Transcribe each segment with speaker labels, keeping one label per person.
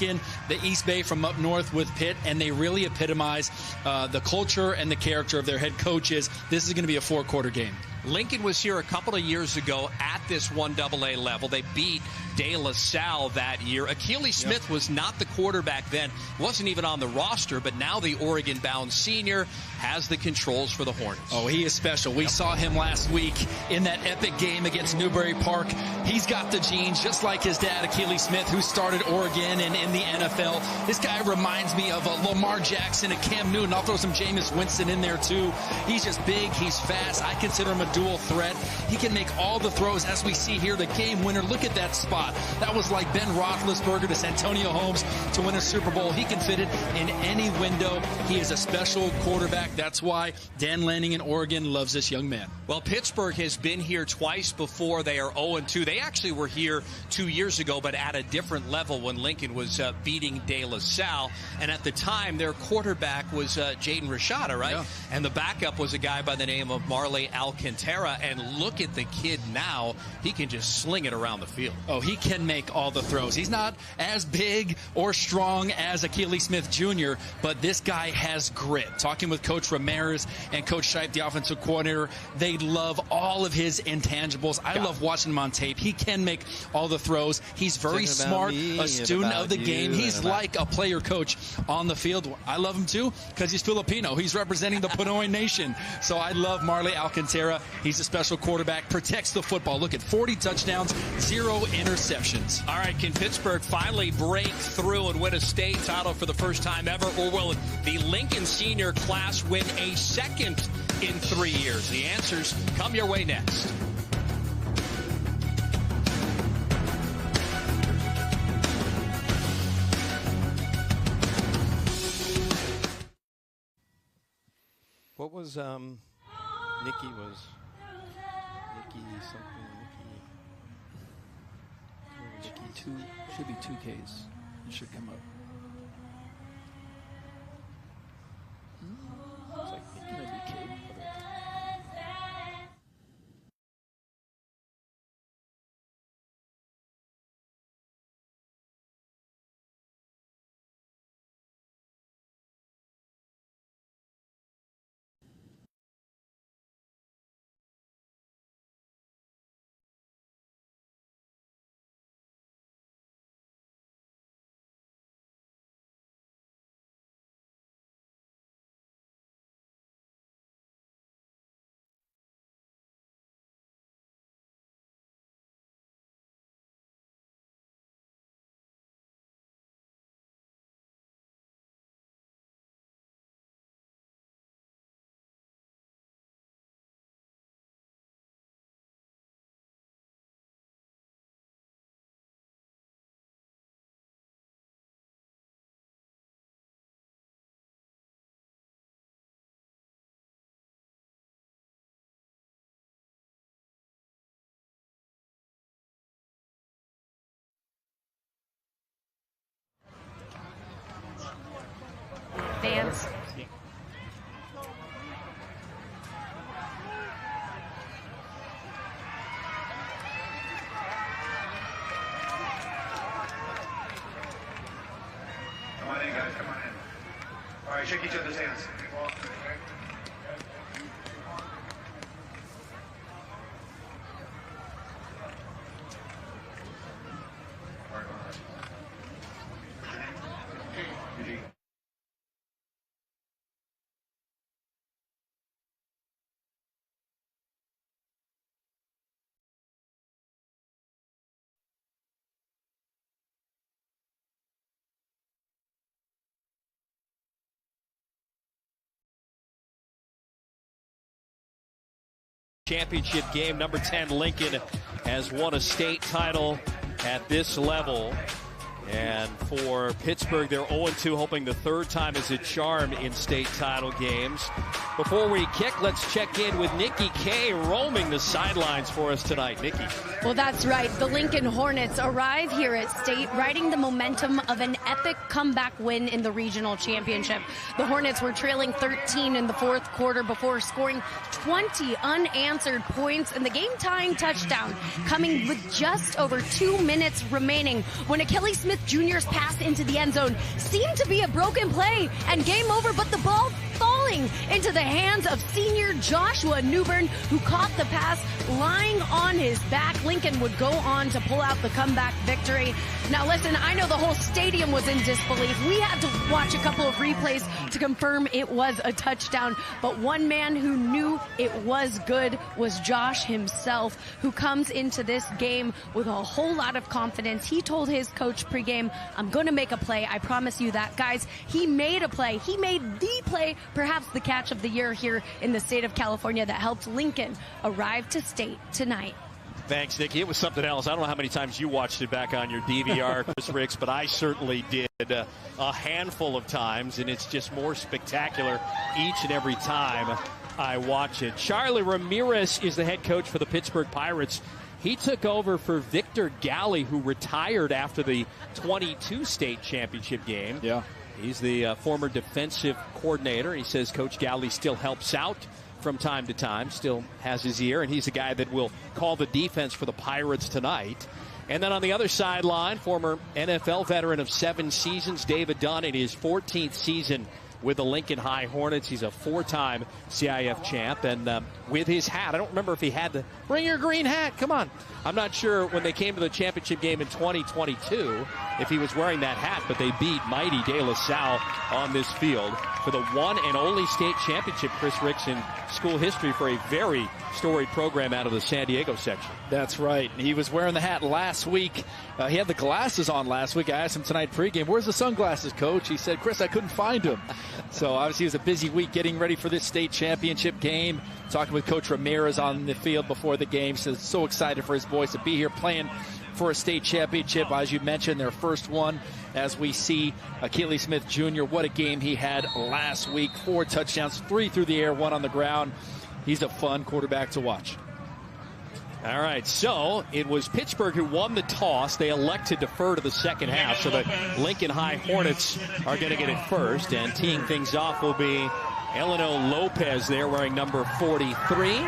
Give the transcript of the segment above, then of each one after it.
Speaker 1: in the East Bay from up north with Pitt, and they really epitomize the culture and the character of their head coaches. This is going to be a four-quarter game.
Speaker 2: Lincoln was here a couple of years ago at this 1AA level. They beat De La Salle that year. Achilles Smith was not the quarterback then, wasn't even on the roster, but now the Oregon-bound senior has the controls for the Hornets.
Speaker 1: Oh, he is special. We saw him last week in that epic game against Newbury Park. He's got the genes, just like his dad, Achilles Smith, who started Oregon and in the NFL. This guy reminds me of Lamar Jackson and Cam Newton. I'll throw some Jameis Winston in there, too. He's just big. He's fast. I consider him a dual threat. He can make all the throws, as we see here, the game winner. Look at that spot. That was like Ben Roethlisberger to Santonio Holmes to win a Super Bowl. He can fit it in any window. He is a special quarterback. That's why Dan Lanning in Oregon loves this young man.
Speaker 2: Well, Pittsburgh has been here twice before. They are 0-2. They actually were here 2 years ago, but at a different level when Lincoln was beating De La Salle. And at the time, their quarterback was Jaden Rashada, right?
Speaker 1: Yeah.
Speaker 2: And the backup was a guy by the name of Marley Alcantara. And look at the kid now. He can just sling it around the field.
Speaker 1: Oh, he can make all the throws. He's not as big or strong as Achilles Smith Jr., but this guy has grit. Talking with Coach Ramirez and Coach Scheib, the offensive coordinator, they love all of his intangibles. I love watching him on tape. He can make all the throws. He's very smart, a student of the game. He's like a player coach on the field. I love him, too, because he's Filipino. He's representing the Pinoy nation. So I love Marley Alcantara. He's a special quarterback, protects the football. Look at 40 touchdowns, 0 interceptions.
Speaker 2: All right, can Pittsburgh finally break through and win a state title for the first time ever, or will the Lincoln senior class win a second in 3 years? The answers come your way next.
Speaker 3: What was Nikki something?
Speaker 1: Should be 2Ks. It should come up.
Speaker 3: It's like Nikki.
Speaker 4: Dance.
Speaker 5: Come on in, guys. Come on in. All right, shake each other's hands.
Speaker 2: Championship game, number 10 Lincoln has won a state title at this level. And for Pittsburgh, they're 0-2, hoping the third time is a charm in state title games.
Speaker 4: Before we kick, let's check in with Nikki Kay, roaming the sidelines for us tonight. Nikki.
Speaker 6: Well, that's right. The Lincoln Hornets arrive here at State, riding the momentum of an epic comeback win in the regional championship. The Hornets were trailing 13 in the fourth quarter before scoring 20 unanswered points and the game-tying touchdown coming with just over 2 minutes remaining when Achilles Smith Jr.'s pass into the end zone seemed to be a broken play and game over, but the ball falling into the hands of senior Joshua Newbern, who caught the pass lying on his back. Lincoln would go on to pull out the comeback victory. Now listen, I know the whole stadium was in disbelief. We had to watch a couple of replays to confirm it was a touchdown, but one man who knew it was good was Josh himself, who comes into this game with a whole lot of confidence. He told his coach pregame, "I'm going to make a play. I promise you that." Guys, he made a play. He made the play, perhaps the catch of the year here in the state of California, that helped Lincoln arrive to State tonight.
Speaker 4: Thanks, Nikki. It was something else. I don't know how many times you watched it back on your DVR, Chris Ricks, but I certainly did a handful of times, and it's just more spectacular each and every time I watch it. Charlie Ramirez is the head coach for the Pittsburgh Pirates. He took over for Victor Galley, who retired after the 22 state championship game.
Speaker 7: Yeah.
Speaker 4: He's the former defensive coordinator. He says Coach Galley still helps out from time to time, still has his ear, and he's the guy that will call the defense for the Pirates tonight. And then on the other sideline, former NFL veteran of 7 seasons, David Dunn, in his 14th season with the Lincoln High Hornets. He's a 4-time CIF champ, and with his hat, I don't remember if he had the bring your green hat, come on. I'm not sure when they came to the championship game in 2022 if he was wearing that hat, but they beat mighty De La Salle on this field for the one and only state championship, Chris Ricks, in school history for a very storied program out of the San Diego section.
Speaker 7: That's right. He was wearing the hat last week. He had the glasses on last week. I asked him tonight pregame, "Where's the sunglasses, Coach?" He said, "Chris, I couldn't find them." So obviously it was a busy week getting ready for this state championship game. Talking with Coach Ramirez on the field before the game. Says so excited for his boys to be here playing for a state championship. As you mentioned, their first one, as we see Achilles Smith Jr. What a game he had last week. 4 touchdowns, 3 through the air, 1 on the ground. He's a fun quarterback to watch.
Speaker 4: All right, so it was Pittsburgh who won the toss. They elect to defer to the second half, so the Lincoln High Hornets are going to get it first. And teeing things off will be Eleno Lopez there, wearing number 43.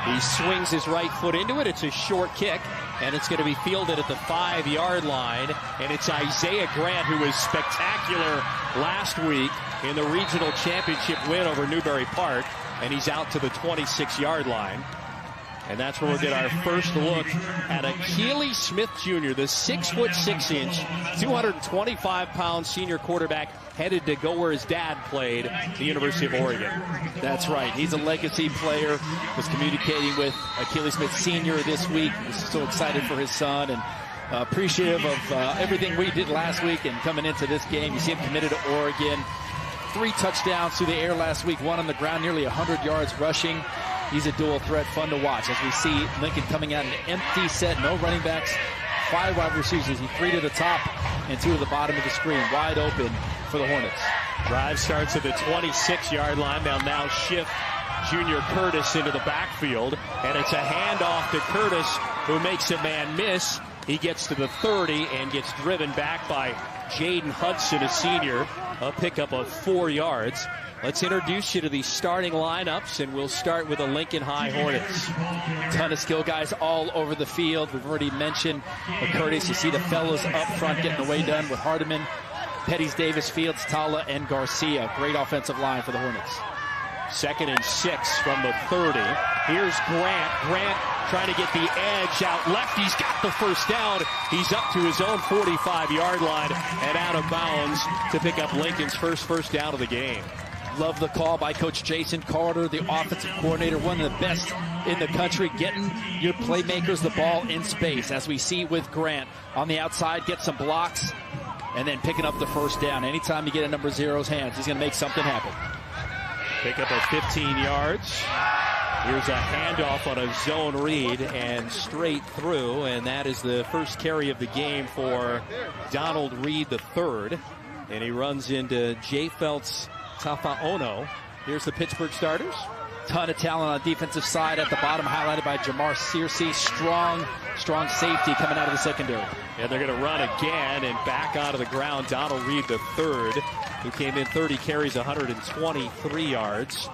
Speaker 4: He swings his right foot into it. It's a short kick, and it's going to be fielded at the 5-yard line. And it's Isaiah Grant, who was spectacular last week in the regional championship win over Newbury Park. And he's out to the 26-yard line. And that's where we'll get our first look at Achilles Smith Jr., the 6'6", 225-pound senior quarterback, headed to go where his dad played, the University of Oregon.
Speaker 7: That's right. He's a legacy player. Was communicating with Achilles Smith Sr. this week. Was so excited for his son and appreciative of everything we did last week and coming into this game. You see him committed to Oregon. 3 touchdowns through the air last week, 1 on the ground, nearly 100 yards rushing. He's a dual threat, fun to watch. As we see Lincoln coming out in an empty set, no running backs, 5 wide receivers. He 3 to the top and 2 to the bottom of the screen, wide open for the Hornets.
Speaker 4: Drive starts at the 26-yard line. They'll now shift Junior Curtis into the backfield, and it's a handoff to Curtis, who makes a man miss. He gets to the 30 and gets driven back by Jaden Hudson, a senior, a pickup of 4 yards. Let's introduce you to the starting lineups, and we'll start with the Lincoln High Hornets.
Speaker 7: Ton of skill guys all over the field. We've already mentioned Curtis. You see the fellows up front getting the way done with Hardiman, Pettis, Davis, Fields, Tala, and Garcia. Great offensive line for the Hornets.
Speaker 4: 2nd and 6 from the 30. Here's Grant. Grant trying to get the edge out left. He's got the first down. He's up to his own 45-yard line and out of bounds to pick up Lincoln's first down of the game.
Speaker 7: Love the call by Coach Jason Carter, the offensive coordinator, one of the best in the country, getting your playmakers the ball in space. As we see with Grant on the outside, get some blocks, and then picking up the first down. Anytime you get a number 0's hands, he's going to make something happen.
Speaker 4: Pick up of 15 yards. Here's a handoff on a zone read and straight through, and that is the first carry of the game for Donald Reed III. And he runs into J. Phelps Tafaono,
Speaker 7: Here's the Pittsburgh starters. Ton of talent on the defensive side at the bottom, highlighted by Jamar Searcy. Strong safety coming out of the secondary.
Speaker 4: And they're going to run again and back onto the ground. Donald Reed III, who came in 30 carries, 123 yards.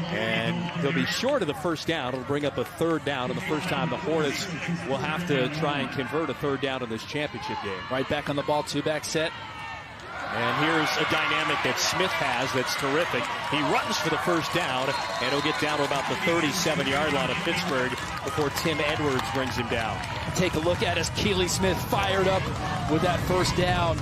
Speaker 4: And he'll be short of the first down. It'll bring up a third down, and the first time the Hornets will have to try and convert a third down in this championship game.
Speaker 7: Right back on the ball, two-back set.
Speaker 4: And here's a dynamic that Smith has that's terrific. He runs for the first down, and he'll get down to about the 37-yard line of Pittsburgh before Tim Edwards brings him down.
Speaker 7: Take a look at as Keely Smith fired up with that first down.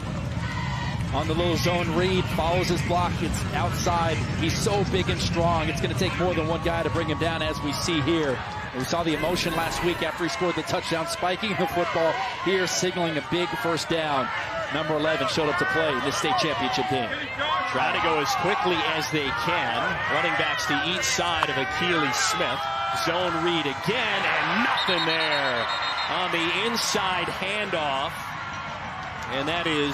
Speaker 7: On the little zone read, follows his block, it's outside. He's so big and strong, it's going to take more than one guy to bring him down, as we see here. We saw the emotion last week after he scored the touchdown, spiking the football. Here, signaling a big first down. Number 11 showed up to play in this state championship game.
Speaker 4: Trying to go as quickly as they can. Running backs to each side of Keely Smith. Zone read again, and nothing there on the inside handoff. And that is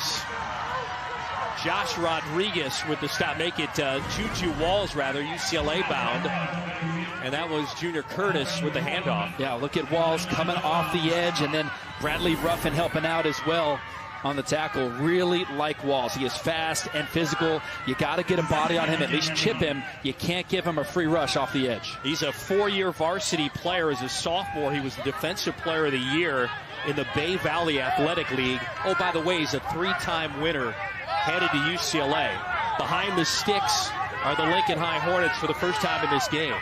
Speaker 4: Josh Rodriguez with the stop. Make it Juju Walls, rather, UCLA bound. And that was Junior Curtis with the handoff.
Speaker 7: Yeah, look at Walls coming off the edge, and then Bradley Ruffin helping out as well on the tackle. Really like Walls. He is fast and physical. You got to get a body on him, at least chip him. You can't give him a free rush off the edge.
Speaker 4: He's a 4-year varsity player. As a sophomore, he was the Defensive Player of the Year in the Bay Valley Athletic League. Oh, by the way, he's a 3-time winner, headed to UCLA. Behind the sticks are the Lincoln High Hornets for the first time in this game.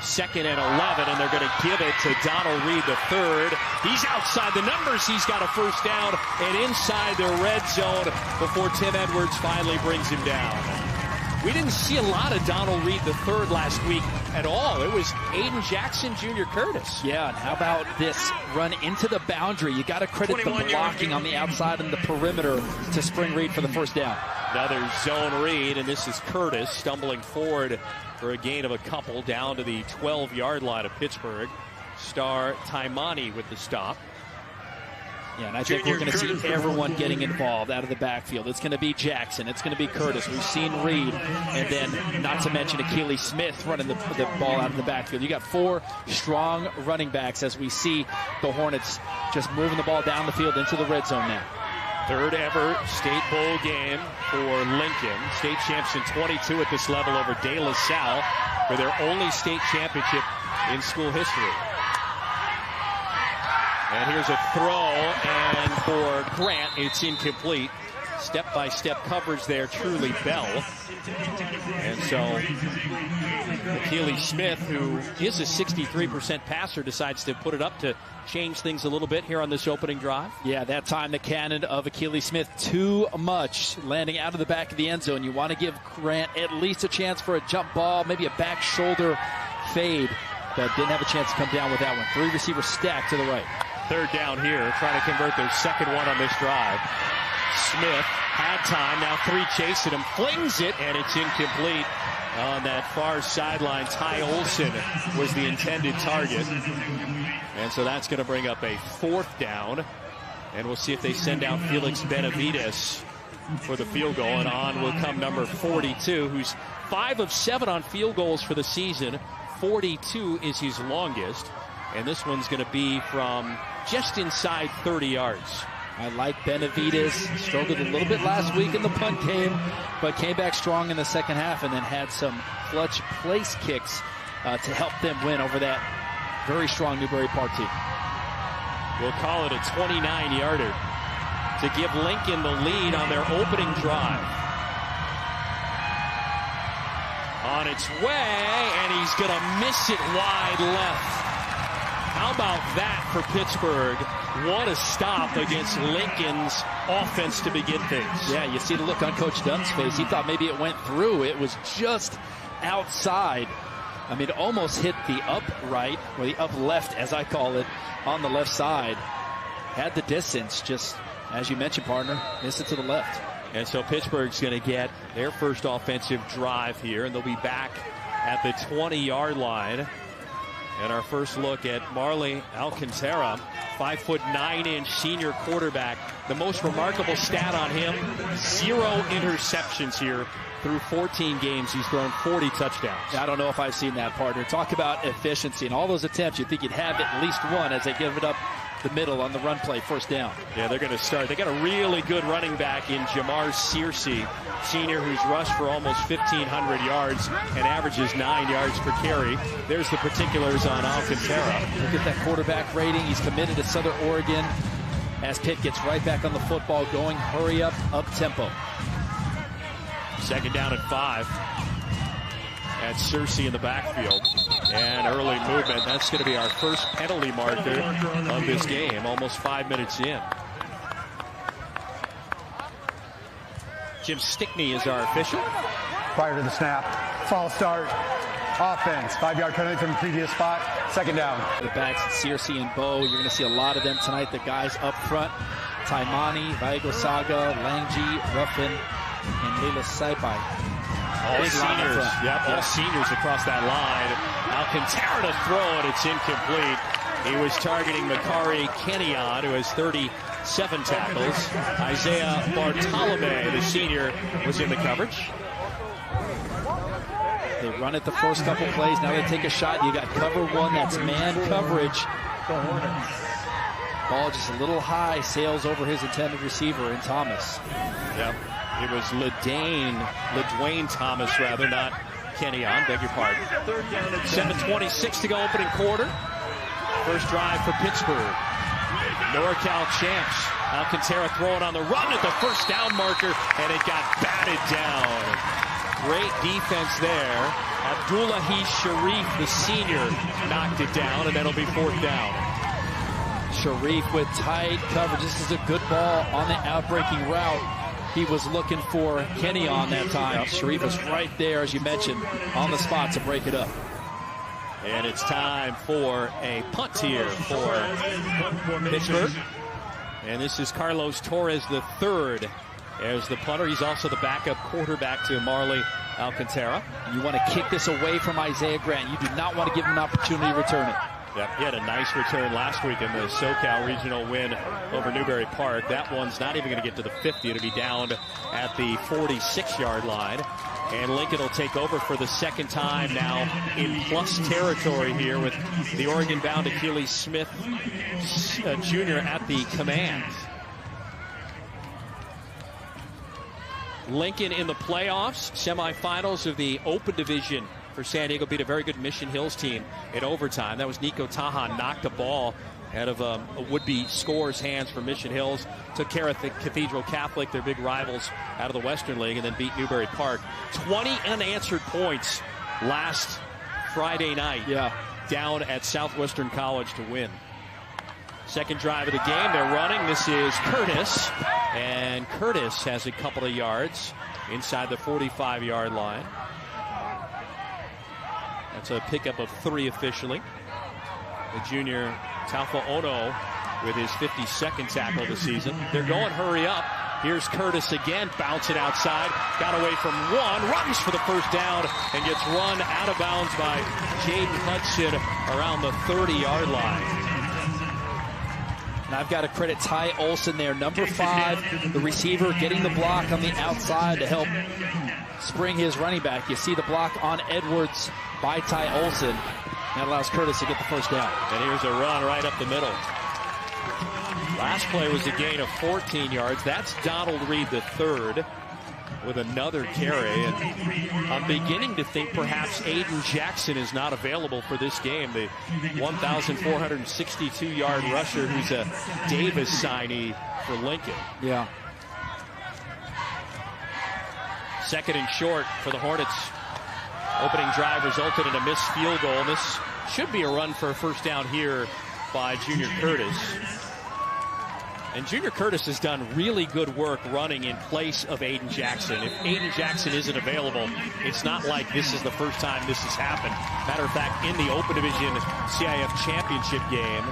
Speaker 4: 2nd and 11, and they're going to give it to Donald Reed III. He's outside the numbers. He's got a first down and inside the red zone before Tim Edwards finally brings him down. We didn't see a lot of Donald Reed III last week at all. It was Aiden Jackson, Junior Curtis.
Speaker 7: Yeah, and how about this run into the boundary? You got to credit the blocking on the outside and the perimeter to Spring Reed for the first down.
Speaker 4: Another zone read, and this is Curtis stumbling forward for a gain of a couple down to the 12-yard line of Pittsburgh. Star Taimani with the stop.
Speaker 7: Yeah, and I think we're going to see everyone getting involved out of the backfield. It's going to be Jackson. It's going to be Curtis. We've seen Reed. And then, not to mention, Keely Smith running the ball out of the backfield. You got 4 strong running backs as we see the Hornets just moving the ball down the field into the red zone now.
Speaker 4: 3rd ever state bowl game for Lincoln. State champs in 22 at this level over De La Salle for their only state championship in school history. And here's a throw, and for Grant, it's incomplete. Step-by-step coverage there, truly Bell. And so, Keely Smith, who is a 63% passer, decides to put it up to change things a little bit here on this opening drive.
Speaker 7: Yeah, that time the cannon of Keely Smith too much, landing out of the back of the end zone. You want to give Grant at least a chance for a jump ball, maybe a back shoulder fade, but didn't have a chance to come down with that one. 3 receivers stacked to the right.
Speaker 4: 3rd down here, trying to convert their 2nd one on this drive. Smith had time, now 3 chasing him, flings it, and it's incomplete. On that far sideline, Ty Olson was the intended target. And so that's going to bring up a 4th down. And we'll see if they send out Felix Benavides for the field goal. And on will come number 42, who's 5 of 7 on field goals for the season. 42 is his longest. And this one's going to be from just inside 30 yards.
Speaker 7: I like Benavides. Struggled a little bit last week in the punt game, but came back strong in the second half and then had some clutch place kicks to help them win over that very strong Newbury Park team.
Speaker 4: We'll call it a 29-yarder to give Lincoln the lead on their opening drive. On its way, and he's going to miss it wide left. How about that for Pittsburgh? What a stop against Lincoln's offense to begin things.
Speaker 7: Yeah, you see the look on Coach Dunn's face. He thought maybe it went through. It was just outside. I mean, it almost hit the upright, or the up left, as I call it, on the left side. Had the distance, just, as you mentioned, partner, missed it to the left.
Speaker 4: And so Pittsburgh's going to get their first offensive drive here, and they'll be back at the 20-yard line. And our first look at Marley Alcantara, 5'9" senior quarterback The most remarkable stat on him, 0 interceptions here. Through 14 games, he's thrown 40 touchdowns.
Speaker 7: I don't know if I've seen that, partner. Talk about efficiency. And all those attempts, you think you'd have at least one as they give it up the middle on the run play, first down.
Speaker 4: Yeah, they're going to start. They got a really good running back in Jamar Searcy, senior, who's rushed for almost 1,500 yards and averages 9 yards per carry. There's the particulars on Alcantara.
Speaker 7: Look at that quarterback rating. He's committed to Southern Oregon as Pitt gets right back on the football, going hurry up tempo.
Speaker 4: Second down and 5. And Searcy in the backfield. And early movement. That's going to be our first penalty marker of this game, almost 5 minutes in. Jim Stickney is our official.
Speaker 8: Prior to the snap, false start, offense, 5-yard penalty from the previous spot, second down.
Speaker 7: The backs, Searcy and Bo, you're going to see a lot of them tonight. The guys up front, Taimani, Vaigosaga, Langji, Ruffin, and Lila Saipai.
Speaker 4: All seniors. Yep, all seniors across that line. Alcantara to throw, and it's incomplete. He was targeting Makari Kenyon, who has 37 tackles. Isaiah Bartolome, the senior, was in the coverage.
Speaker 7: They run it the first couple plays. Now they take a shot. You got cover one. That's man coverage. Ball just a little high. Sails over his intended receiver in Thomas.
Speaker 4: Yep. It was LaDwayne Thomas, rather, not Kenyon. Beg your pardon. 7:26 to go, opening quarter. First drive for Pittsburgh. NorCal champs. Alcantara throwing on the run at the first down marker, and it got batted down. Great defense there. Abdullahi Sharif, the senior, knocked it down, and that'll be fourth down.
Speaker 7: Sharif with tight coverage. This is a good ball on the outbreaking route. He was looking for Kenyon that time. Yep. Sharif was right there, as you mentioned, on the spot to break it up.
Speaker 4: And it's time for a punt here for Pittsburgh. And this is Carlos Torres III as the punter. He's also the backup quarterback to Marley Alcantara.
Speaker 7: You want to kick this away from Isaiah Grant. You do not want to give him an opportunity to return it.
Speaker 4: Yep, he had a nice return last week in the SoCal regional win over Newberry Park. That one's not even going to get to the 50. It'll be down at the 46-yard line. And Lincoln will take over for the second time now in plus territory here with the Oregon-bound Achilles Smith Jr. at the command. Lincoln in the playoffs, semifinals of the Open Division for San Diego, beat a very good Mission Hills team in overtime. That was Nico Tahan, knocked the ball out of a would-be scorer's hands for Mission Hills. Took care of the Cathedral Catholic, their big rivals out of the Western League, and then beat Newberry Park. 20 unanswered points last Friday night down at Southwestern College to win. Second drive of the game, they're running. This is Curtis, and Curtis has a couple of yards inside the 45-yard line. That's a pickup of 3 officially. The junior Taufo Ono with his 52nd tackle of the season. They're going hurry up. Here's Curtis again, bounce it outside. Got away from one, runs for the first down, and gets run out of bounds by Jaden Hudson around the 30-yard line.
Speaker 7: And I've got to credit Ty Olson there, number 5, the receiver, getting the block on the outside to help spring his running back. You see the block on Edwards by Ty Olson. That allows Curtis to get the first down.
Speaker 4: And here's a run right up the middle. Last play was a gain of 14 yards. That's Donald Reed III with another carry. And I'm beginning to think perhaps Aiden Jackson is not available for this game. The 1,462-yard rusher who's a Davis signee for Lincoln.
Speaker 7: Yeah.
Speaker 4: Second and short for the Hornets. Opening drive resulted in a missed field goal. And this should be a run for a first down here by Junior Curtis. And Junior Curtis has done really good work running in place of Aiden Jackson. If Aiden Jackson isn't available, it's not like this is the first time this has happened. Matter of fact, in the Open Division CIF Championship game,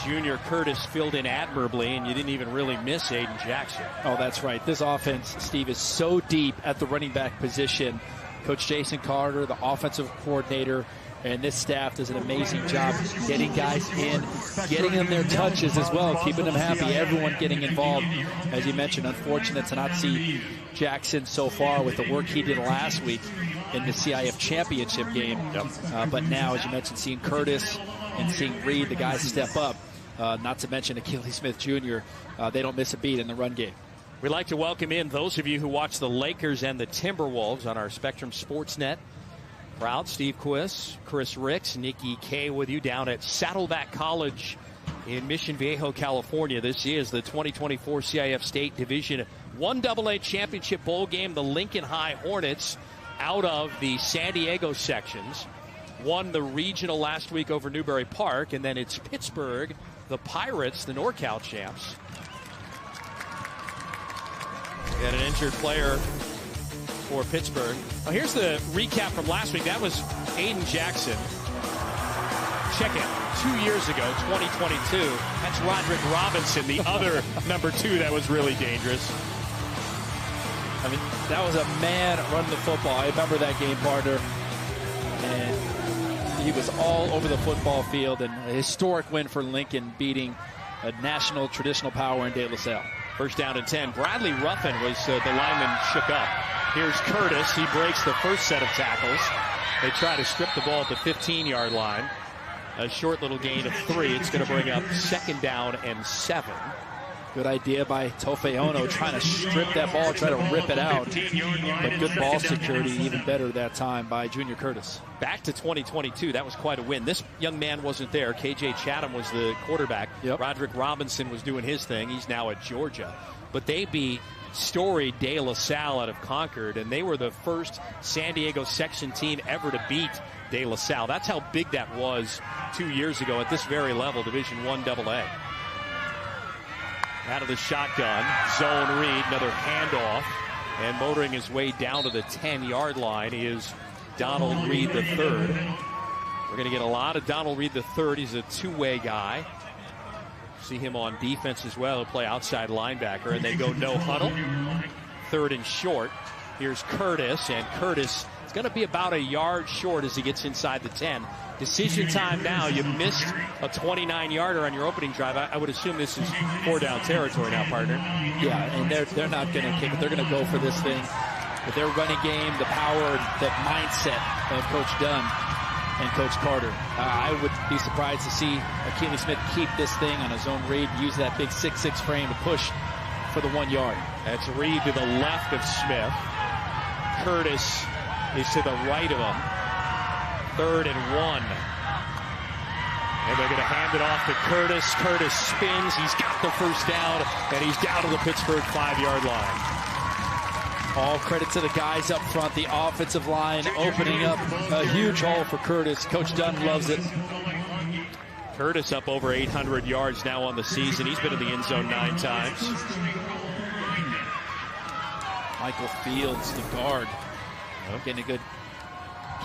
Speaker 4: Junior Curtis filled in admirably, and you didn't even really miss Aiden Jackson.
Speaker 7: Oh, that's right. This offense, Steve, is so deep at the running back position. Coach Jason Carter, the offensive coordinator, And this staff does an amazing job getting guys in, getting them their touches as well, keeping them happy, everyone getting involved. As you mentioned, unfortunate to not see Jackson so far with the work he did last week in the CIF championship game. But now, as you mentioned, seeing Curtis and seeing Reed, the guys step up, not to mention Achilles Smith Jr., they don't miss a beat in the run game.
Speaker 4: We'd like to welcome in those of you who watch the Lakers and the Timberwolves on our Spectrum Sportsnet. Proud Steve Quiss, Chris Ricks, Nikki K with you down at Saddleback College in Mission Viejo, California. This is the 2024 CIF State Division I AA Championship Bowl game. The Lincoln High Hornets out of the San Diego sections won the regional last week over Newbury Park, and then it's Pittsburgh, the Pirates, the NorCal champs. We had an injured player for Pittsburgh. Well, here's the recap from last week. That was Aiden Jackson. Check it. 2 years ago, 2022. That's Roderick Robinson, the other number 2 that was really dangerous.
Speaker 7: I mean, that was a man running the football. I remember that game, partner. And he was all over the football field. And a historic win for Lincoln, beating a national traditional power in De La Salle.
Speaker 4: First down and 10. Bradley Ruffin was the lineman shook up. Here's Curtis. He breaks the first set of tackles. They try to strip the ball at the 15-yard line. A short little gain of 3. It's going to bring up 2nd down and 7.
Speaker 7: Good idea by Tofeono, trying to strip that ball, try to rip it out. But good ball security, even better that time by Junior Curtis.
Speaker 4: Back to 2022, that was quite a win. This young man wasn't there. KJ Chatham was the quarterback.
Speaker 7: Yep.
Speaker 4: Roderick Robinson was doing his thing. He's now at Georgia. But they beat storied De La Salle out of Concord, and they were the first San Diego section team ever to beat De La Salle. That's how big that was 2 years ago at this very level, Division I AA. Out of the shotgun, zone read, another handoff, and motoring his way down to the 10-yard line is Donald Reed III. We're going to get a lot of Donald Reed III. He's a two-way guy. See him on defense as well. He'll play outside linebacker, and they go no huddle. 3rd and short. Here's Curtis, and Curtis is going to be about a yard short as he gets inside the 10. Decision time now. You missed a 29-yarder on your opening drive. I would assume this is 4-down territory now, partner.
Speaker 7: Yeah, and they're not going to kick it. They're going to go for this thing. With their running game, the power, the mindset of Coach Dunn and Coach Carter. I would be surprised to see Achilles Smith keep this thing on a zone read, use that big 6'6" frame to push for the 1 yard.
Speaker 4: That's Reed to the left of Smith. Curtis is to the right of him. 3rd and 1. And they're going to hand it off to Curtis. Curtis spins. He's got the first down, and he's down to the Pittsburgh 5-yard line.
Speaker 7: All credit to the guys up front, the offensive line opening up a huge hole for Curtis. Coach Dunn loves it.
Speaker 4: Curtis up over 800 yards now on the season. He's been in the end zone 9 times.
Speaker 7: Michael Fields, the guard, getting a good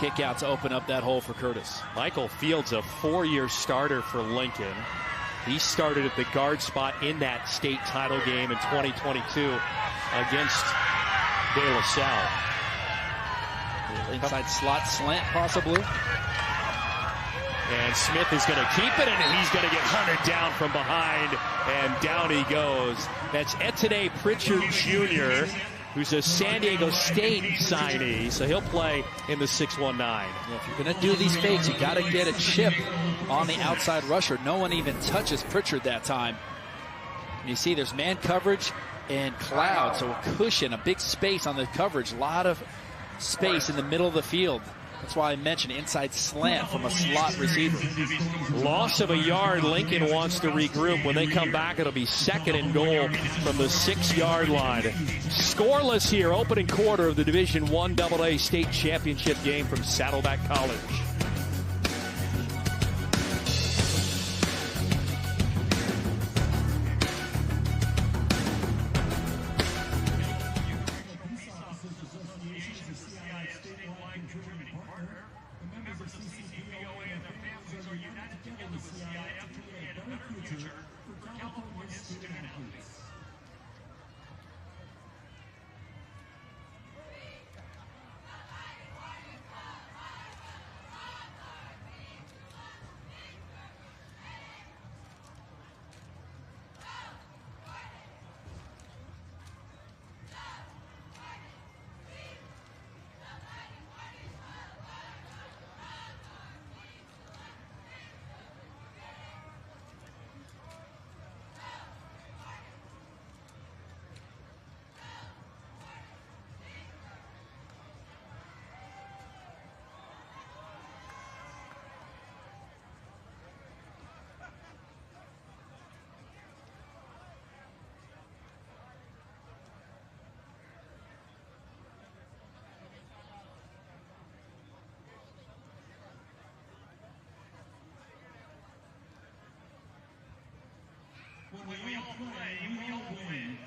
Speaker 7: kick out to open up that hole for Curtis.
Speaker 4: Michael Fields, a 4-year starter for Lincoln. He started at the guard spot in that state title game in 2022 against De La Salle.
Speaker 7: Inside slot slant, possibly.
Speaker 4: And Smith is going to keep it, and he's going to get hunted down from behind, and down he goes. That's Etene Pritchard Jr., who's a San Diego State signee, so he'll play in the 6-1-9.
Speaker 7: Yeah, if you're going to do these fakes, you got to get a chip on the outside rusher. No one even touches Pritchard that time. And you see there's man coverage and cloud, so a cushion, a big space on the coverage, a lot of space in the middle of the field. That's why I mentioned inside slant from a slot receiver.
Speaker 4: Loss of a yard. Lincoln wants to regroup. When they come back, it'll be 2nd and goal from the 6-yard line. Scoreless here, opening quarter of the Division I AA state championship game from Saddleback College.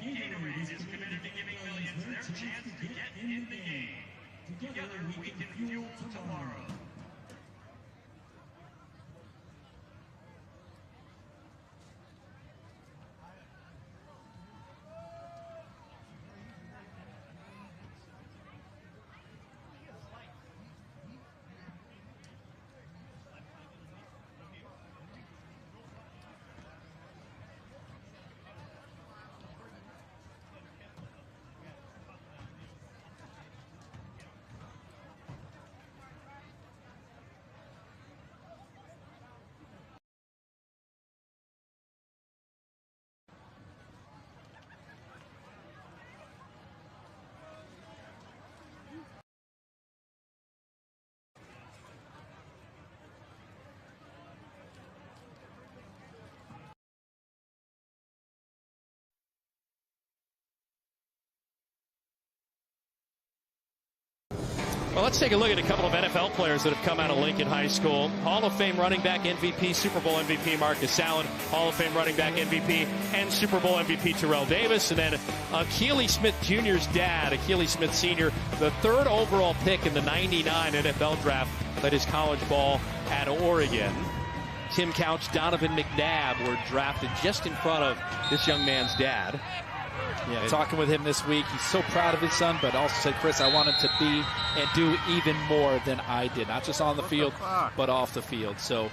Speaker 5: Gatorade is committed to giving millions their chance to get in the game. Together we can fuel tomorrow.
Speaker 4: Well, let's take a look at a couple of NFL players that have come out of Lincoln High School. Hall of Fame running back MVP, Super Bowl MVP Marcus Allen. Hall of Fame running back MVP and Super Bowl MVP Terrell Davis. And then Akili Smith Jr.'s dad, Akili Smith Sr., the 3rd overall pick in the '99 NFL draft, played his college ball at Oregon. Tim Couch, Donovan McNabb were drafted just in front of this young man's dad.
Speaker 7: Yeah, talking with him this week, he's so proud of his son, but also said, Chris, I want him to be and do even more than I did, not just on the field, but off the field. So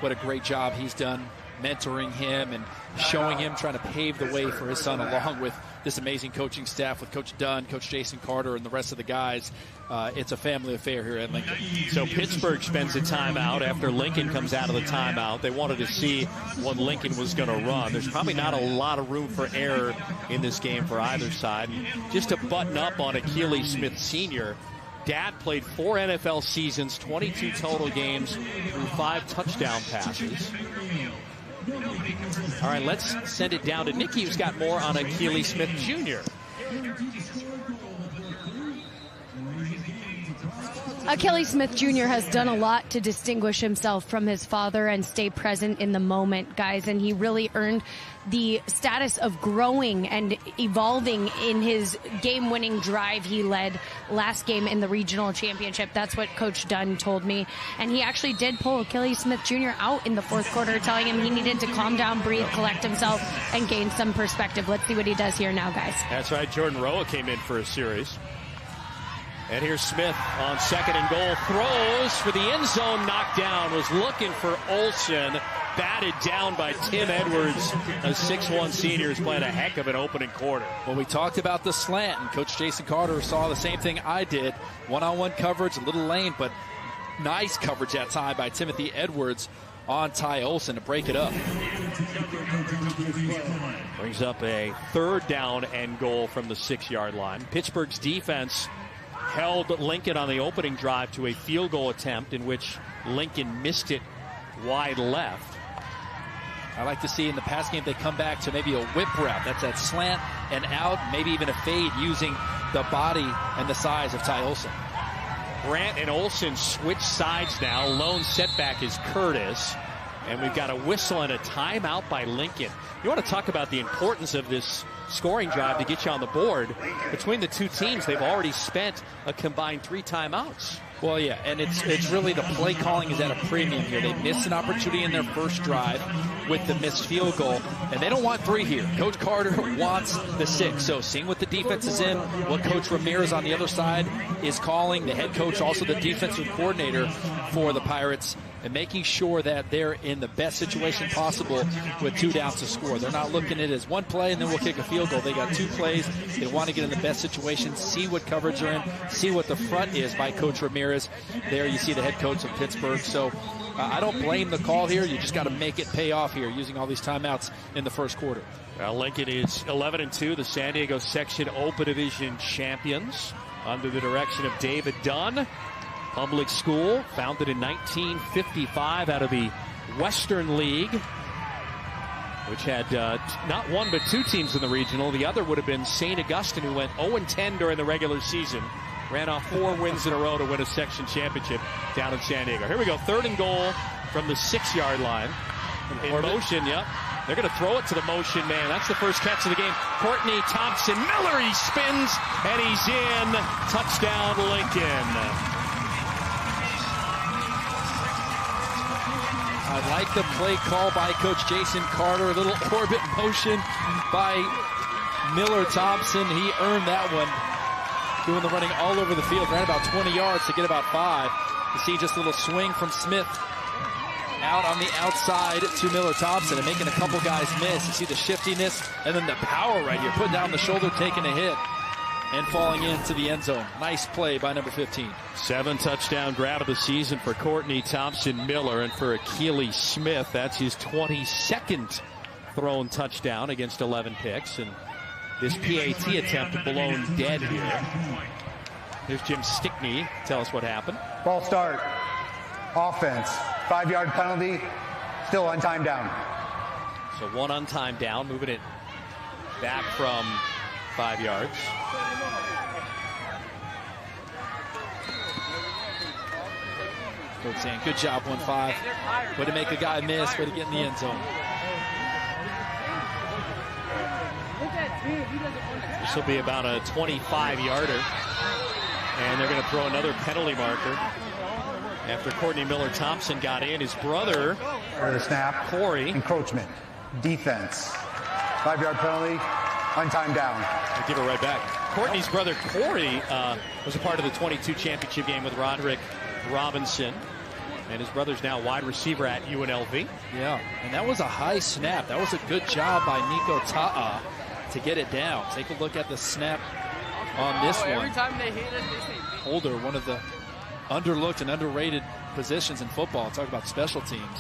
Speaker 7: what a great job he's done mentoring him and showing him, trying to pave the way for his son, along with this amazing coaching staff with Coach Dunn, Coach Jason Carter, and the rest of the guys. It's a family affair here at Lincoln.
Speaker 4: So Pittsburgh spends a timeout after Lincoln comes out of the timeout. They wanted to see what Lincoln was going to run. There's probably not a lot of room for error in this game for either side. Just to button up on Akili Smith Sr., Dad played 4 NFL seasons, 22 total games, through 5 touchdown passes. All right, let's send it down to Nikki, who's got more on Akili Smith Jr.
Speaker 6: Akili Smith Jr. has done a lot to distinguish himself from his father and stay present in the moment, guys, and he really earned the status of growing and evolving in his game-winning drive he led last game in the regional championship. That's what Coach Dunn told me. And he actually did pull Akili Smith Jr. out in the 4th quarter, telling him he needed to calm down, breathe, collect himself, and gain some perspective. Let's see what he does here now, guys.
Speaker 4: That's right. Jordan Roa came in for a series. And here's Smith on 2nd and goal. Throws for the end zone, knocked down. Was looking for Olsen. Batted down by Tim Edwards. A 6'1 senior is playing a heck of an opening quarter.
Speaker 7: Well, we talked about the slant, and Coach Jason Carter saw the same thing I did. One-on-one coverage, a little lane, but nice coverage that time by Timothy Edwards on Ty Olsen to break it up.
Speaker 4: Brings up a 3rd down and goal from the 6-yard line. Pittsburgh's defense held Lincoln on the opening drive to a field goal attempt in which Lincoln missed it wide left.
Speaker 7: I like to see in the pass game they come back to maybe a whip route. That's that slant and out, maybe even a fade using the body and the size of Ty Olsen.
Speaker 4: Grant and Olsen switch sides now. Lone setback is Curtis. And we've got a whistle and a timeout by Lincoln. You want to talk about the importance of this scoring drive to get you on the board. Between the two teams, they've already spent a combined 3 timeouts.
Speaker 7: Well, yeah, and it's really the play calling is at a premium here. They missed an opportunity in their first drive with the missed field goal, and they don't want 3 here. Coach Carter wants the 6. So seeing what the defense is in, what Coach Ramirez on the other side is calling, the head coach, also the defensive coordinator for the Pirates, and making sure that they're in the best situation possible with 2 downs to score. They're not looking at it as 1 play and then we'll kick a field goal. They got 2 plays. They want to get in the best situation, see what coverage they're in, see what the front is by Coach Ramirez. There you see the head coach of Pittsburgh. So I don't blame the call here. You just got to make it pay off here using all these timeouts in the first quarter.
Speaker 4: Well, Lincoln is 11-2, the San Diego Section Open Division champions under the direction of David Dunn. Public school, founded in 1955 out of the Western League, which had not 1 but 2 teams in the regional. The other would have been St. Augustine, who went 0-10 during the regular season. Ran off 4 wins in a row to win a section championship down in San Diego. Here we go, 3rd and goal from the 6-yard line. In motion, yep. They're going to throw it to the motion man. That's the first catch of the game. Courtney Thompson Miller, he spins, and he's in. Touchdown, Lincoln.
Speaker 7: I like the play call by Coach Jason Carter. A little orbit motion by Miller Thompson. He earned that one. Doing the running all over the field. Ran about 20 yards to get about 5. You see just a little swing from Smith out on the outside to Miller Thompson and making a couple guys miss. You see the shiftiness and then the power right here. Putting down the shoulder, taking a hit, and falling into the end zone. Nice play by number 15.
Speaker 4: 7 touchdown grab of the season for Courtney Thompson Miller, and for Achilles Smith, that's his 22nd thrown touchdown against 11 picks. And this PAT attempt blown dead here. Here's Jim Stickney. Tell us what happened.
Speaker 8: False start. Offense. 5-yard penalty. Still untimed down.
Speaker 4: So 1 untimed down, moving it back from 5 yards.
Speaker 7: Coach saying, good job, 1-5. Way to make a guy miss, way to get in the end zone.
Speaker 4: This will be about a 25-yarder. And they're going to throw another penalty marker. After Courtney Miller Thompson got in, his brother,
Speaker 8: For the snap.
Speaker 4: Corey.
Speaker 8: Encroachment. Defense. 5-yard penalty. Untimed down.
Speaker 4: I'll give it right back. Courtney's brother, Corey, was a part of the 22 championship game with Roderick Robinson. And his brother's now wide receiver at UNLV.
Speaker 7: Yeah, and that was a high snap. That was a good job by Nico Ta'a to get it down. Take a look at the snap on this one.
Speaker 9: Every time they hit it, they say
Speaker 7: Holder, one of the underlooked and underrated positions in football. Talk about special teams.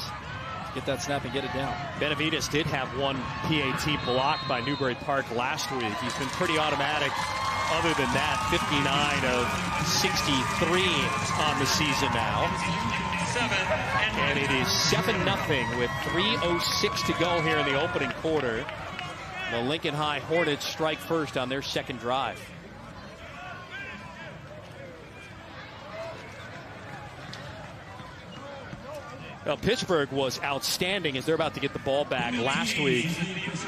Speaker 7: Get that snap and get it down.
Speaker 4: Benavides did have 1 PAT blocked by Newbury Park last week. He's been pretty automatic. Other than that, 59 of 63 on the season now. And it is 7-0 with 3:06 to go here in the opening quarter. The Lincoln High Hornets strike first on their second drive. Well, Pittsburgh was outstanding as they're about to get the ball back last week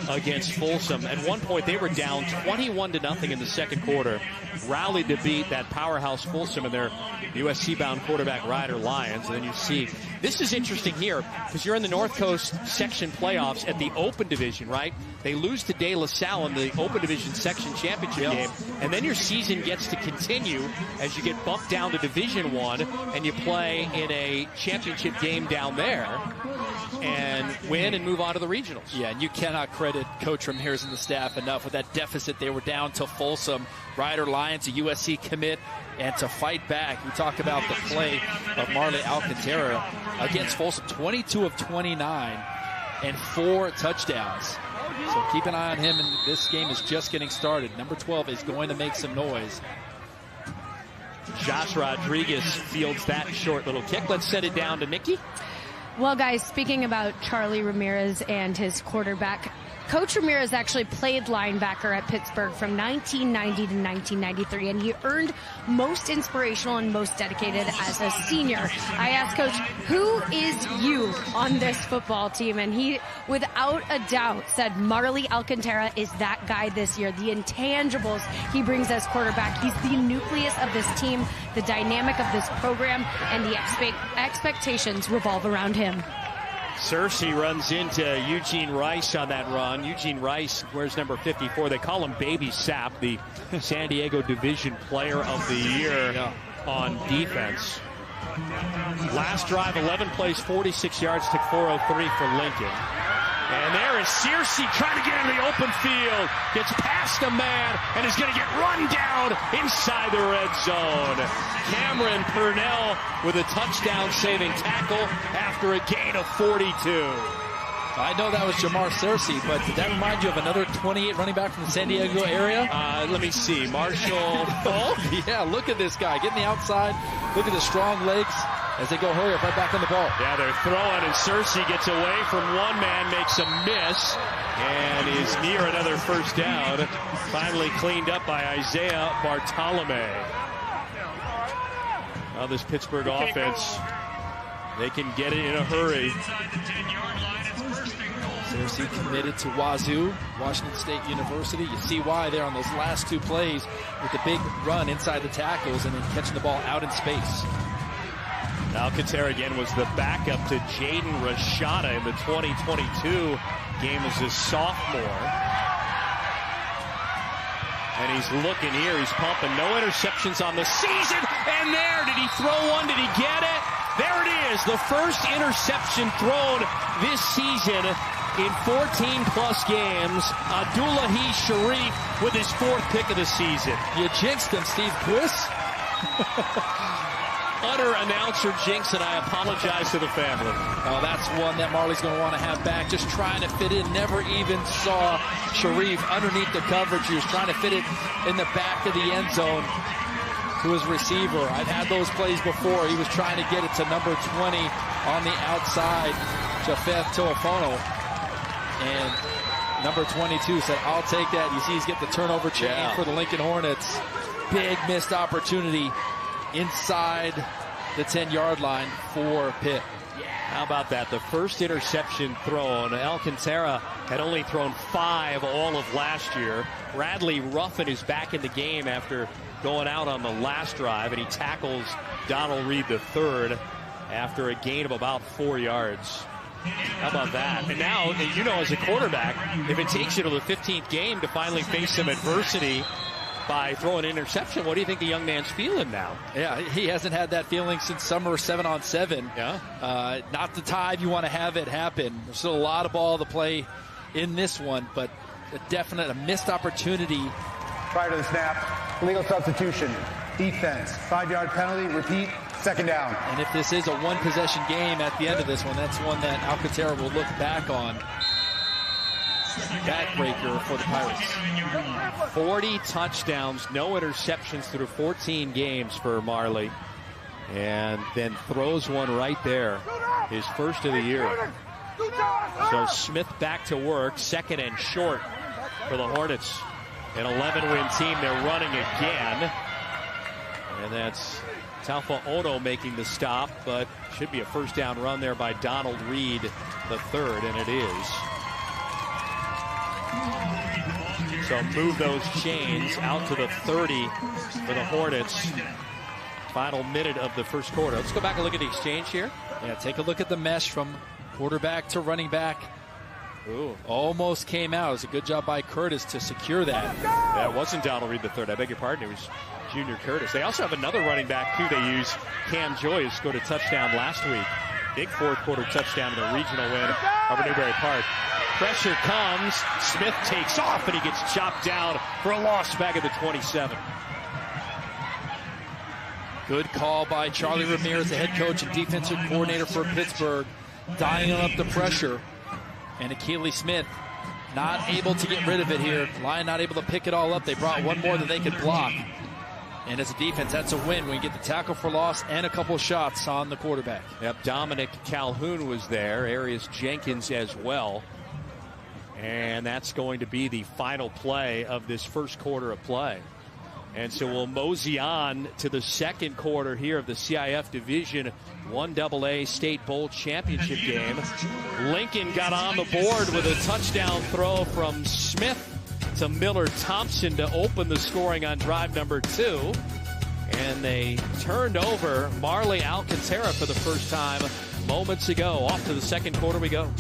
Speaker 4: against Folsom. At one point, they were down 21-0 in the second quarter. Rallied to beat that powerhouse Folsom and their USC-bound quarterback Ryder Lions. And then you see, this is interesting here because you're in the North Coast section playoffs at the Open Division, right? They lose to De La Salle in the Open Division section championship game. And then your season gets to continue as you get bumped down to Division I and you play in a championship game down there and win and move on to the regionals.
Speaker 7: Yeah, and you cannot credit Coach Ramirez and the staff enough with that deficit. They were down to Folsom. Ryder Lions, a USC commit, and to fight back. We talk about the play of Marley Alcantara against Folsom, 22 of 29 and 4 touchdowns. So keep an eye on him, and this game is just getting started. Number 12 is going to make some noise.
Speaker 4: Josh Rodriguez fields that short little kick. Let's send it down to Nikki.
Speaker 6: Well, guys, speaking about Charlie Ramirez and his quarterback, Coach Ramirez actually played linebacker at Pittsburgh from 1990 to 1993, and he earned most inspirational and most dedicated as a senior. I asked Coach, who is you on this football team? And he, without a doubt, said Marley Alcantara is that guy this year. The intangibles he brings as quarterback. He's the nucleus of this team, the dynamic of this program, and the expectations revolve around him.
Speaker 4: Cersei runs into Eugene Rice on that run. Eugene Rice wears number 54. They call him Baby Sap, the San Diego Division Player of the Year on defense. Last drive, 11 plays, 46 yards, took 4:03 for Lincoln. And there is Cersei trying to get into the open field. Gets past a man and is going to get run down inside the red zone. Cameron Purnell with a touchdown-saving tackle after a gain of 42.
Speaker 7: I know that was Jamar Cersei, but did that remind you of another 28 running back from the San Diego area?
Speaker 4: Let me see. Marshall Falk?
Speaker 7: Yeah, look at this guy. Getting the outside. Look at the strong legs as they go hurry up right back on the ball.
Speaker 4: Yeah, they're throwing, and Cersei gets away from one man, makes a miss, and is near another first down. Finally cleaned up by Isaiah Bartolome. Well, this Pittsburgh offense, they can get it in a hurry.
Speaker 7: Cersei obviously committed to Wazoo, Washington State University. You see why there on those last 2 plays with the big run inside the tackles and then catching the ball out in space.
Speaker 4: Alcantara again was the backup to Jaden Rashada in the 2022 game as a sophomore. And he's looking here, he's pumping. No interceptions on the season. And there, did he throw one? Did he get it? There it is, the first interception thrown this season in 14-plus games. Abdullahi Sharif with his 4th pick of the season.
Speaker 7: You jinxed him, Steve Chris.
Speaker 4: Utter announcer jinx, and I apologize to the family.
Speaker 7: Oh, that's one that Marley's going to want to have back. Just trying to fit in. Never even saw Sharif underneath the coverage. He was trying to fit it in the back of the end zone to his receiver. I've had those plays before. He was trying to get it to number 20 on the outside, Jafeth Toafono. And number 22 said, I'll take that. You see he's getting the turnover chain for the Lincoln Hornets. Big missed opportunity inside the 10-yard line for Pitt.
Speaker 4: How about that? The first interception thrown. Alcantara had only thrown 5 all of last year. Bradley Ruffin is back in the game after going out on the last drive, and he tackles Donald Reed III after a gain of about 4 yards. How about that? And now, you know, as a quarterback, if it takes you to the 15th game to finally face some adversity by throwing an interception, what do you think the young man's feeling now?
Speaker 7: Yeah, he hasn't had that feeling since summer 7-on-7.
Speaker 4: Yeah.
Speaker 7: Not the time you want to have it happen. There's still a lot of ball to play in this one, but a missed opportunity.
Speaker 8: Prior to the snap, illegal substitution, defense, 5-yard penalty, repeat, 2nd down.
Speaker 7: And if this is a 1-possession game at the end of this one, that's one that Alcantara will look back on. Backbreaker for the Pirates.
Speaker 4: 40 touchdowns, no interceptions through 14 games for Marley. And then throws one right there, his first of the year. So Smith back to work, 2nd and short for the Hornets. An 11-win team, they're running again. And that's Talfa Ono making the stop, but should be a 1st down run there by Donald Reed III, and it is. So move those chains out to the 30 for the Hornets. Final minute of the first quarter. Let's go back and look at the exchange here.
Speaker 7: Yeah, take a look at the mesh from quarterback to running back. Ooh, almost came out. It was a good job by Curtis to secure that.
Speaker 4: That wasn't Donald Reed III. I beg your pardon. It was Junior Curtis. They also have another running back, too. They use Cam Joy, who scored a touchdown last week. Big 4th quarter touchdown in the regional win over Newbury Park. Pressure comes. Smith takes off, and he gets chopped down for a loss back at the 27.
Speaker 7: Good call by Charlie Ramirez, the head coach and defensive coordinator for Pittsburgh, dialing up the pressure. And Achilles Smith not able to get rid of it here. Lion not able to pick it all up. They brought one more than they could block. And as a defense, that's a win when you get the tackle for loss and a couple of shots on the quarterback.
Speaker 4: Yep, Dominic Calhoun was there. Arias Jenkins as well. And that's going to be the final play of this first quarter of play. And so we'll mosey on to the 2nd quarter here of the CIF Division 1AA State Bowl Championship game. Lincoln got on the board with a touchdown throw from Smith to Miller Thompson to open the scoring on drive number 2. And they turned over Marley Alcantara for the first time moments ago. Off to the 2nd quarter we go.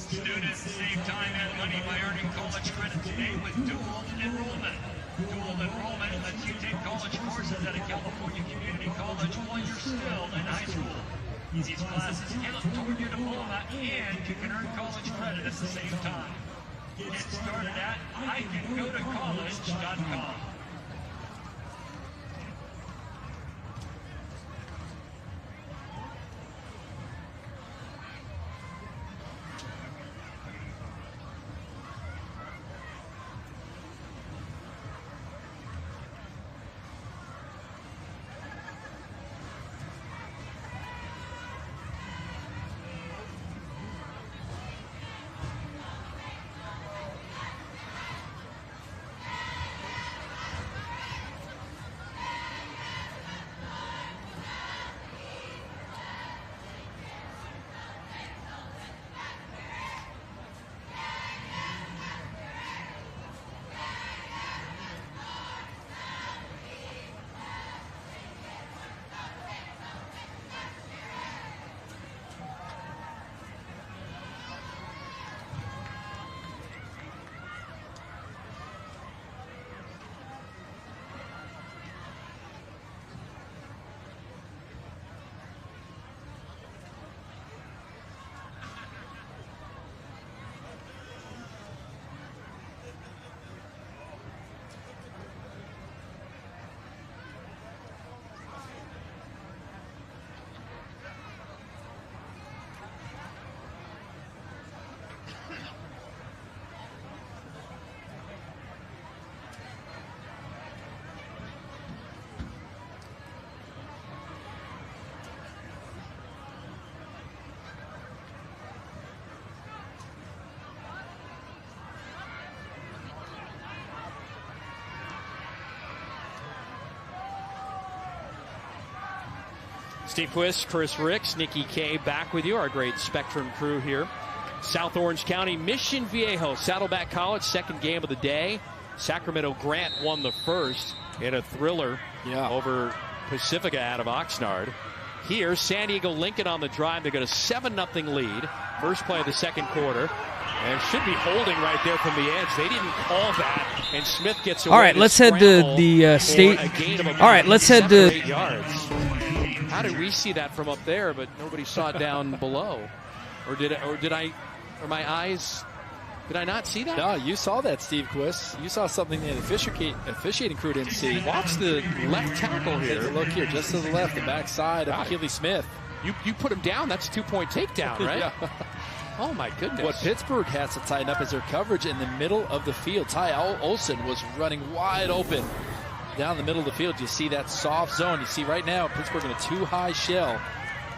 Speaker 5: Students save time and money by earning college credit today with dual enrollment. Dual enrollment lets you take college courses at a California community college while you're still in high school. These classes count toward your diploma and you can earn college credit at the same time. Get started at iCanGoToCollege.com.
Speaker 4: Steve Quist, Chris Ricks, Nikki K back with you, our great Spectrum crew here. South Orange County, Mission Viejo, Saddleback College, second game of the day. Sacramento Grant won the first in a thriller over Pacifica out of Oxnard. Here, San Diego Lincoln on the drive. They got a 7-0 lead. First play of the second quarter. And should be holding right there from the edge. They didn't call that, and Smith gets away.
Speaker 9: All right, let's head to the state. All right, let's head to
Speaker 4: 8 yards. How did we see that from up there, but nobody saw it down below? Or did my eyes? Did I not see that?
Speaker 7: No, you saw that, Steve Quist. You saw something that the officiating crew didn't see.
Speaker 4: Watch the left tackle here.
Speaker 7: Look here, just to the left, the backside of Achilles Smith.
Speaker 4: You put him down. That's a 2-point takedown, right?
Speaker 7: Yeah.
Speaker 4: Oh, my goodness.
Speaker 7: What Pittsburgh has to tighten up is their coverage in the middle of the field. Ty Olsen was running wide open down the middle of the field. You see that soft zone. You see right now Pittsburgh in a too-high shell.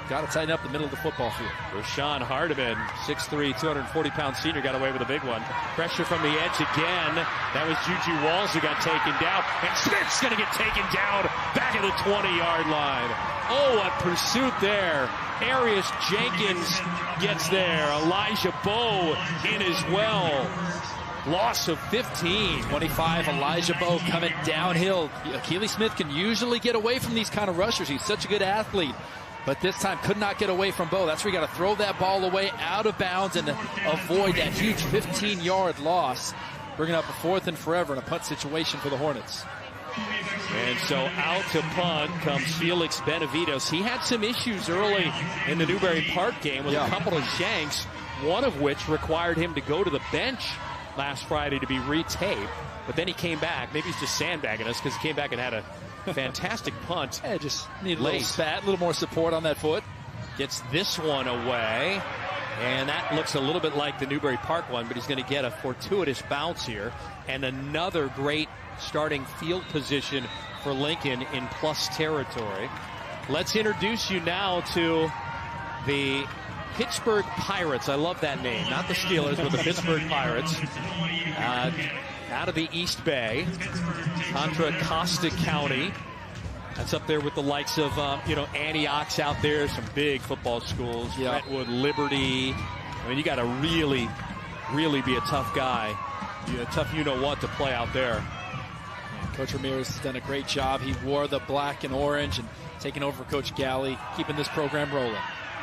Speaker 7: Got to tighten up the middle of the football field.
Speaker 4: Rashawn Hardiman, 6'3", 240-pound senior, got away with a big one. Pressure from the edge again. That was Juju Walls who got taken down. And Smith's going to get taken down back at the 20-yard line. Oh, a pursuit there. Arius Jenkins gets there. Elijah Bowe in as well. Loss of 15.
Speaker 7: 25, Elijah Bowe coming downhill. Achilles Smith can usually get away from these kind of rushers. He's such a good athlete. But this time could not get away from Bowe. That's where you got to throw that ball away out of bounds and avoid that huge 15-yard loss. Bringing up a 4th and forever in a punt situation for the Hornets.
Speaker 4: And so out to punt comes Felix Benavides. He had some issues early in the Newbury Park game with a couple of shanks, one of which required him to go to the bench last Friday to be retaped. But then he came back. Maybe he's just sandbagging us because he came back and had a fantastic punt.
Speaker 7: Yeah, just need a little spat, a little more support on that foot.
Speaker 4: Gets this one away. And that looks a little bit like the Newbury Park one, but he's going to get a fortuitous bounce here. And another great starting field position for Lincoln in plus territory. Let's introduce you now to the Pittsburgh Pirates. I love that name. Not the Steelers, but the Pittsburgh Pirates. Out of the East Bay, Contra Costa County. That's up there with the likes of, Antioch's out there, some big football schools, Brentwood, Liberty. I mean, you got to really, really be a tough guy, a tough you-know-what to play out there.
Speaker 7: Coach Ramirez has done a great job. He wore the black and orange and taking over for Coach Galley, keeping this program rolling.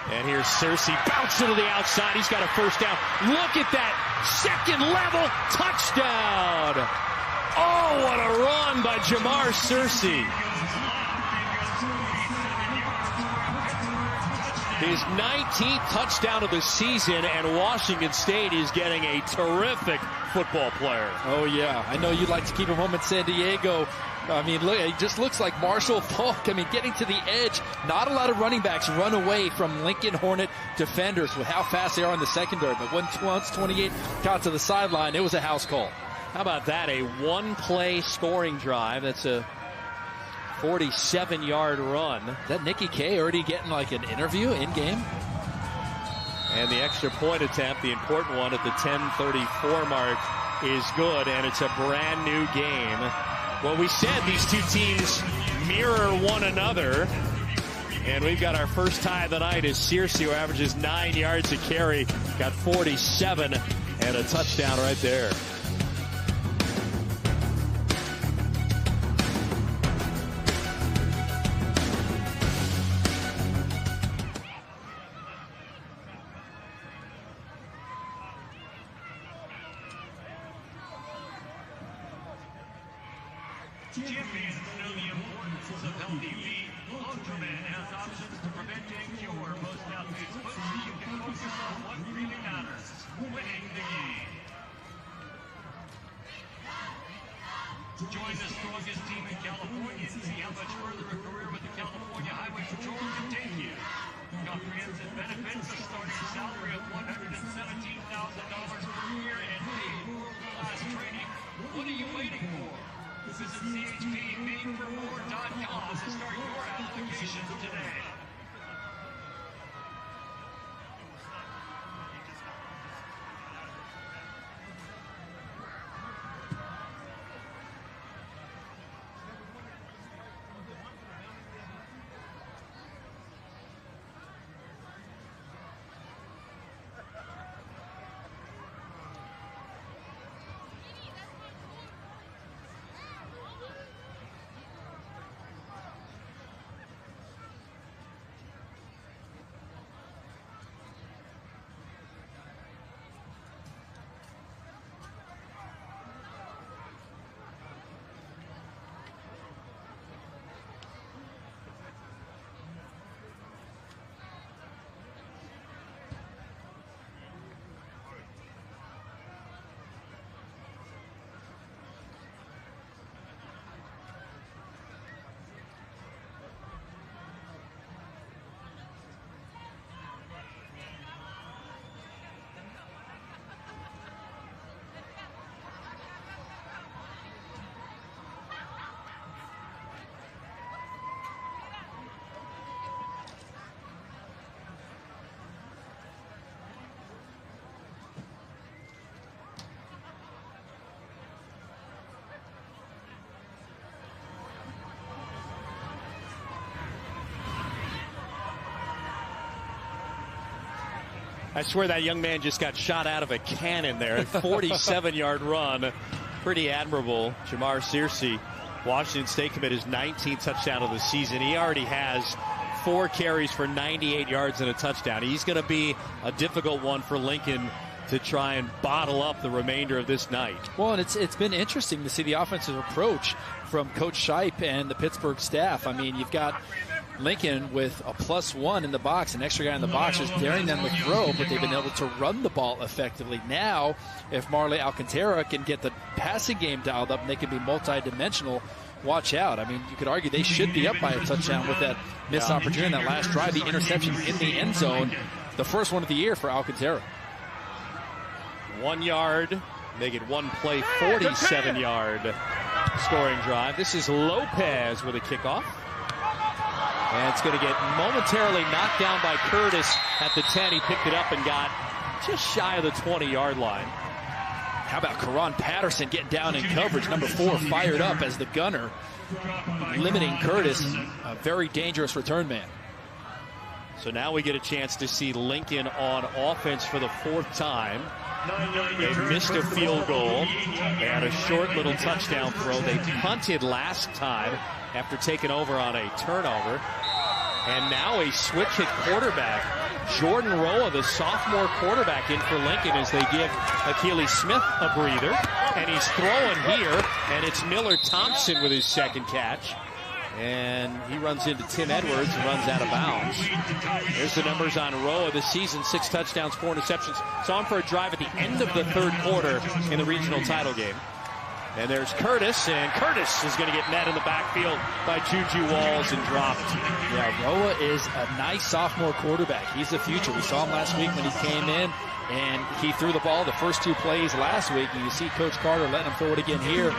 Speaker 4: And here's Searcy bouncing to the outside. He's got a first down. Look at that second level touchdown. Oh, what a run by Jamar Searcy. His 19th touchdown of the season, and Washington State is getting a terrific football player.
Speaker 7: Oh, yeah. I know you'd like to keep him home in San Diego. I mean, look, it just looks like Marshall Falk. I mean, getting to the edge. Not a lot of running backs run away from Lincoln Hornet defenders with how fast they are in the secondary. But once 28 got to the sideline, it was a house call.
Speaker 4: How about that? A one-play scoring drive. That's a 47-yard run.
Speaker 7: Is that Nikki K already getting like an interview in-game?
Speaker 4: And the extra point attempt, the important one at the 10:34 mark, is good, and it's a brand new game. Well, we said these two teams mirror one another, and we've got our first tie of the night as Searcy, who averages 9 yards a carry, got 47 and a touchdown right there.
Speaker 5: Champions know the importance of healthy meat. Ultraman has options to prevent and cure most athletes' push so you can focus on what really matters, winning the game. Join the strongest team in California and see how much further a career with the California Highway Patrol can take you. Comprehensive benefits, a starting salary of $117,000 per year, and paid world-class training. What are you waiting for? Visit CHPMadeForMore.com to start your application today.
Speaker 4: I swear that young man just got shot out of a cannon there. A 47-yard run. Pretty admirable. Jamar Searcy, Washington State commit, his 19th touchdown of the season. He already has 4 carries for 98 yards and a touchdown. He's going to be a difficult one for Lincoln to try and bottle up the remainder of this night.
Speaker 7: Well, and it's been interesting to see the offensive approach from Coach Shipe and the Pittsburgh staff. I mean, you've got Lincoln with a +1 in the box, an extra guy in the box, just daring them to throw, but they've been able to run the ball effectively. Now, if Marley Alcantara can get the passing game dialed up and they can be multi-dimensional, watch out. I mean, you could argue they should be up by a touchdown with that missed opportunity in that last drive, the interception in the end zone, the first one of the year for Alcantara.
Speaker 4: 1 yard, make it one play, 47-yard scoring drive. This is Lopez with a kickoff. And it's going to get momentarily knocked down by Curtis at the 10. He picked it up and got just shy of the 20-yard line.
Speaker 7: How about Karan Patterson getting down in coverage? Number 4 fired up as the gunner, limiting Curtis, a very dangerous return man.
Speaker 4: So now we get a chance to see Lincoln on offense for the 4th time. They missed a field goal. They had a short little touchdown throw. They punted last time after taking over on a turnover. And now a switch hit quarterback. Jordan Roa, the sophomore quarterback, in for Lincoln as they give Achilles Smith a breather. And he's throwing here, and it's Miller Thompson with his second catch. And he runs into Tim Edwards and runs out of bounds. There's the numbers on Roa this season: 6 touchdowns, 4 interceptions. Saw him for a drive at the end of the 3rd quarter in the regional title game. And there's Curtis, and Curtis is going to get met in the backfield by Juju Walls and dropped.
Speaker 7: Yeah, Roa is a nice sophomore quarterback. He's the future. We saw him last week when he came in, and he threw the ball the first 2 plays last week. And you see Coach Carter letting him throw it again here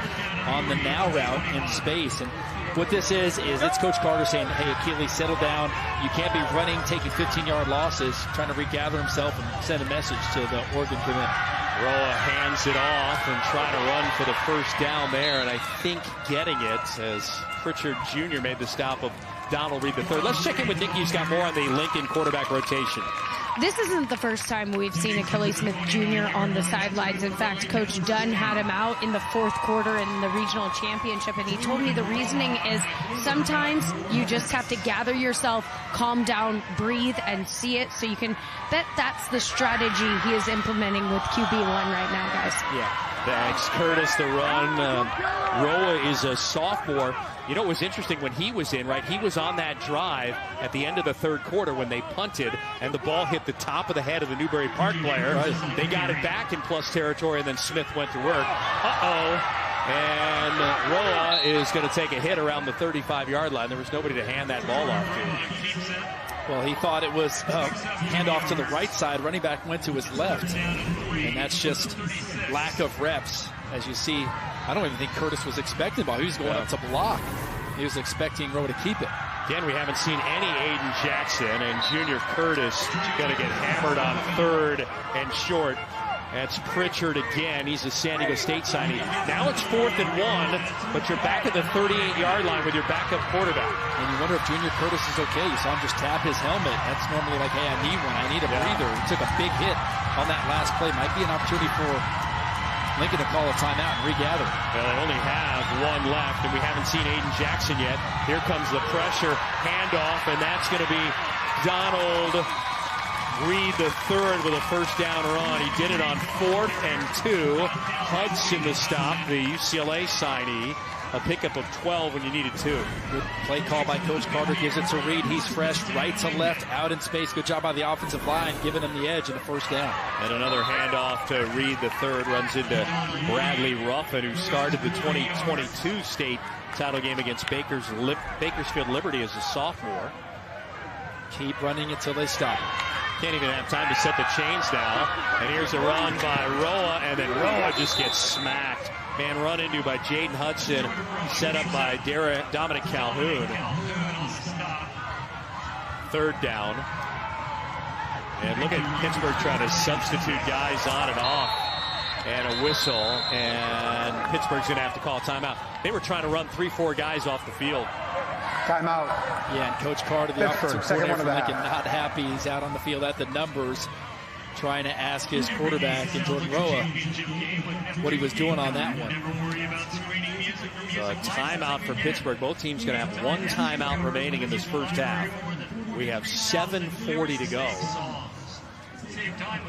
Speaker 7: on the now route in space. And what this is it's Coach Carter saying, hey, Achilles, settle down. You can't be running, taking 15-yard losses, trying to regather himself and send a message to the Oregon commit.
Speaker 4: Roa hands it off and trying to run for the first down there, and I think getting it as Pritchard Jr. made the stop of Donald Reed III. Let's check in with Nicky, who's got more on the Lincoln quarterback rotation.
Speaker 6: This isn't the first time we've seen Achilles Smith Jr. on the sidelines. In fact, Coach Dunn had him out in the 4th quarter in the regional championship, and he told me the reasoning is sometimes you just have to gather yourself, calm down, breathe, and see it so you can. That's the strategy he is implementing with QB1 right now, guys.
Speaker 4: Yeah. Thanks, Curtis, the run. Roa is a sophomore. You know, it was interesting when he was in, right? He was on that drive at the end of the 3rd quarter when they punted and the ball hit the top of the head of the Newbury Park player. Right. They got it back in plus territory, and then Smith went to work. And Roa is going to take a hit around the 35-yard line. There was nobody to hand that ball off to.
Speaker 7: Well, he thought it was handoff to the right side. Running back went to his left. And that's just lack of reps. As you see, I don't even think Curtis was expecting the ball. He was going up to block. He was expecting Roa to keep it.
Speaker 4: Again, we haven't seen any Aiden Jackson, and Junior Curtis going to get hammered on 3rd and short. That's Pritchard again. He's a San Diego State signing. Now it's 4th and 1, but you're back at the 38-yard line with your backup quarterback.
Speaker 7: And you wonder if Junior Curtis is okay. You saw him just tap his helmet. That's normally like, hey, I need one. I need a breather. He took a big hit on that last play. Might be an opportunity for Lincoln to call a timeout and regather.
Speaker 4: Well, they only have 1 left, and we haven't seen Aiden Jackson yet. Here comes the pressure, handoff, and that's going to be Donald Reed III with a first down run. He did it on 4th and 2. Hudson the stop, the UCLA signee. A pickup of 12 when you needed 2.
Speaker 7: Good play call by Coach Carter. Gives it to Reed. He's fresh, right to left, out in space. Good job by the offensive line, giving him the edge in the first down.
Speaker 4: And another handoff to Reed III. Runs into Bradley Ruffin, who started the 2022 state title game against Bakersfield Liberty as a sophomore.
Speaker 7: Keep running until they stop.
Speaker 4: Can't even have time to set the chains now. And here's a run by Roa, and then Roa just gets smacked. Man run into by Jaden Hudson, set up by Dominic Calhoun. 3rd down. And look at Pittsburgh trying to substitute guys on and off. And a whistle, and Pittsburgh's going to have to call a timeout. They were trying to run 3-4 guys off the field.
Speaker 8: Timeout.
Speaker 7: Yeah, and Coach Carter, the offensive coordinator from Lincoln, not happy. He's out on the field at the numbers. trying to ask his quarterback in Jordan Roa what he was doing on that one.
Speaker 4: A timeout for Pittsburgh. Both teams going to have one timeout remaining in this first half. We have 7:40 to go.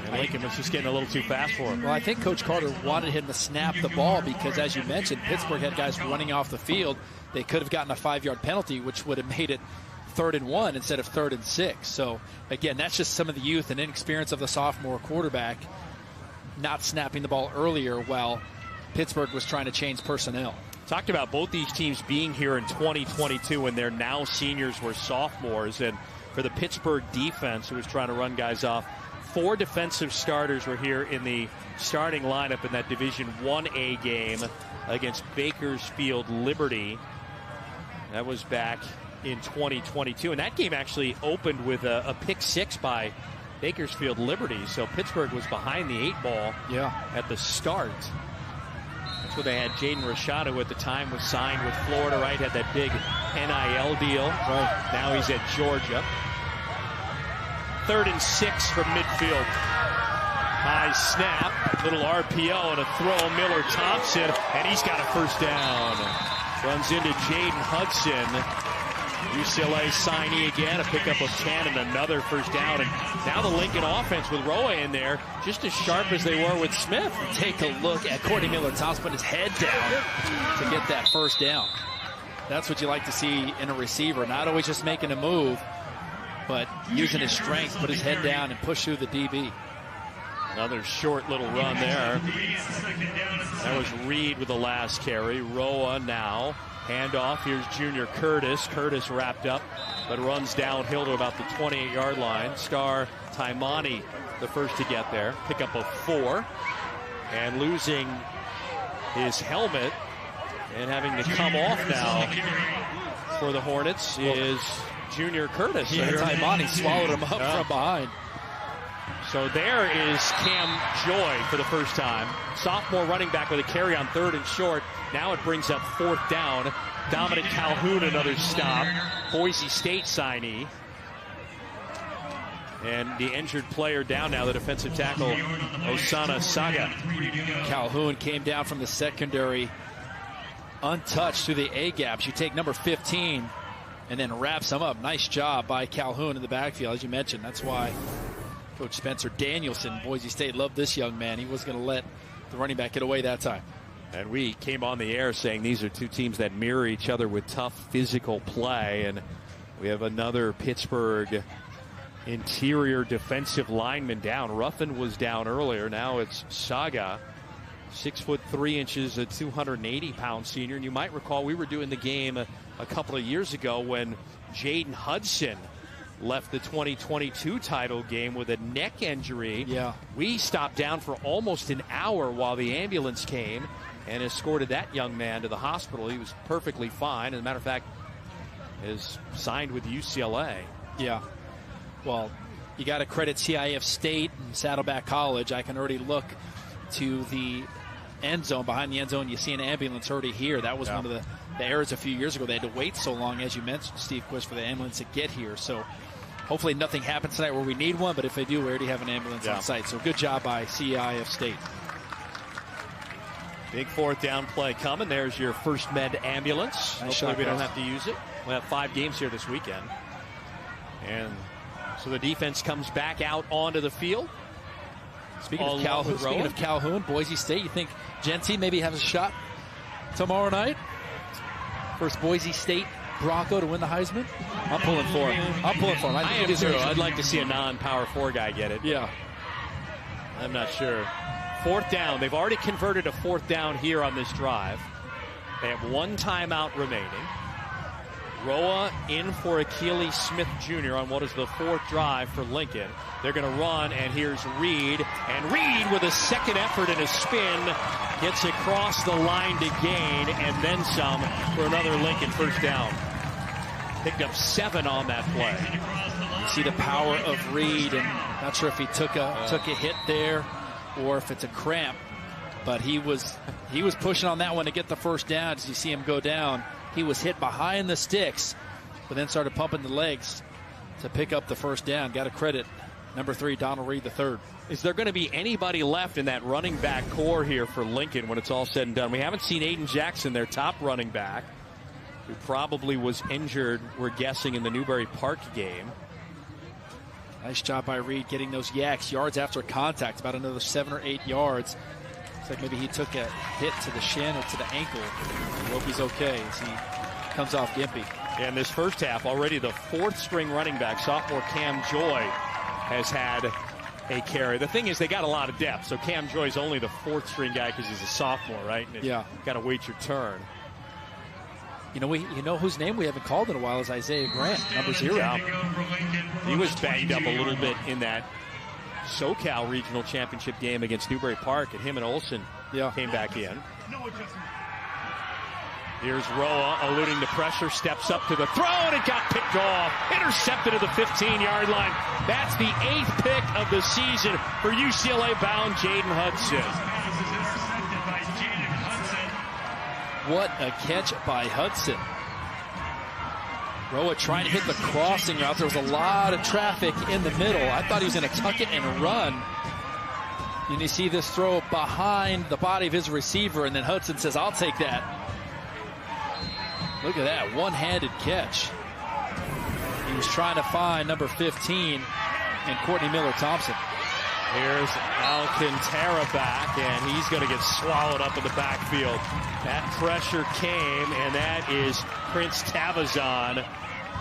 Speaker 4: And Lincoln was just getting a little too fast for him.
Speaker 7: Well, I think Coach Carter wanted him to snap the ball because, as you mentioned, Pittsburgh had guys running off the field. They could have gotten a 5-yard penalty, which would have made it 3rd and 1 instead of 3rd and 6. So, again, that's just some of the youth and inexperience of the sophomore quarterback not snapping the ball earlier while Pittsburgh was trying to change personnel.
Speaker 4: Talked about both these teams being here in 2022 when they're now seniors were sophomores. And for the Pittsburgh defense, who was trying to run guys off, 4 defensive starters were here in the starting lineup in that Division 1A game against Bakersfield Liberty. That was back in 2022. And that game actually opened with a pick 6 by Bakersfield Liberty. So Pittsburgh was behind the 8 ball at the start. That's where they had Jaden Rashad, who at the time was signed with Florida, right? Had that big NIL deal. Right. Now he's at Georgia. 3rd and 6 from midfield. High snap, little RPO and a throw. Miller Thompson, and he's got a first down. Runs into Jaden Hudson. UCLA signee again, a pickup of 10 and another first down. And now the Lincoln offense with Roa in there, just as sharp as they were with Smith.
Speaker 7: Take a look at Courtney Miller Thompson put his head down to get that first down. That's what you like to see in a receiver, not always just making a move, but using his strength, put his head down and push through the DB.
Speaker 4: Another short little run there. That was Reed with the last carry. Roa now. Handoff. Here's junior Curtis. Curtis wrapped up, but runs downhill to about the 28-yard line. Star Taimani, the first to get there. Pickup of 4. And losing his helmet and having to come off now for the Hornets is junior Curtis.
Speaker 7: Taimani swallowed him up from behind.
Speaker 4: So there is Cam Joy for the first time. Sophomore running back with a carry on 3rd and short. Now it brings up 4th down. Dominic Calhoun, another stop. Boise State signee. And the injured player down now, the defensive tackle, Osana Saga.
Speaker 7: Calhoun came down from the secondary untouched through the A-gaps. You take number 15 and then wraps him up. Nice job by Calhoun in the backfield, as you mentioned. That's why Coach Spencer Danielson, Boise State, loved this young man. He wasn't going to let the running back get away that time.
Speaker 4: And we came on the air saying these are 2 teams that mirror each other with tough physical play. And we have another Pittsburgh interior defensive lineman down. Ruffin was down earlier. Now it's Saga, 6 foot 3 inches, a 280-pound senior. And you might recall we were doing the game a couple of years ago when Jaden Hudson left the 2022 title game with a neck injury.
Speaker 7: Yeah.
Speaker 4: We stopped down for almost an hour while the ambulance came and escorted that young man to the hospital. He was perfectly fine. As a matter of fact, is signed with UCLA.
Speaker 7: Yeah. Well, you got to credit CIF State and Saddleback College. I can already look to the end zone. Behind the end zone, you see an ambulance already here. That was one of the errors a few years ago. They had to wait so long, as you mentioned, Steve Quist, for the ambulance to get here. So hopefully nothing happens tonight where we need one, but if they do, we already have an ambulance on site. So good job by CIF State.
Speaker 4: Big 4th down play coming. There's your First Med ambulance.
Speaker 7: Nice
Speaker 4: Hopefully
Speaker 7: shot,
Speaker 4: we don't
Speaker 7: guys.
Speaker 4: have to use it. We'll have 5 games here this weekend. And so the defense comes back out onto the field.
Speaker 7: Speaking of Calhoun, Boise State, you think Genty maybe has a shot tomorrow night? First Boise State Bronco to win the Heisman? I'm pulling for him. I think it is.
Speaker 4: I'd like to see a non-Power 4 guy get it.
Speaker 7: Yeah.
Speaker 4: I'm not sure. 4th down. They've already converted a 4th down here on this drive. They have 1 timeout remaining. Roa in for Achilles Smith Jr. on what is the 4th drive for Lincoln. They're going to run, and here's Reed. And Reed, with a second effort and a spin, gets across the line to gain, and then some for another Lincoln first down. Picked up 7 on that play.
Speaker 7: You see the power of Reed, and not sure if he took a hit there or if it's a cramp, but he was pushing on that one to get the first down. As you see him go down, he was hit behind the sticks, but then started pumping the legs to pick up the first down. Got to credit number 3, Donald Reed III.
Speaker 4: is there going to be anybody left in that running back core here for Lincoln when it's all said and done? We haven't seen Aiden Jackson, their top running back, who probably was injured, we're guessing, in the Newbury Park game.
Speaker 7: Nice job by Reed getting those yards after contact, about another 7 or 8 yards. Looks like maybe he took a hit to the shin or to the ankle. I hope he's okay as he comes off gimpy.
Speaker 4: And this first half, already the 4th string running back, sophomore Cam Joy, has had a carry. The thing is, they got a lot of depth, so Cam Joy's only the 4th string guy because he's a sophomore, right? And
Speaker 7: yeah.
Speaker 4: Got to wait your turn.
Speaker 7: You know whose name we haven't called in a while is Isaiah Grant, number 0.
Speaker 4: Yeah. He was banged up a little bit in that SoCal Regional Championship game against Newbury Park, and him and Olsen came back in. Here's Roa eluding the pressure, steps up to the throw, and it got picked off. Intercepted at the 15-yard line. That's the 8th pick of the season for UCLA-bound Jaden Hudson.
Speaker 7: What a catch by Hudson. Roa trying to hit the crossing route. There was a lot of traffic in the middle. I thought he was going to tuck it and run. And you see this throw behind the body of his receiver, and then Hudson says, I'll take that. Look at that, one-handed catch. He was trying to find number 15 and Courtney Miller-Thompson.
Speaker 4: Here's Alcantara back, and he's going to get swallowed up in the backfield. That pressure came, and that is Prince Tavazon.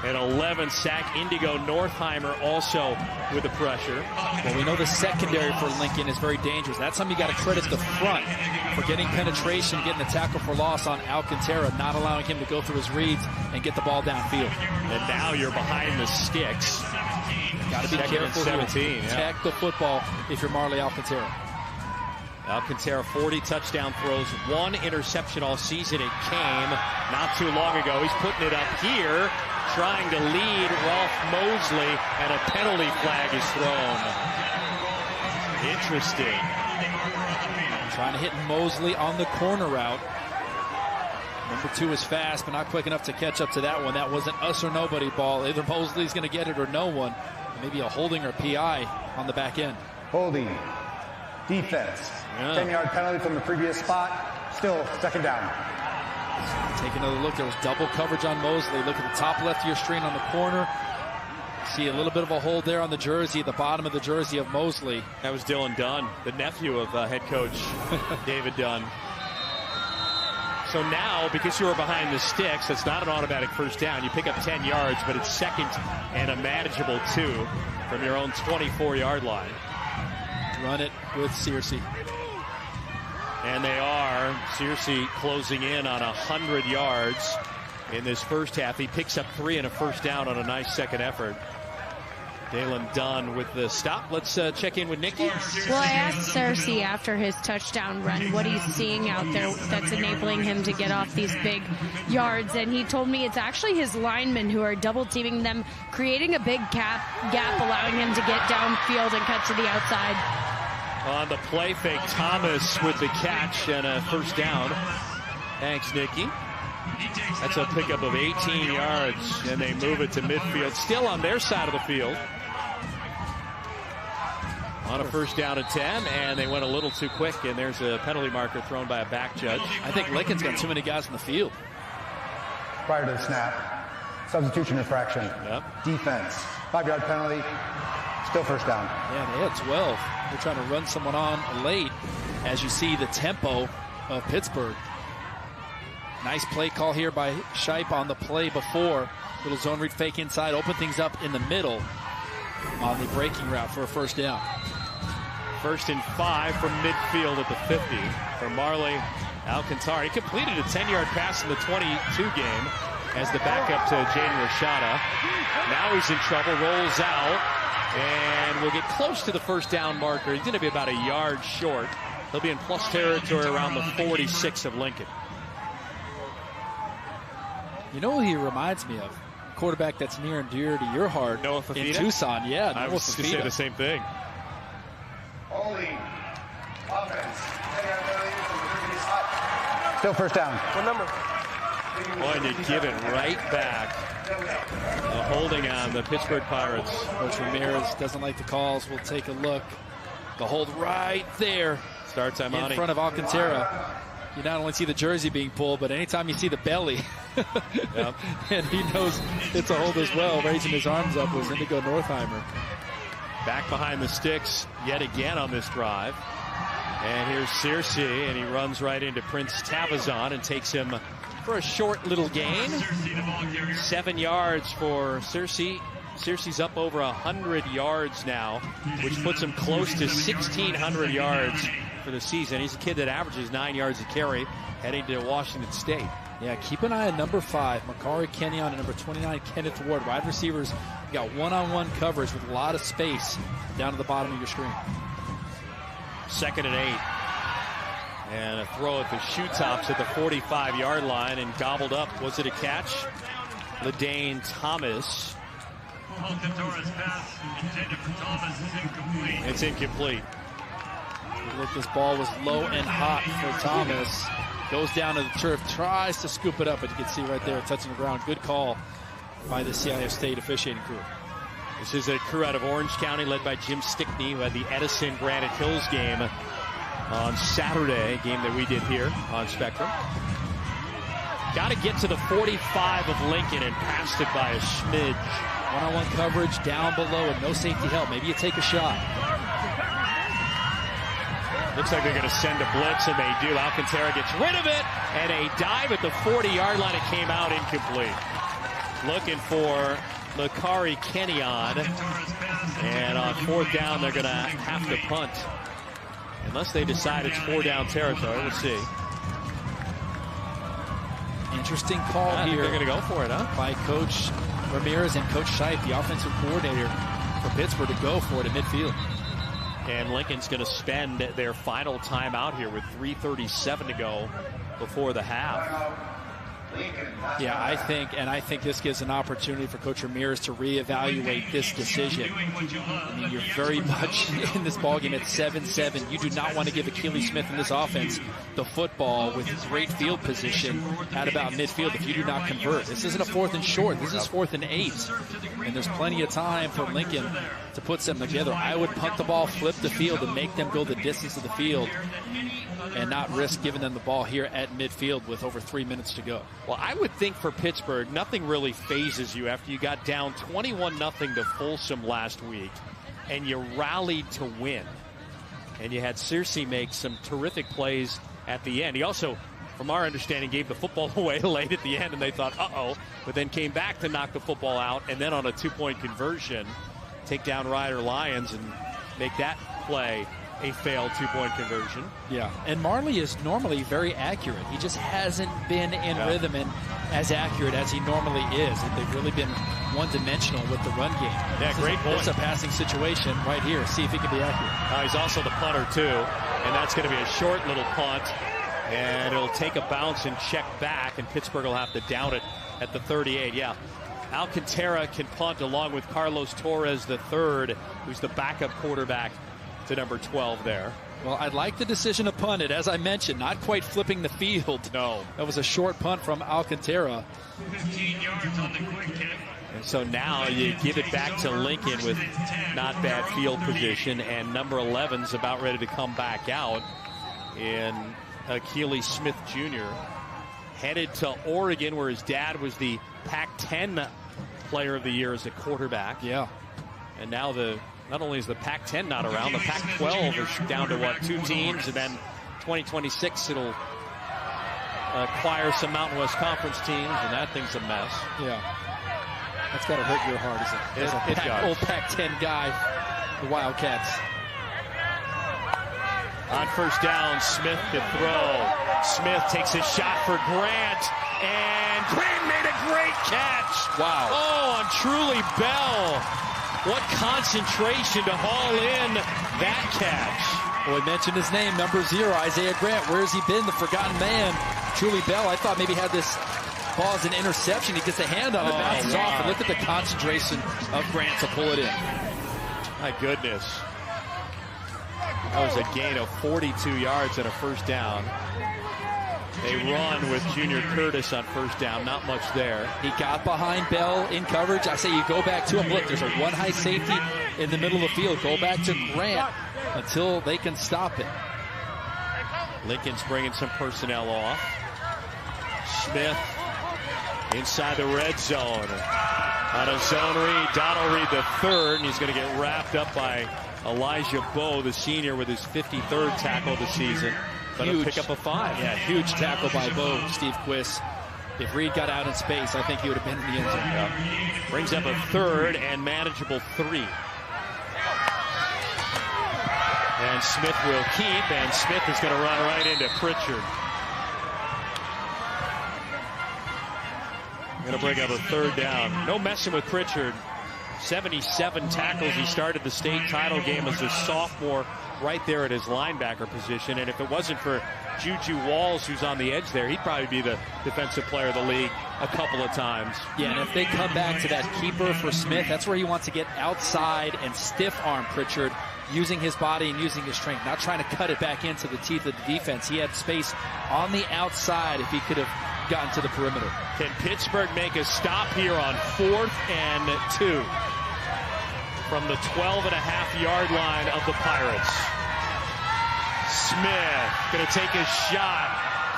Speaker 4: An 11-sack. Indigo Northheimer also with the pressure.
Speaker 7: Well, we know the secondary for Lincoln is very dangerous. That's something you got to credit the front for getting penetration, getting the tackle for loss on Alcantara, not allowing him to go through his reads and get the ball downfield.
Speaker 4: And now you're behind the sticks.
Speaker 7: Got to be careful.
Speaker 4: 17.
Speaker 7: Protect the football if you're Marley Alcantara.
Speaker 4: Alcantara, 40 touchdown throws, 1 interception all season. It came not too long ago. He's putting it up here, trying to lead Ralph Mosley, and a penalty flag is thrown. Interesting.
Speaker 7: Trying to hit Mosley on the corner route. Number 2 is fast, but not quick enough to catch up to that one. That was an us or nobody ball. Either Mosley's going to get it or no one. Maybe a holding or PI on the back end.
Speaker 8: Holding. Defense. 10-yard penalty from the previous spot. Still second down.
Speaker 7: Take another look. There was double coverage on Mosley. Look at the top left of your screen on the corner. See a little bit of a hold there on the jersey, the bottom of the jersey of Mosley.
Speaker 4: That was Dylan Dunn, the nephew of head coach David Dunn. So now, because you were behind the sticks, it's not an automatic first down. You pick up 10 yards, but it's second and a manageable 2 from your own 24-yard line.
Speaker 7: Run it with Searcy.
Speaker 4: And they are. Searcy closing in on 100 yards in this first half. He picks up 3 and a first down on a nice second effort. Dalen Dunn with the stop. Let's check in with Nikki.
Speaker 6: Well, I asked Searcy after his touchdown run what he's seeing out there that's enabling him to get off these big yards, and he told me it's actually his linemen who are double teaming them, creating a big gap, allowing him to get downfield and cut to the outside.
Speaker 4: On the play fake, Thomas with the catch and a first down. Thanks, Nikki. That's a pickup of 18 yards, and they move it to midfield, still on their side of the field. On a first down at 10, and they went a little too quick, and there's a penalty marker thrown by a back judge.
Speaker 7: I think Lincoln's got too many guys in the field.
Speaker 8: Prior to the snap, substitution infraction.
Speaker 4: Yep.
Speaker 8: Defense, 5-yard penalty, still first down.
Speaker 7: Yeah, they had 12. They're trying to run someone on late, as you see the tempo of Pittsburgh. Nice play call here by Shipe on the play before. Little zone read fake inside, open things up in the middle on the breaking route for a first down.
Speaker 4: 1st and 5 from midfield at the 50 for Marley Alcantara. He completed a 10-yard pass in the 22 game as the backup to Jaden Rashada. Now he's in trouble, rolls out, and will get close to the first down marker. He's going to be about a yard short. He'll be in plus territory around the 46 of Lincoln.
Speaker 7: You know who he reminds me of? Quarterback that's near and dear to your heart.
Speaker 4: Noah Fafita?
Speaker 7: In Tucson, yeah.
Speaker 4: I was going to say the same thing.
Speaker 8: Holding. Offense. Still first down. What number?
Speaker 4: Going to give it right back. A holding on the Pittsburgh Pirates.
Speaker 7: Coach Ramirez doesn't like the calls. We'll take a look. The hold right there.
Speaker 4: Start time
Speaker 7: in front of Alcantara. You not only see the jersey being pulled, but anytime you see the belly,
Speaker 4: yep.
Speaker 7: And he knows it's a hold as well. Raising his arms up was Indigo Northheimer.
Speaker 4: Back behind the sticks yet again on this drive. And here's Searcy, and he runs right into Prince Tavazon and takes him for a short little gain. 7 yards for Searcy. Searcy's up over 100 yards now, which puts him close to 1,600 yards for the season. He's a kid that averages 9 yards a carry heading to Washington State.
Speaker 7: Yeah, keep an eye on number 5, Makari Kenyon, and number 29, Kenneth Ward. Wide receivers got one-on-one coverage with a lot of space down to the bottom of your screen.
Speaker 4: 2nd and 8. And a throw at the shoe tops at the 45-yard line and gobbled up. Was it a catch? LaDaine Thomas.
Speaker 5: Alcantara's pass intended for Thomas is incomplete.
Speaker 4: It's incomplete.
Speaker 7: Look, this ball was low and hot for Thomas. Goes down to the turf, tries to scoop it up, but you can see right there, touching the ground. Good call by the CIF State officiating crew.
Speaker 4: This is a crew out of Orange County led by Jim Stickney, who had the Edison Granite Hills game on Saturday, game that we did here on Spectrum. Got to get to the 45 of Lincoln and passed it by a smidge.
Speaker 7: One-on-one coverage down below and no safety help. Maybe you take a shot.
Speaker 4: Looks like they're going to send a blitz, and they do. Alcantara gets rid of it, and a dive at the 40-yard line. It came out incomplete. Looking for Makari Kenyon, and on 4th down, they're going to have to punt. Unless they decide it's 4-down territory. We'll see.
Speaker 7: Interesting call here.
Speaker 4: They're going to go for it, huh?
Speaker 7: By Coach Ramirez and Coach Scheib, the offensive coordinator for Pittsburgh, to go for it at midfield.
Speaker 4: And Lincoln's going to spend their final timeout here with 3:37 to go before the half.
Speaker 7: Yeah, I think this gives an opportunity for Coach Ramirez to reevaluate this decision. I mean, you're very much in this ballgame at 7-7. You do not want to give Akili Smith in this offense the football with great field position at about midfield if you do not convert. This isn't a 4th and short. This is 4th and 8. And there's plenty of time for Lincoln to put something together. I would punt the ball, flip the field, and make them go the distance of the field and not risk giving them the ball here at midfield with over 3 minutes to go.
Speaker 4: Well, I would think for Pittsburgh, nothing really phases you after you got down 21-0 to Folsom last week, and you rallied to win. And you had Searcy make some terrific plays at the end. He also, from our understanding, gave the football away late at the end, and they thought, uh-oh, but then came back to knock the football out, and then on a 2-point conversion, take down Ryder Lyons and make that play a failed 2-point conversion.
Speaker 7: Yeah, and Marley is normally very accurate. He just hasn't been in rhythm and as accurate as he normally is. They've really been one-dimensional with the run game.
Speaker 4: Yeah, great point.
Speaker 7: It's a passing situation right here. See if he can be accurate.
Speaker 4: He's also the punter, too, and that's going to be a short little punt, and it'll take a bounce and check back, and Pittsburgh will have to down it at the 38. Yeah, Alcantara can punt along with Carlos Torres III, who's the backup quarterback to number 12 there.
Speaker 7: Well, I like the decision to punt it. As I mentioned, not quite flipping the field.
Speaker 4: No.
Speaker 7: That was a short punt from Alcantara.
Speaker 5: 15 yards on the quick kick.
Speaker 4: And so now you give it back to Lincoln with not bad field position, and number 11's about ready to come back out in Akili Smith Jr. Headed to Oregon, where his dad was the Pac-10 Player of the Year as a quarterback.
Speaker 7: Yeah.
Speaker 4: And now not only is the Pac-10 not around, the Pac-12 is down to, 2 teams, and then 2026 it'll acquire some Mountain West Conference teams, and that thing's a mess.
Speaker 7: Yeah. That's got to hurt your heart as a old Pac-10 guy, the Wildcats.
Speaker 4: On 1st down, Smith to throw. Smith takes a shot for Grant, and Grant made a great catch.
Speaker 7: Wow.
Speaker 4: Oh, on Truly Bell. What concentration to haul in that catch.
Speaker 7: Well, we mentioned his name, number 0, Isaiah Grant. Where has he been? The forgotten man, Truly Bell. I thought maybe he had this ball as an interception. He gets a hand on it, bounces off, and look at the concentration of Grant to pull it in.
Speaker 4: My goodness. That was a gain of 42 yards and a 1st down. They run with Junior Curtis on first down. Not much there.
Speaker 7: He got behind Bell in coverage. I say you go back to him. Look, there's a one high safety in the middle of the field. Go back to Grant until they can stop it.
Speaker 4: Lincoln's bringing some personnel off. Smith inside the red zone. On a zone read, Donald Reed the third, and he's going to get wrapped up by Elijah Bowe, the senior, with his 53rd tackle of the season. But he'll pick up a 5.
Speaker 7: Yeah, huge tackle by Bowe, Steve Quiss. If Reed got out in space, I think he would have been in the end zone.
Speaker 4: Yeah. Brings up a 3rd and manageable 3. And Smith will keep, and Smith is going to run right into Pritchard. Going to bring up a 3rd down. No messing with Pritchard. 77 tackles. He started the state title game as a sophomore right there at his linebacker position. And if it wasn't for Juju Walls, who's on the edge there, he'd probably be the defensive player of the league a couple of times.
Speaker 7: Yeah, and if they come back to that keeper for Smith, that's where he wants to get outside and stiff arm Pritchard, using his body and using his strength, not trying to cut it back into the teeth of the defense. He had space on the outside if he could have gotten to the perimeter.
Speaker 4: Can Pittsburgh make a stop here on 4th and 2 from the 12.5-yard line of the Pirates? Smith going to take a shot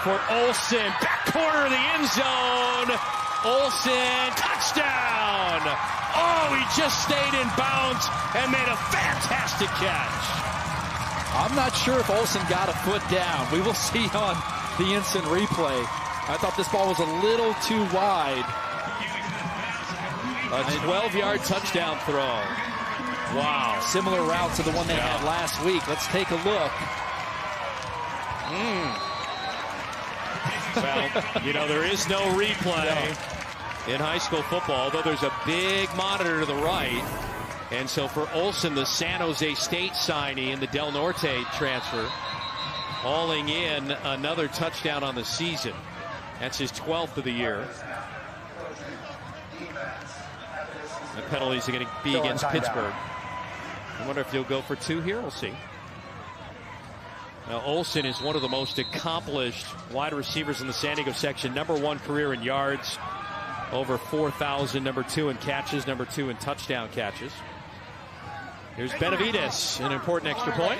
Speaker 4: for Olsen. Back corner of the end zone. Olsen, touchdown. Oh, he just stayed in bounds and made a fantastic catch.
Speaker 7: I'm not sure if Olsen got a foot down. We will see on the instant replay. I thought this ball was a little too wide.
Speaker 4: A 12-yard touchdown throw. Wow.
Speaker 7: Similar route to the one they had last week. Let's take a look.
Speaker 4: Well, you know, there is no replay in high school football, although there's a big monitor to the right. And so for Olsen, the San Jose State signee and the Del Norte transfer, hauling in another touchdown on the season. That's his 12th of the year. The penalties are going to be against Pittsburgh. I wonder if he'll go for 2 here. We'll see. Now, Olsen is one of the most accomplished wide receivers in the San Diego section. #1 career in yards, over 4,000. #2 in catches, #2 in touchdown catches. Here's Benavides, an important extra point,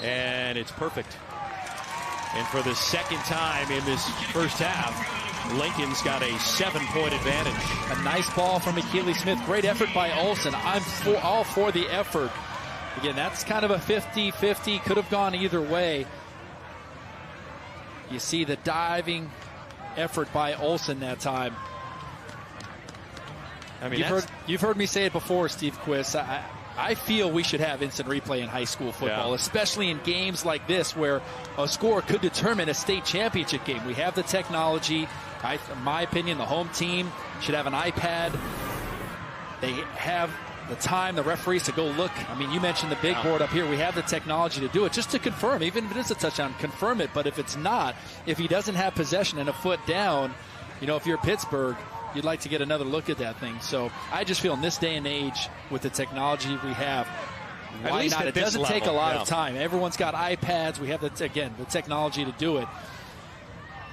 Speaker 4: and it's perfect. And for the second time in this first half, Lincoln's got a 7-point advantage.
Speaker 7: A nice ball from Achilles Smith. Great effort by Olsen. I'm all for the effort. Again, that's kind of a 50-50. Could have gone either way. You see the diving effort by Olsen that time.
Speaker 4: I mean,
Speaker 7: you've heard me say it before, Steve Quiss. I feel we should have instant replay in high school football, especially in games like this where a score could determine a state championship game. We have the technology. In my opinion, the home team should have an iPad. They have the time, the referees, to go look. I mean, you mentioned the big board up here. We have the technology to do it, just to confirm. Even if it is a touchdown, confirm it. But if it's not, if he doesn't have possession and a foot down, you know, if you're Pittsburgh, you'd like to get another look at that thing. So I just feel in this day and age, with the technology we have, why not? It doesn't take a lot of time. Everyone's got iPads. We have, the technology to do it.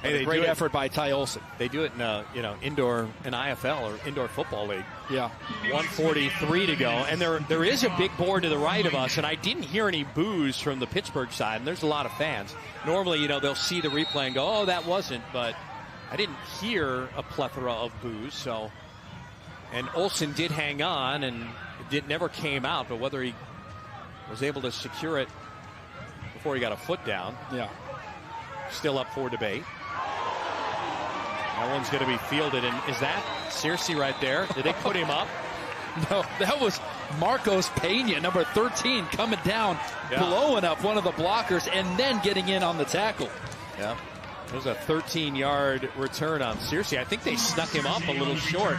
Speaker 7: Hey, great effort by Ty Olsen.
Speaker 4: They do it in indoor, an IFL or indoor football league.
Speaker 7: Yeah.
Speaker 4: 1:43 to go, and there is a big board to the right of us, and I didn't hear any boos from the Pittsburgh side, and there's a lot of fans. Normally, they'll see the replay and go, "Oh, that wasn't," but I didn't hear a plethora of boos. So, and Olsen did hang on, and it never came out, but whether he was able to secure it before he got a foot down, still up for debate. That one's going to be fielded, and is that Searcy right there? Did they put him up?
Speaker 7: No, that was Marcos Pena, number 13, coming down, blowing up one of the blockers, and then getting in on the tackle.
Speaker 4: Yeah, it was a 13-yard return on Searcy. I think they snuck him up a little short.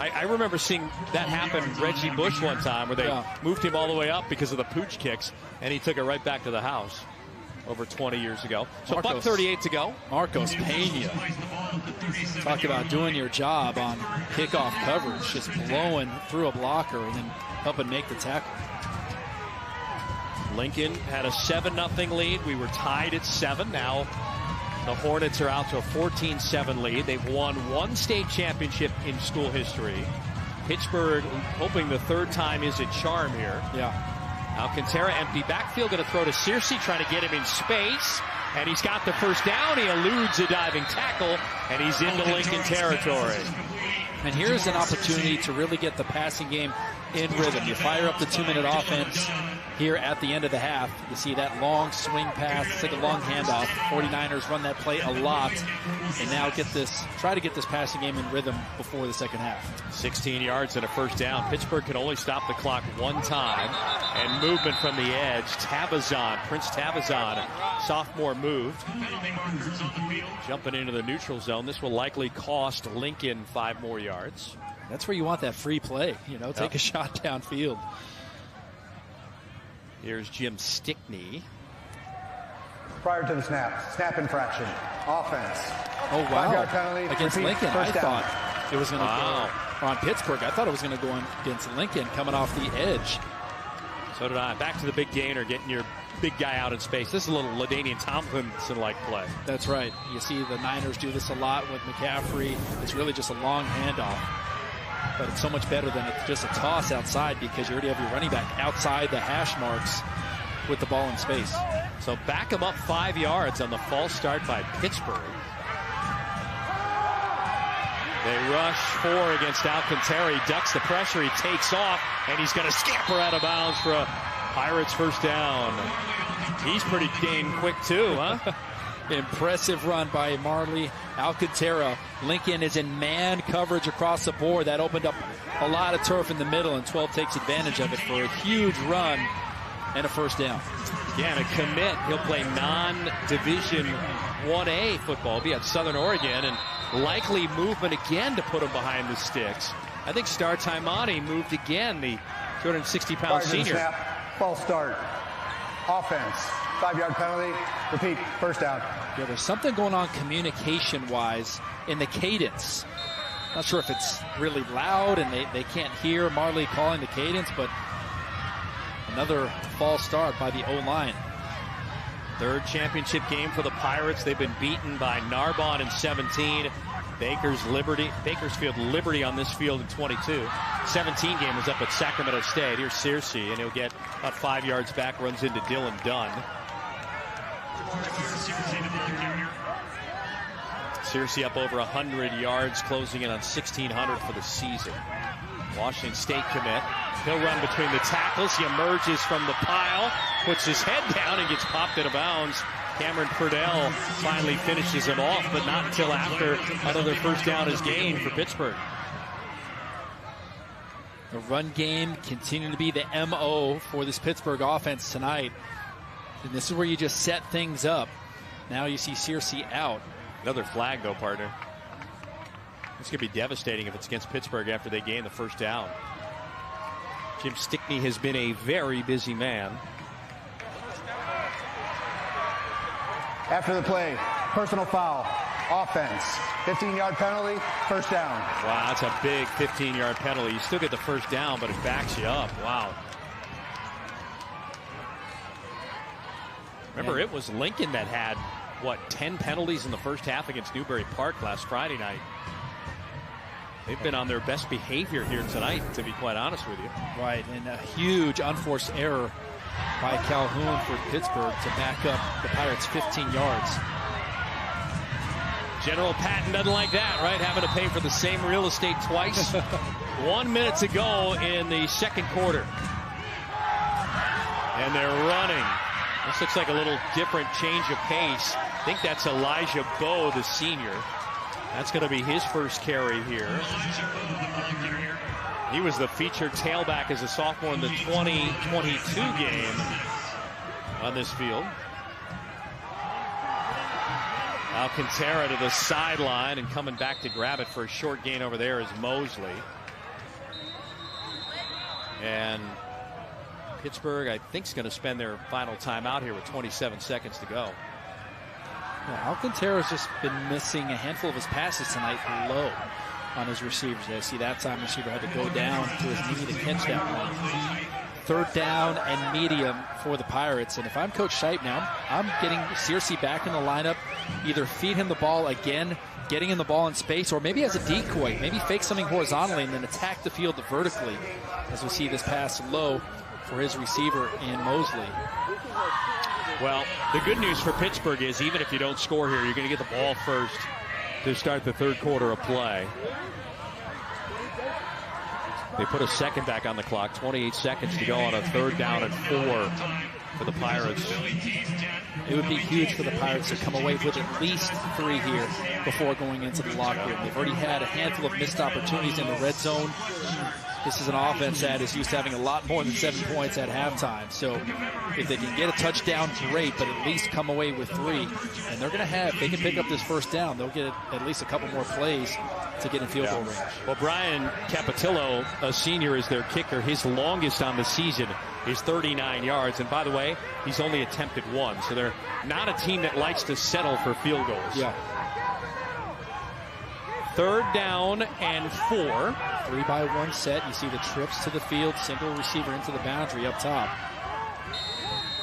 Speaker 4: I remember seeing that happen Reggie Bush one time, where they moved him all the way up because of the pooch kicks, and he took it right back to the house over 20 years ago. So $1:38 to go.
Speaker 7: Marcos Pena. Talk about doing your job on kickoff coverage, just blowing through a blocker and then helping make the tackle.
Speaker 4: Lincoln had a 7-0 lead. We were tied at 7. Now The Hornets are out to a 14-7 lead. They've won one state championship in school history. Pittsburgh hoping the third time is a charm here.
Speaker 7: Yeah.
Speaker 4: Alcantara empty backfield, going to throw to Searcy, trying to get him in space. And he's got the first down. He eludes a diving tackle, and he's into Lincoln territory.
Speaker 7: And here's an opportunity to really get the passing game in rhythm. You fire up the 2-minute offense here at the end of the half. You see that long swing pass. It's like a long handoff. 49ers run that play a lot. And now try to get this passing game in rhythm before the second half.
Speaker 4: 16 yards and a first down. Pittsburgh can only stop the clock one time. And movement from the edge. Prince Tabazon, sophomore moved. Jumping into the neutral zone. This will likely cost Lincoln 5 more yards.
Speaker 7: That's where you want that free play. Take a shot downfield.
Speaker 4: Here's Jim Stickney.
Speaker 8: Prior to the snap infraction, offense.
Speaker 7: Oh, wow.
Speaker 8: 5-yard penalty.
Speaker 7: Against
Speaker 8: Repeat,
Speaker 7: Lincoln,
Speaker 8: first
Speaker 7: I
Speaker 8: down.
Speaker 7: thought it was going to go on Pittsburgh. I thought it was going to go against Lincoln coming off the edge.
Speaker 4: So did I. Back to the big gainer, getting your big guy out in space. This is a little LaDainian Tomlinson-like play.
Speaker 7: That's right. You see the Niners do this a lot with McCaffrey. It's really just a long handoff. But it's so much better than it's just a toss outside because you already have your running back outside the hash marks with the ball in space.
Speaker 4: So back him up 5 yards on the false start by Pittsburgh. They rush 4 against Alcantara. He ducks the pressure. He takes off, and he's going to scamper out of bounds for a Pirates first down. He's pretty dang quick, too, huh?
Speaker 7: Impressive run by Marley Alcantara. Lincoln is in man coverage across the board. That opened up a lot of turf in the middle, and 12 takes advantage of it for a huge run and a first down.
Speaker 4: Yeah, and a commit. He'll play non-Division 1A football. He'll be at Southern Oregon, and likely movement again to put him behind the sticks. I think Star Taimani moved again, the 260-pound senior.
Speaker 8: Snap, false start, offense. 5-yard penalty. Repeat, first down.
Speaker 7: Yeah, there's something going on communication-wise in the cadence. Not sure if it's really loud and they can't hear Marley calling the cadence, but another false start by the O-line.
Speaker 4: Third championship game for the Pirates. They've been beaten by Narbonne in 17. Bakersfield Liberty on this field in 22. 17 game was up at Sacramento State. Here's Searcy, and he'll get about 5 yards back, runs into Dylan Dunn. Searcy up over 100 yards, closing in on 1,600 for the season. Washington State commit. He'll run between the tackles. He emerges from the pile, puts his head down, and gets popped out of bounds. Cameron Purdell finally finishes him off, but not until after another first down is gained for Pittsburgh.
Speaker 7: The run game continuing to be the MO for this Pittsburgh offense tonight. And this is where you just set things up. Now you see Searcy out.
Speaker 4: Another flag, though, partner. This could be devastating if it's against Pittsburgh after they gain the first down. Jim Stickney has been a very busy man.
Speaker 8: After the play, personal foul, offense. 15-yard penalty, first down.
Speaker 4: Wow, that's a big 15-yard penalty. You still get the first down, but it backs you up. Wow. Remember, it was Lincoln that had, 10 penalties in the first half against Newbury Park last Friday night. They've been on their best behavior here tonight, to be quite honest with you.
Speaker 7: Right, and a huge unforced error by Calhoun for Pittsburgh to back up the Pirates 15 yards.
Speaker 4: General Patton doesn't like that, right? Having to pay for the same real estate twice. 1 minute to go in the second quarter. And they're running. This looks like a little different change of pace. I think that's Elijah Bowe, the senior. That's going to be his first carry here. He was the featured tailback as a sophomore in the 2022 game on this field. Alcantara to the sideline, and coming back to grab it for a short gain over there is Mosley. And Pittsburgh, I think, is going to spend their final timeout here with 27 seconds to go.
Speaker 7: Yeah, Alcantara's just been missing a handful of his passes tonight low on his receivers. I see that time receiver had to go down to his knee to catch that one. third down and medium for the Pirates. And if I'm Coach Shipe now, I'm getting Searcy back in the lineup, either feed him the ball again, getting him the ball in space, or maybe as a decoy, maybe fake something horizontally and then attack the field vertically, as we see this pass low for his receiver in Mosley.
Speaker 4: Well, the good news for Pittsburgh is even if you don't score here, you're going to get the ball first to start the third quarter of play. They put a second back on the clock, 28 seconds to go on a third down and 4 for the Pirates.
Speaker 7: It would be huge for the Pirates to come away with at least 3 here before going into the locker room. They've already had a handful of missed opportunities in the red zone. This is an offense that is used to having a lot more than 7 points at halftime. So if they can get a touchdown, great, but at least come away with 3. And they're going to have, if they can pick up this first down, they'll get at least a couple more plays to get in field goal range.
Speaker 4: Well, Brian Capatillo, a senior, is their kicker. His longest on the season is 39 yards. And by the way, he's only attempted 1. So they're not a team that likes to settle for field goals.
Speaker 7: Yeah.
Speaker 4: Third down and 4.
Speaker 7: 3-by-1 set. You see the trips to the field, single receiver into the boundary up top.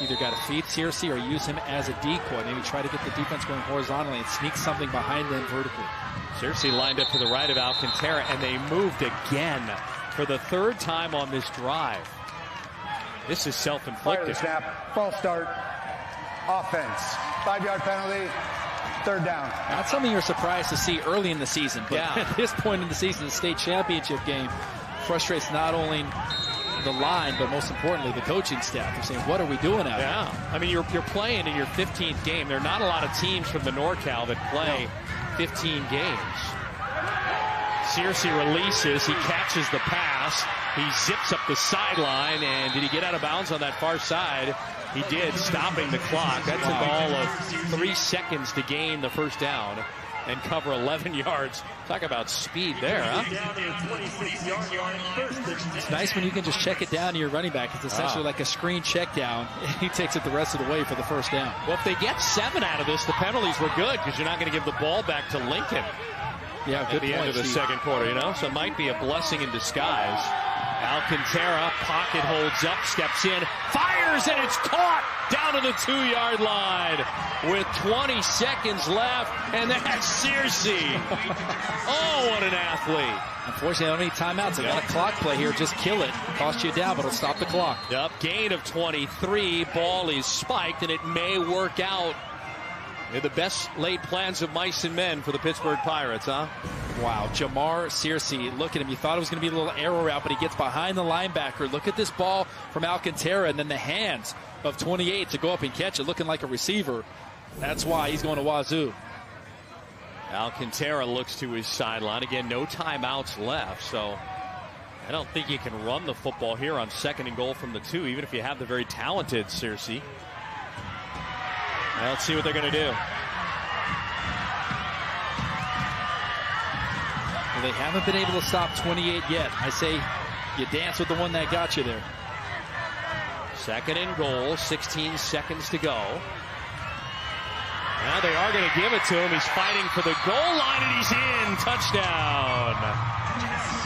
Speaker 7: Either got to feed Searcy or use him as a decoy. Maybe try to get the defense going horizontally and sneak something behind them vertically.
Speaker 4: Searcy lined up to the right of Alcantara, and they moved again for the 3rd time on this drive. This is self-inflicted.
Speaker 8: Snap, false start, offense, 5-yard penalty, third down.
Speaker 7: Not something you're surprised to see early in the season, but at this point in the season, the state championship game frustrates not only the line, but most importantly, the coaching staff. They're saying, what are we doing out here?
Speaker 4: I mean, you're playing in your 15th game. There are not a lot of teams from the NorCal that play 15 games. Searcy releases. He catches the pass. He zips up the sideline, and did he get out of bounds on that far side? He did, stopping the clock. That took all of 3 seconds to gain the first down and cover 11 yards. Talk about speed there, huh?
Speaker 7: It's nice when you can just check it down to your running back. It's essentially like a screen check down. He takes it the rest of the way for the first down.
Speaker 4: Well, if they get 7 out of this, the penalties were good because you're not going to give the ball back to Lincoln.
Speaker 7: Yeah, good
Speaker 4: at the end of the second quarter, you know? So it might be a blessing in disguise. Alcantara, pocket holds up, steps in, fires, and it's caught down to the 2-yard line with 20 seconds left, and that's Searcy. Oh, what an athlete.
Speaker 7: Unfortunately, I don't need timeouts. They got a clock play here. Just kill it. Cost you down, but it'll stop the clock.
Speaker 4: Yep, gain of 23. Ball is spiked, and it may work out. They're the best laid plans of mice and men for the Pittsburgh Pirates, huh?
Speaker 7: Wow, Jamar Searcy, look at him. You thought it was going to be a little arrow route, but he gets behind the linebacker. Look at this ball from Alcantara, and then the hands of 28 to go up and catch it, looking like a receiver. That's why he's going to Wazoo.
Speaker 4: Alcantara looks to his sideline. Again, no timeouts left, so I don't think you can run the football here on 2nd and goal from the 2, even if you have the very talented Searcy. Well, let's see what they're going to do.
Speaker 7: Well, they haven't been able to stop 28 yet. I say you dance with the one that got you there.
Speaker 4: 2nd and goal, 16 seconds to go. Now they are going to give it to him. He's fighting for the goal line, and he's in. Touchdown.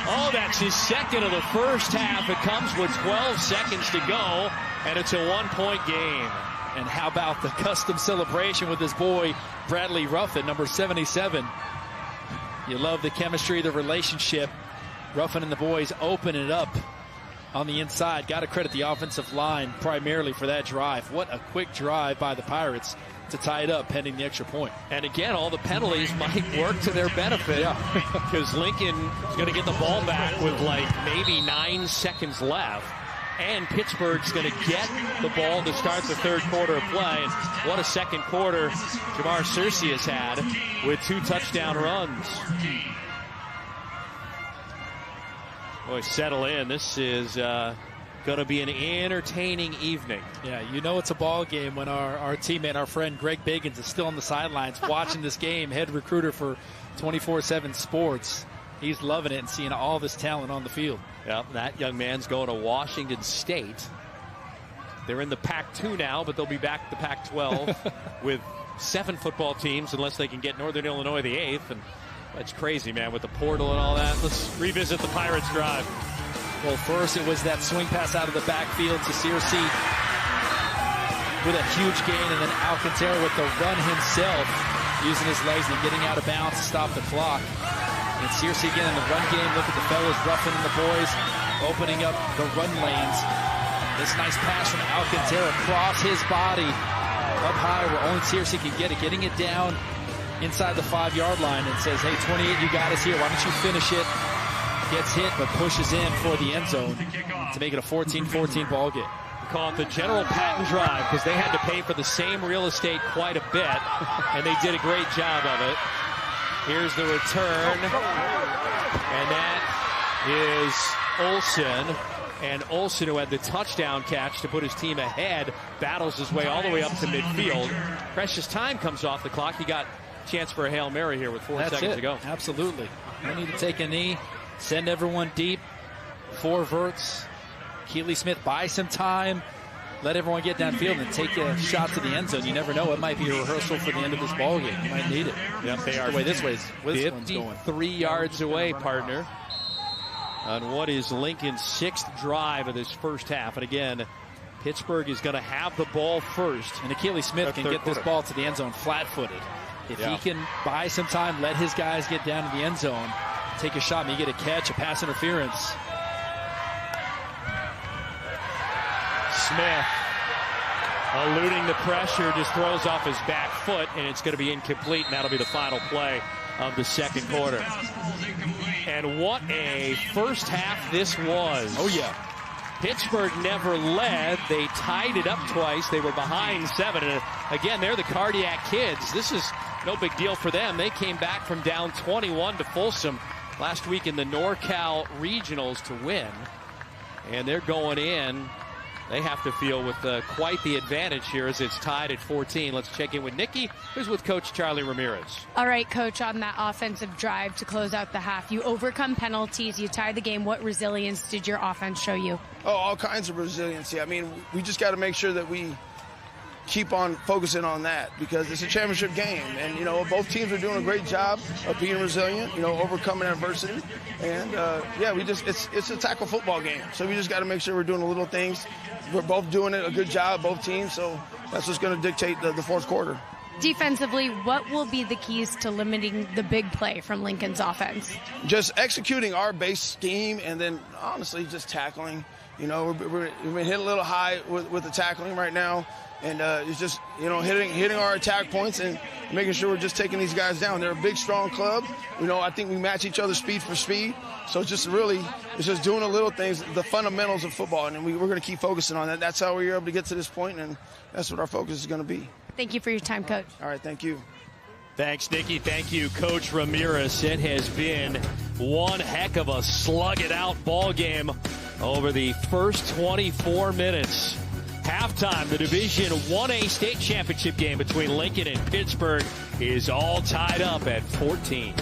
Speaker 4: Oh, that's his 2nd of the first half. It comes with 12 seconds to go, and it's a 1-point game.
Speaker 7: And how about the custom celebration with his boy, Bradley Ruffin, number 77. You love the chemistry, the relationship. Ruffin and the boys open it up on the inside. Got to credit the offensive line primarily for that drive. What a quick drive by the Pirates to tie it up pending the extra point.
Speaker 4: And again, all the penalties might work to their benefit. Because Lincoln is going to get the ball back with like maybe 9 seconds left. And Pittsburgh's going to get the ball to start the third quarter of play. And what a second quarter Jamar Searcy has had with 2 touchdown runs. Boy, settle in. This is going to be an entertaining evening.
Speaker 7: Yeah, you know it's a ball game when our teammate, our friend Greg Biggins, is still on the sidelines watching this game, head recruiter for 24/7 Sports. He's loving it and seeing all this talent on the field.
Speaker 4: Yep, that young man's going to Washington State. They're in the Pac-2 now, but they'll be back to the Pac-12 with 7 football teams unless they can get Northern Illinois the 8th. And that's crazy, man, with the portal and all that. Let's revisit the Pirates drive.
Speaker 7: Well, first it was that swing pass out of the backfield to Searcy with a huge gain, and then Alcantara with the run himself, using his legs and getting out of bounds to stop the clock. And Searcy again in the run game. Look at the fellas roughing the boys, opening up the run lanes. This nice pass from Alcantara across his body, up high where only Searcy can get it, getting it down inside the 5-yard line, and says, hey, 28, you got us here. Why don't you finish it? Gets hit, but pushes in for the end zone to make it a 14-14 ball game.
Speaker 4: We call it the General Patton drive because they had to pay for the same real estate quite a bit, and they did a great job of it. Here's the return, and that is Olsen. And Olsen, who had the touchdown catch to put his team ahead, battles his way all the way up to midfield. Precious time comes off the clock. He got a chance for a Hail Mary here with 4 seconds to go.
Speaker 7: Absolutely. No need to take a knee. Send everyone deep. 4 verts. Keely Smith buy some time. Let everyone get downfield and take a shot to the end zone. You never know. It might be a rehearsal for the end of this ball game. You might need it.
Speaker 4: Yep, they are.
Speaker 7: The way this way is
Speaker 4: 53 yards away, partner, on what is Lincoln's 6th drive of this first half. And again, Pittsburgh is going to have the ball first.
Speaker 7: And Keely Smith can get this ball to the end zone flat-footed. If he can buy some time, let his guys get down to the end zone, take a shot, maybe get a catch, a pass interference.
Speaker 4: Smith, eluding the pressure, just throws off his back foot, and it's going to be incomplete, and that'll be the final play of the second quarter. And what a first half this was.
Speaker 7: Oh, yeah.
Speaker 4: Pittsburgh never led. They tied it up twice. They were behind 7. And again, they're the cardiac kids. This is no big deal for them. They came back from down 21 to Folsom last week in the NorCal Regionals to win. And they're going in. They have to feel with quite the advantage here as it's tied at 14. Let's check in with Nikki, who's with Coach Charlie Ramirez.
Speaker 6: All right, Coach, on that offensive drive to close out the half, you overcome penalties, you tie the game. What resilience did your offense show you?
Speaker 10: Oh, all kinds of resiliency. I mean, we just got to make sure that we keep on focusing on that because it's a championship game. And, you know, both teams are doing a great job of being resilient, you know, overcoming adversity. And, yeah, it's a tackle football game. So we just got to make sure we're doing the little things. We're both doing it a good job, both teams. So that's what's going to dictate the fourth quarter.
Speaker 6: Defensively, what will be the keys to limiting the big play from Lincoln's offense?
Speaker 10: Just executing our base scheme and then, honestly, just tackling. You know, we've been hitting a little high with the tackling right now. And it's just, you know, hitting our attack points and making sure we're just taking these guys down. They're a big, strong club. You know, I think we match each other speed for speed. So it's just doing the little things, the fundamentals of football. And we're going to keep focusing on that. That's how we were able to get to this point, and that's what our focus is going to be.
Speaker 6: Thank you for your time, Coach.
Speaker 10: All right, thank you.
Speaker 4: Thanks, Nikki. Thank you, Coach Ramirez. It has been one heck of a slug-it-out ball game over the first 24 minutes. Halftime, the Division 1A state championship game between Lincoln and Pittsburgh is all tied up at 14.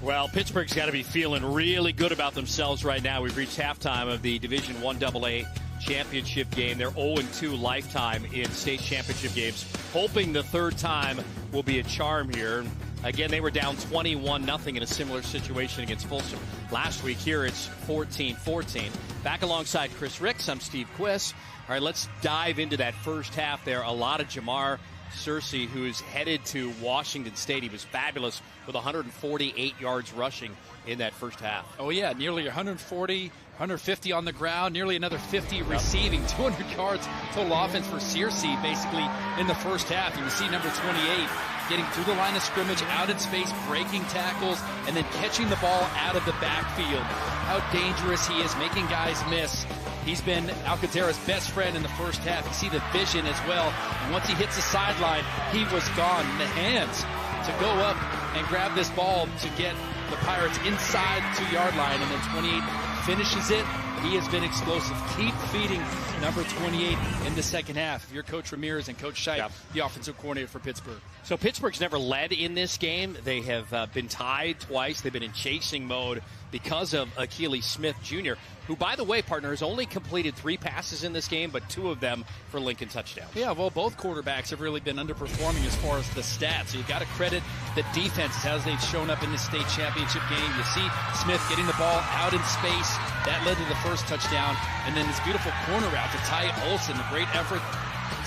Speaker 4: Well, Pittsburgh's got to be feeling really good about themselves right now. We've reached halftime of the Division I AA championship game. They're 0-2 lifetime in state championship games, hoping the third time will be a charm here. Again, they were down 21-0 in a similar situation against Folsom last week. Here it's 14-14. Back alongside Chris Ricks, I'm Steve Quiss. All right, let's dive into that first half there. A lot of Jamar Searcy, who is headed to Washington State. He was fabulous with 148 yards rushing in that first half.
Speaker 7: Oh, yeah, nearly 140, 150 on the ground, nearly another 50 receiving, 200 yards total offense for Searcy basically in the first half. You see number 28 getting through the line of scrimmage, out in space, breaking tackles, and then catching the ball out of the backfield. How dangerous he is, making guys miss. He's been Alcantara's best friend in the first half. You see the vision as well. And once he hits the sideline, he was gone. The hands to go up and grab this ball to get the Pirates inside the 2-yard line, and then 28 finishes it. He has been explosive. Keep feeding number 28 in the second half. You're Coach Ramirez and Coach Scheidt, the offensive coordinator for Pittsburgh.
Speaker 4: So Pittsburgh's never led in this game. They have been tied twice. They've been in chasing mode because of Achilles Smith Jr., who, by the way, partner, has only completed 3 passes in this game, but 2 of them for Lincoln touchdowns.
Speaker 7: Yeah, well, both quarterbacks have really been underperforming as far as the stats. So you got to credit the defenses as they've shown up in the state championship game. You see Smith getting the ball out in space. That led to the first touchdown. And then this beautiful corner route to Ty Olson, a great effort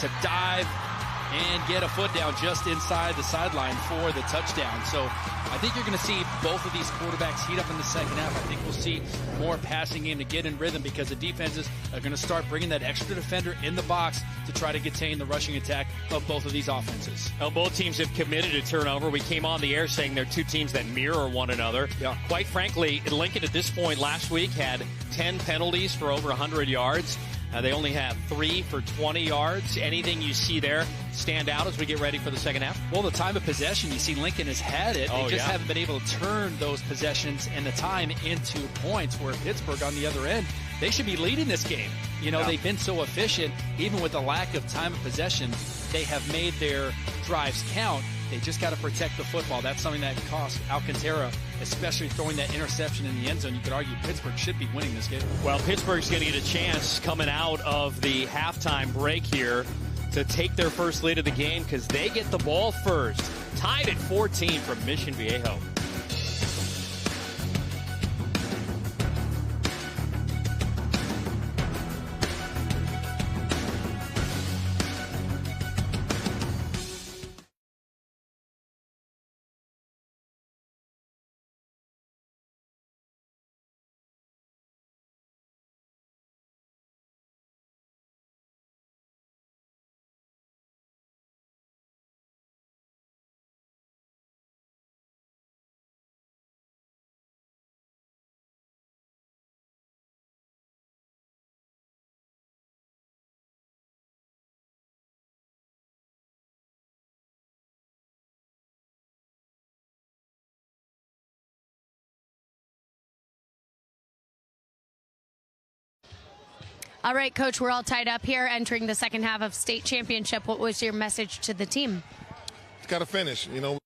Speaker 7: to dive and get a foot down just inside the sideline for the touchdown. So I think you're going to see both of these quarterbacks heat up in the second half. I think we'll see more passing game to get in rhythm because the defenses are going to start bringing that extra defender in the box to try to contain the rushing attack of both of these offenses.
Speaker 4: Well, both teams have committed a turnover. We came on the air saying they're 2 teams that mirror one another.
Speaker 7: Yeah.
Speaker 4: Quite frankly, Lincoln at this point last week had 10 penalties for over 100 yards. They only have 3 for 20 yards. Anything you see there stand out as we get ready for the second half?
Speaker 7: Well, the time of possession, you see Lincoln has had it. They just haven't been able to turn those possessions and the time into points, where Pittsburgh on the other end, they should be leading this game. You know, they've been so efficient. Even with the lack of time of possession, they have made their drives count. They just got to protect the football. That's something that cost Alcantara, especially throwing that interception in the end zone. You could argue Pittsburgh should be winning this game.
Speaker 4: Well, Pittsburgh's going to get a chance coming out of the halftime break here to take their first lead of the game because they get the ball first. Tied at 14 from Mission Viejo.
Speaker 6: All right, Coach, we're all tied up here entering the second half of state championship. What was your message to the team?
Speaker 11: It's got to finish, you know.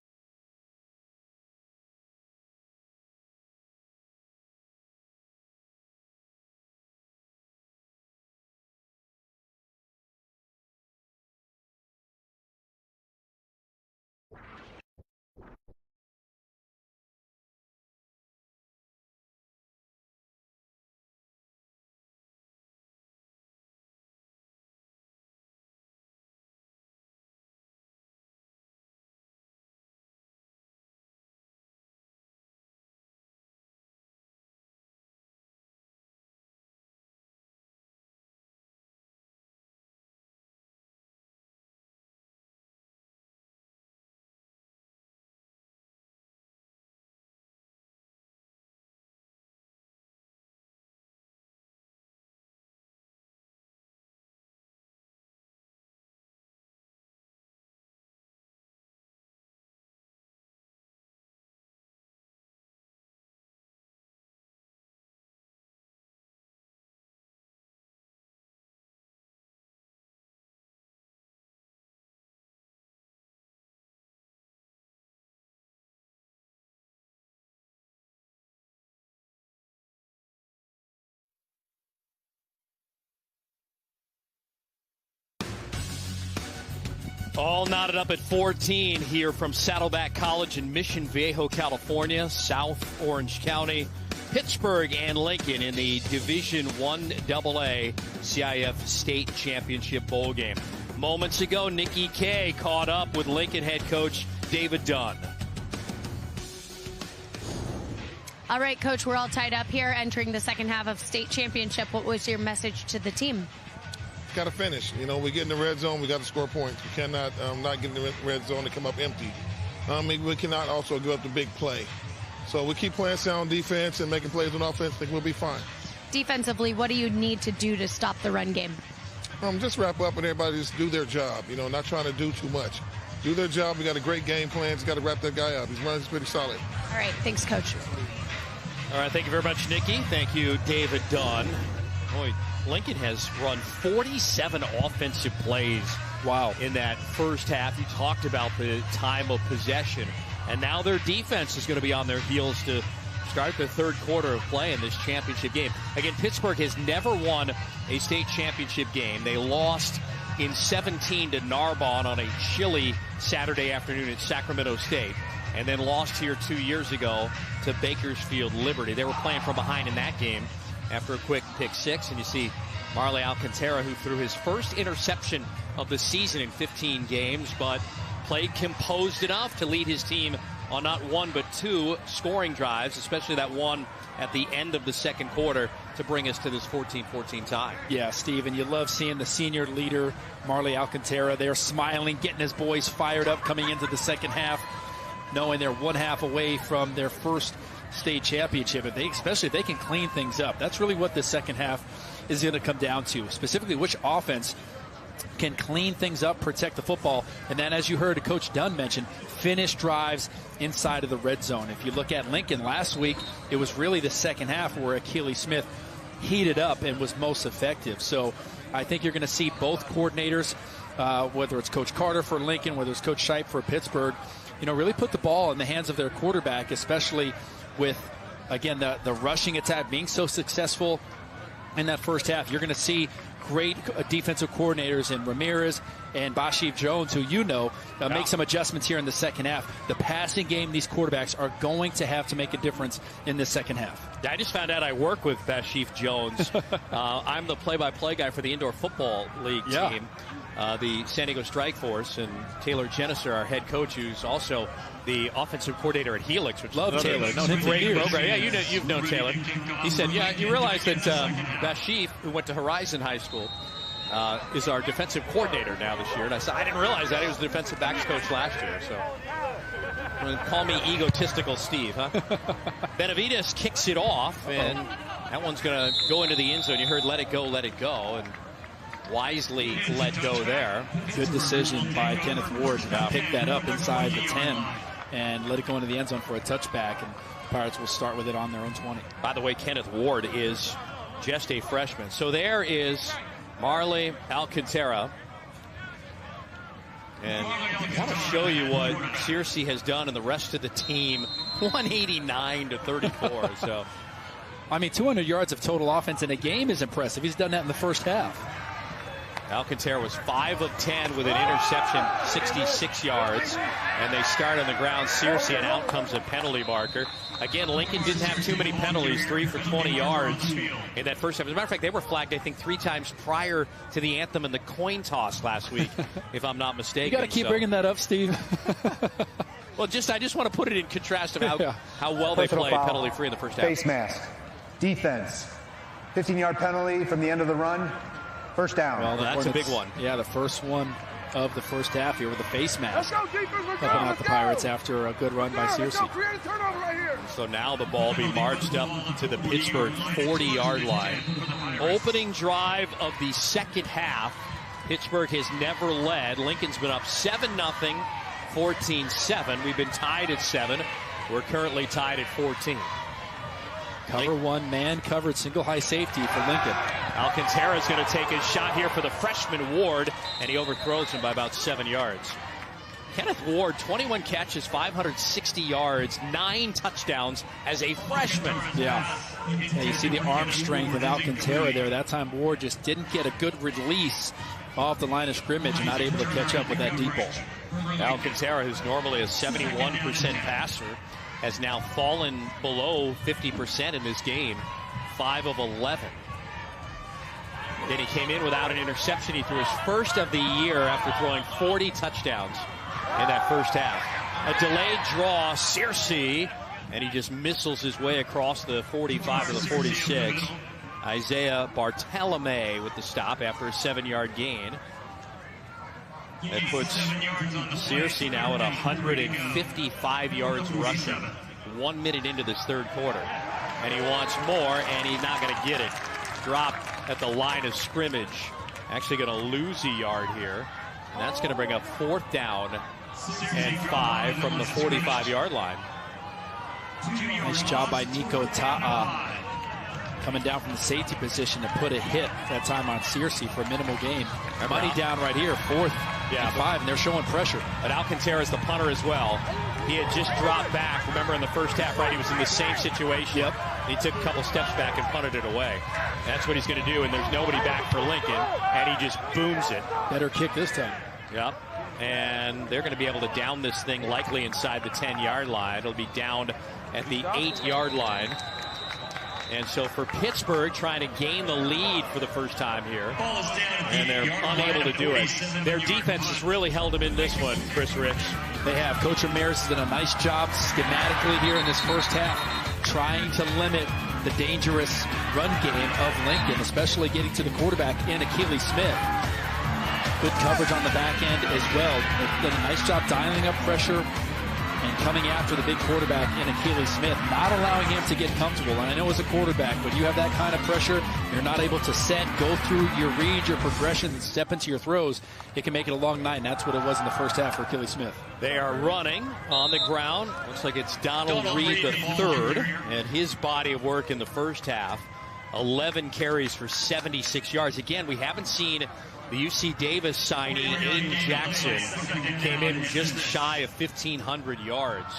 Speaker 4: All knotted up at 14 here from Saddleback College in Mission Viejo, California, South Orange County. Pittsburgh and Lincoln in the Division I AA CIF State Championship Bowl game. Moments ago, Nikki K caught up with Lincoln head coach David Dunn.
Speaker 6: All right, Coach, we're all tied up here entering the second half of state championship. What was your message to the team?
Speaker 11: Got to finish. You know, we get in the red zone, we got to score points. We cannot not get in the red zone and come up empty. We cannot also give up the big play. So we keep playing sound defense and making plays on offense. I think we'll be fine.
Speaker 6: Defensively, what do you need to do to stop the run game?
Speaker 11: Just wrap up and everybody just do their job. You know, not trying to do too much. Do their job. We got a great game plan. Just got to wrap that guy up. He's running pretty solid.
Speaker 6: All right. Thanks, Coach.
Speaker 4: All right. Thank you very much, Nikki. Thank you, David Dunn. Boy, Lincoln has run 47 offensive plays.
Speaker 7: Wow.
Speaker 4: In that first half. You talked about the time of possession. And now their defense is going to be on their heels to start the third quarter of play in this championship game. Again, Pittsburgh has never won a state championship game. They lost in 17 to Narbonne on a chilly Saturday afternoon at Sacramento State, and then lost here 2 years ago to Bakersfield Liberty. They were playing from behind in that game after a quick pick six, and you see Marley Alcantara, who threw his first interception of the season in 15 games, but played composed enough to lead his team on not one but two scoring drives, especially that one at the end of the second quarter to bring us to this 14-14 tie.
Speaker 7: Yeah, Steve, and you love seeing the senior leader, Marley Alcantara, there smiling, getting his boys fired up coming into the second half, knowing they're one half away from their first state championship. Especially if they can clean things up. That's really what the second half is going to come down to, specifically which offense can clean things up, protect the football, and then, as you heard Coach Dunn mention, finish drives inside of the red zone. If you look at Lincoln last week, it was really the second half where Achilles Smith heated up and was most effective. So I think you're going to see both coordinators, whether it's Coach Carter for Lincoln, whether it's Coach Shipe for Pittsburgh, really put the ball in the hands of their quarterback, especially with, again, the rushing attack being so successful in that first half. You're going to see great defensive coordinators in Ramirez and Bashif Jones, who make some adjustments here in the second half. The passing game, these quarterbacks are going to have to make a difference in the second half.
Speaker 4: I just found out I work with Bashif Jones. I'm the play-by-play guy for the Indoor Football League team, the San Diego Strike Force, and Taylor Jenniser, our head coach, who's also the offensive coordinator at Helix, which
Speaker 7: love Taylor. Known him for
Speaker 4: great
Speaker 7: years.
Speaker 4: program. Yeah, you've known Taylor. He said, yeah, you realize that Bashif, who went to Horizon High School, is our defensive coordinator now this year. And I said, I didn't realize that. He was the defensive backs coach last year. So call me egotistical Steve, huh? Benavides kicks it off, and that one's going to go into the end zone. You heard let it go, and wisely let go there.
Speaker 7: Good decision by Kenneth Ward to pick that up inside the 10 and let it go into the end zone for a touchback, and the Pirates will start with it on their own 20.
Speaker 4: By the way, Kenneth Ward is just a freshman. So there is Marley Alcantara. And I want to show you what Searcy has done and the rest of the team, 189 to 34. So,
Speaker 7: 200 yards of total offense in a game is impressive. He's done that in the first half.
Speaker 4: Alcantara was 5 of 10 with an interception, 66 yards, and they start on the ground. Searcy, and out comes a penalty marker. Again, Lincoln didn't have too many penalties, 3 for 20 yards in that first half. As a matter of fact, they were flagged, I think, 3 times prior to the anthem and the coin toss last week, if I'm not mistaken.
Speaker 7: You got to keep bringing that up, Steve.
Speaker 4: Well, I just want to put it in contrast of how well they played penalty-free in the first half.
Speaker 8: Face mask, defense, 15-yard penalty from the end of the run. First down.
Speaker 4: Well, that's a big one.
Speaker 7: Yeah, the first one of the first half here with a face mask. Helping out the Pirates after a good run by Searcy.
Speaker 4: So now the ball being marched up to the Pittsburgh 40-yard line. Opening drive of the second half. Pittsburgh has never led. Lincoln's been up 7-0, 14-7. We've been tied at 7. We're currently tied at 14.
Speaker 7: Cover one, man covered, single high safety for Lincoln.
Speaker 4: Alcantara is going to take his shot here for the freshman Ward, and he overthrows him by about 7 yards. Kenneth Ward, 21 catches, 560 yards, 9 touchdowns as a freshman.
Speaker 7: Yeah, you see the arm strength of Alcantara there. That time Ward just didn't get a good release off the line of scrimmage and not able to catch up with that deep ball.
Speaker 4: Alcantara, who's normally a 71% passer, has now fallen below 50% in this game, 5 of 11. Then he came in without an interception. He threw his first of the year after throwing 40 touchdowns in that first half. A delayed draw, Searcy, and he just missiles his way across the 45 to the 46. Isaiah Bartolome with the stop after a 7-yard gain. That puts Searcy now at 155 yards rushing, 1 minute into this third quarter. And he wants more, and he's not going to get it. Dropped at the line of scrimmage. Actually going to lose a yard here. And that's going to bring up 4th down and 5 from the 45-yard line.
Speaker 7: Nice job by Nico Ta'a, coming down from the safety position to put a hit that time on Searcy for a minimal gain. Money down right here, 4th and 5, and they're showing pressure.
Speaker 4: But Alcantara is the punter as well. He had just dropped back. Remember in the first half, right? He was in the same situation.
Speaker 7: Yep.
Speaker 4: He took a couple steps back and punted it away. That's what he's going to do, and there's nobody back for Lincoln, and he just booms it.
Speaker 7: Better kick this time.
Speaker 4: Yep. And they're going to be able to down this thing likely inside the 10-yard line. It'll be down at the 8-yard line. And so for Pittsburgh, trying to gain the lead for the first time here, and they're unable to do it. Their defense has really held them in this one, Chris Ricks.
Speaker 7: They have. Coach Ramirez has done a nice job schematically here in this first half, trying to limit the dangerous run game of Lincoln, especially getting to the quarterback in Achilles Smith. Good coverage on the back end as well. They've done a nice job dialing up pressure and coming after the big quarterback in Achilles Smith, not allowing him to get comfortable. And I know as a quarterback, when you have that kind of pressure, you're not able to set, go through your reads, your progressions, and step into your throws. It can make it a long night, and that's what it was in the first half for Achilles Smith.
Speaker 4: They are running on the ground. Looks like it's Donald Reed the third, and his body of work in the first half. 11 carries for 76 yards. Again, we haven't seen the UC Davis signee, Aiden Jackson, came in just shy of 1,500 yards.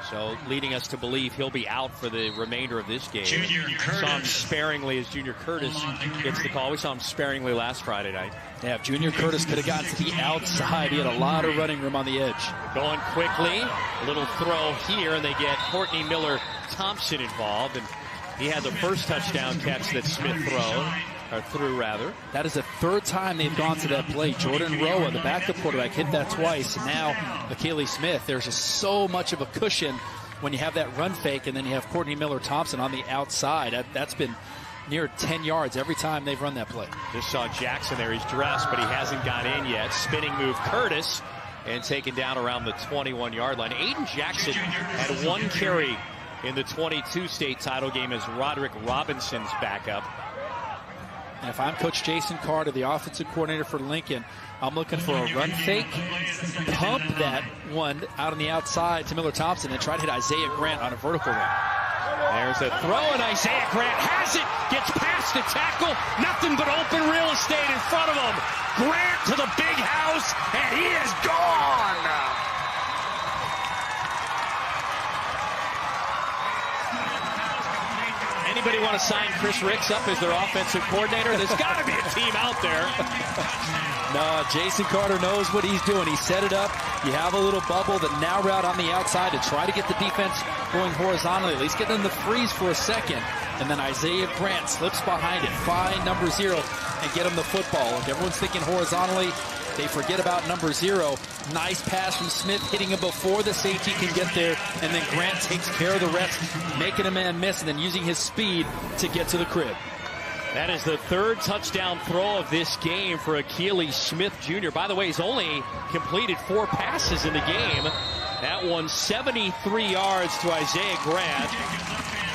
Speaker 4: So leading us to believe he'll be out for the remainder of this game. Saw him sparingly as Junior Curtis gets the call. We saw him sparingly last Friday night.
Speaker 7: Yeah, if Junior Curtis could have gotten to the outside, he had a lot of running room on the edge.
Speaker 4: Going quickly, a little throw here, and they get Courtney Miller-Thompson involved. And he had the first touchdown catch that Smith threw rather.
Speaker 7: That is the third time they've gone to that play. Jordan Roa, the backup quarterback, hit that twice. And now Achilles Smith. There's just so much of a cushion when you have that run fake, and then you have Courtney Miller-Thompson on the outside. That's been near 10 yards every time they've run that play.
Speaker 4: Just saw Jackson there. He's dressed, but he hasn't got in yet. Spinning move, Curtis, and taken down around the 21-yard line. Aiden Jackson had 1 carry in the 22 state title game as Roderick Robinson's backup.
Speaker 7: And if I'm Coach Jason Carter, the offensive coordinator for Lincoln, I'm looking for a run fake, pump that one out on the outside to Miller-Thompson, and try to hit Isaiah Grant on a vertical run.
Speaker 4: There's a throw, and Isaiah Grant has it, gets past the tackle, nothing but open real estate in front of him. Grant to the big house, and he is gone. Anybody want to sign Chris Ricks up as their offensive coordinator? There's got to be a team out there.
Speaker 7: No, Jason Carter knows what he's doing. He set it up. You have a little bubble, the now route on the outside to try to get the defense going horizontally, at least get them to freeze for a second. And then Isaiah Grant slips behind it, find number 0, and get him the football. Like everyone's thinking horizontally, they forget about number 0. Nice pass from Smith, hitting him before the safety can get there, and then Grant takes care of the rest, making a man miss, and then using his speed to get to the crib.
Speaker 4: That is the 3rd touchdown throw of this game for Achilles Smith Jr. By the way, he's only completed 4 passes in the game. That one 73 yards to Isaiah Grant.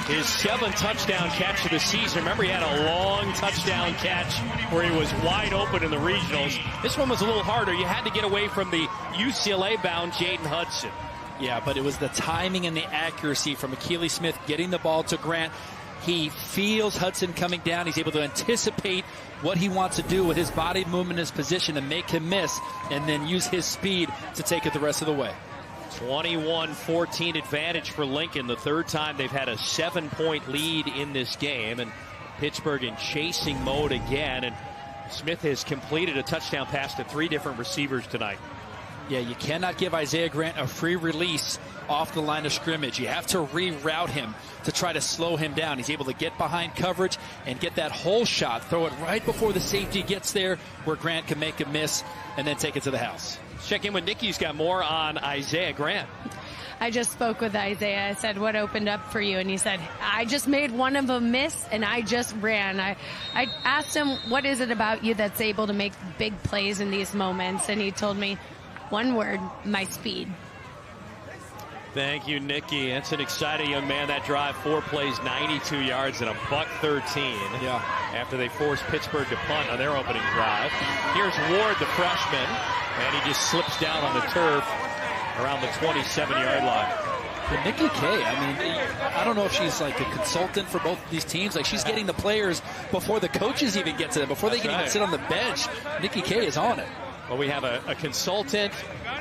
Speaker 4: His 7th touchdown catch of the season. Remember, he had a long touchdown catch where he was wide open in the regionals. This one was a little harder. You had to get away from the UCLA-bound Jaden Hudson.
Speaker 7: Yeah, but it was the timing and the accuracy from Achilles Smith getting the ball to Grant. He feels Hudson coming down. He's able to anticipate what he wants to do with his body movement, his position, to make him miss, and then use his speed to take it the rest of the way.
Speaker 4: 21-14 advantage for Lincoln. The 3rd time they've had a 7-point lead in this game, and Pittsburgh in chasing mode again. And Smith has completed a touchdown pass to 3 different receivers tonight.
Speaker 7: Yeah, you cannot give Isaiah Grant a free release off the line of scrimmage. You have to reroute him to try to slow him down. He's able to get behind coverage and get that hole shot, throw it right before the safety gets there where Grant can make a miss and then take it to the house.
Speaker 4: Check in with Nikki. He's got more on Isaiah Grant.
Speaker 6: I just spoke with Isaiah. I said, what opened up for you? And he said, I just made one of them miss, and I just ran. I asked him, what is it about you that's able to make big plays in these moments? And he told me, one word, my speed.
Speaker 4: Thank you, Nikki. That's an exciting young man. That drive, 4 plays, 92 yards, and a $113.
Speaker 7: Yeah.
Speaker 4: After they forced Pittsburgh to punt on their opening drive. Here's Ward, the freshman, and he just slips down on the turf around the 27-yard line.
Speaker 7: But Nikki K, I mean, I don't know if she's like a consultant for both of these teams. Like, she's getting the players before the coaches even get to them, before they can even sit on the bench. Nikki K is on it.
Speaker 4: Well, we have a consultant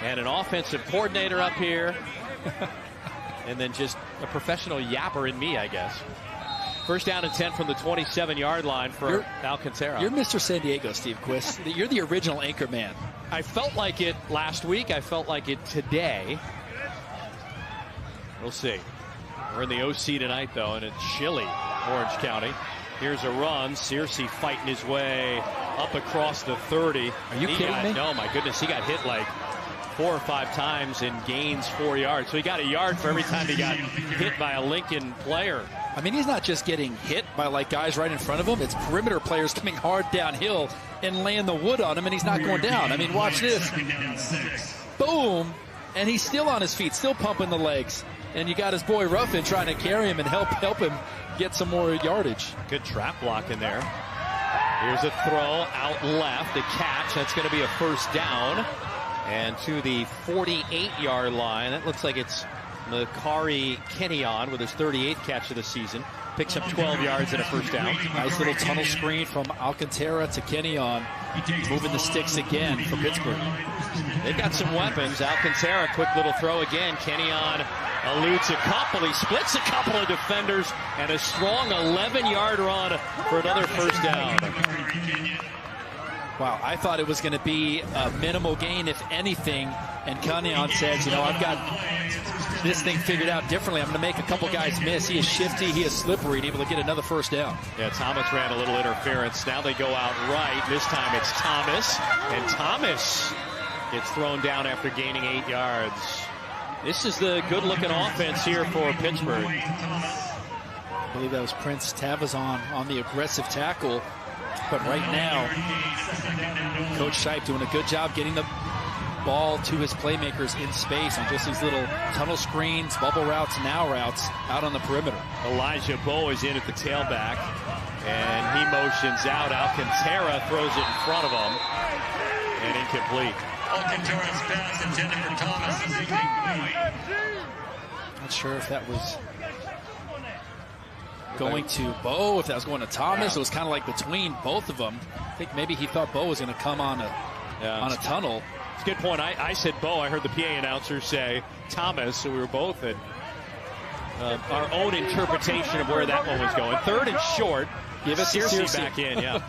Speaker 4: and an offensive coordinator up here. And then just a professional yapper in me, I guess. First down and 10 from the 27-yard line for Alcantara.
Speaker 7: You're Mr. San Diego, Steve Quist. You're the original anchor man.
Speaker 4: I felt like it last week. I felt like it today. We'll see. We're in the OC tonight, though, and it's chilly, Orange County. Here's a run. Searcy fighting his way up across the 30.
Speaker 7: Are you kidding me?
Speaker 4: No, my goodness. He got hit like 4 or 5 times and gains 4 yards. So he got a yard for every time he got hit by a Lincoln player.
Speaker 7: I mean, he's not just getting hit by like guys right in front of him. It's perimeter players coming hard downhill and laying the wood on him, and he's not going down. I mean, watch this. Boom. And he's still on his feet, still pumping the legs. And you got his boy Ruffin trying to carry him and help him get some more yardage.
Speaker 4: Good trap block in there. Here's a throw out left, a catch. That's going to be a first down. And to the 48-yard line. That looks like it's Makari Kenyon with his 38th catch of the season. Picks up 12 yards and a first down.
Speaker 7: Nice little tunnel screen from Alcantara to Kenyon. Moving the sticks again for Pittsburgh.
Speaker 4: They've got some weapons. Alcantara, quick little throw again. Kenyon eludes a couple. He splits a couple of defenders. And a strong 11-yard run for another first down.
Speaker 7: Wow, I thought it was going to be a minimal gain, if anything. And Kenyon says, you know, I've got this thing figured out differently. I'm going to make a couple guys miss. He is shifty. He is slippery and able to get another first down.
Speaker 4: Yeah, Thomas ran a little interference. Now they go out right. This time it's Thomas. And Thomas gets thrown down after gaining 8 yards. This is the good-looking offense here for Pittsburgh.
Speaker 7: I believe that was Prince Tavazon on the aggressive tackle. But right now, Coach Shipe doing a good job getting the ball to his playmakers in space on just these little tunnel screens, bubble routes, now routes out on the perimeter.
Speaker 4: Elijah Bowe is in at the tailback, and he motions out. Alcantara throws it in front of him, and incomplete.
Speaker 5: Alcantara's pass intended for Thomas is incomplete.
Speaker 7: Not sure if that was going to Bowe, if that was going to Thomas. It was kind of like between both of them. I think maybe he thought Bowe was going to come on a tunnel.
Speaker 4: It's a good point. I said Bowe. I heard the PA announcer say Thomas, so we were both at our own interpretation of where that one was going. Third and short.
Speaker 7: Give it to Searcy
Speaker 4: back in, yeah.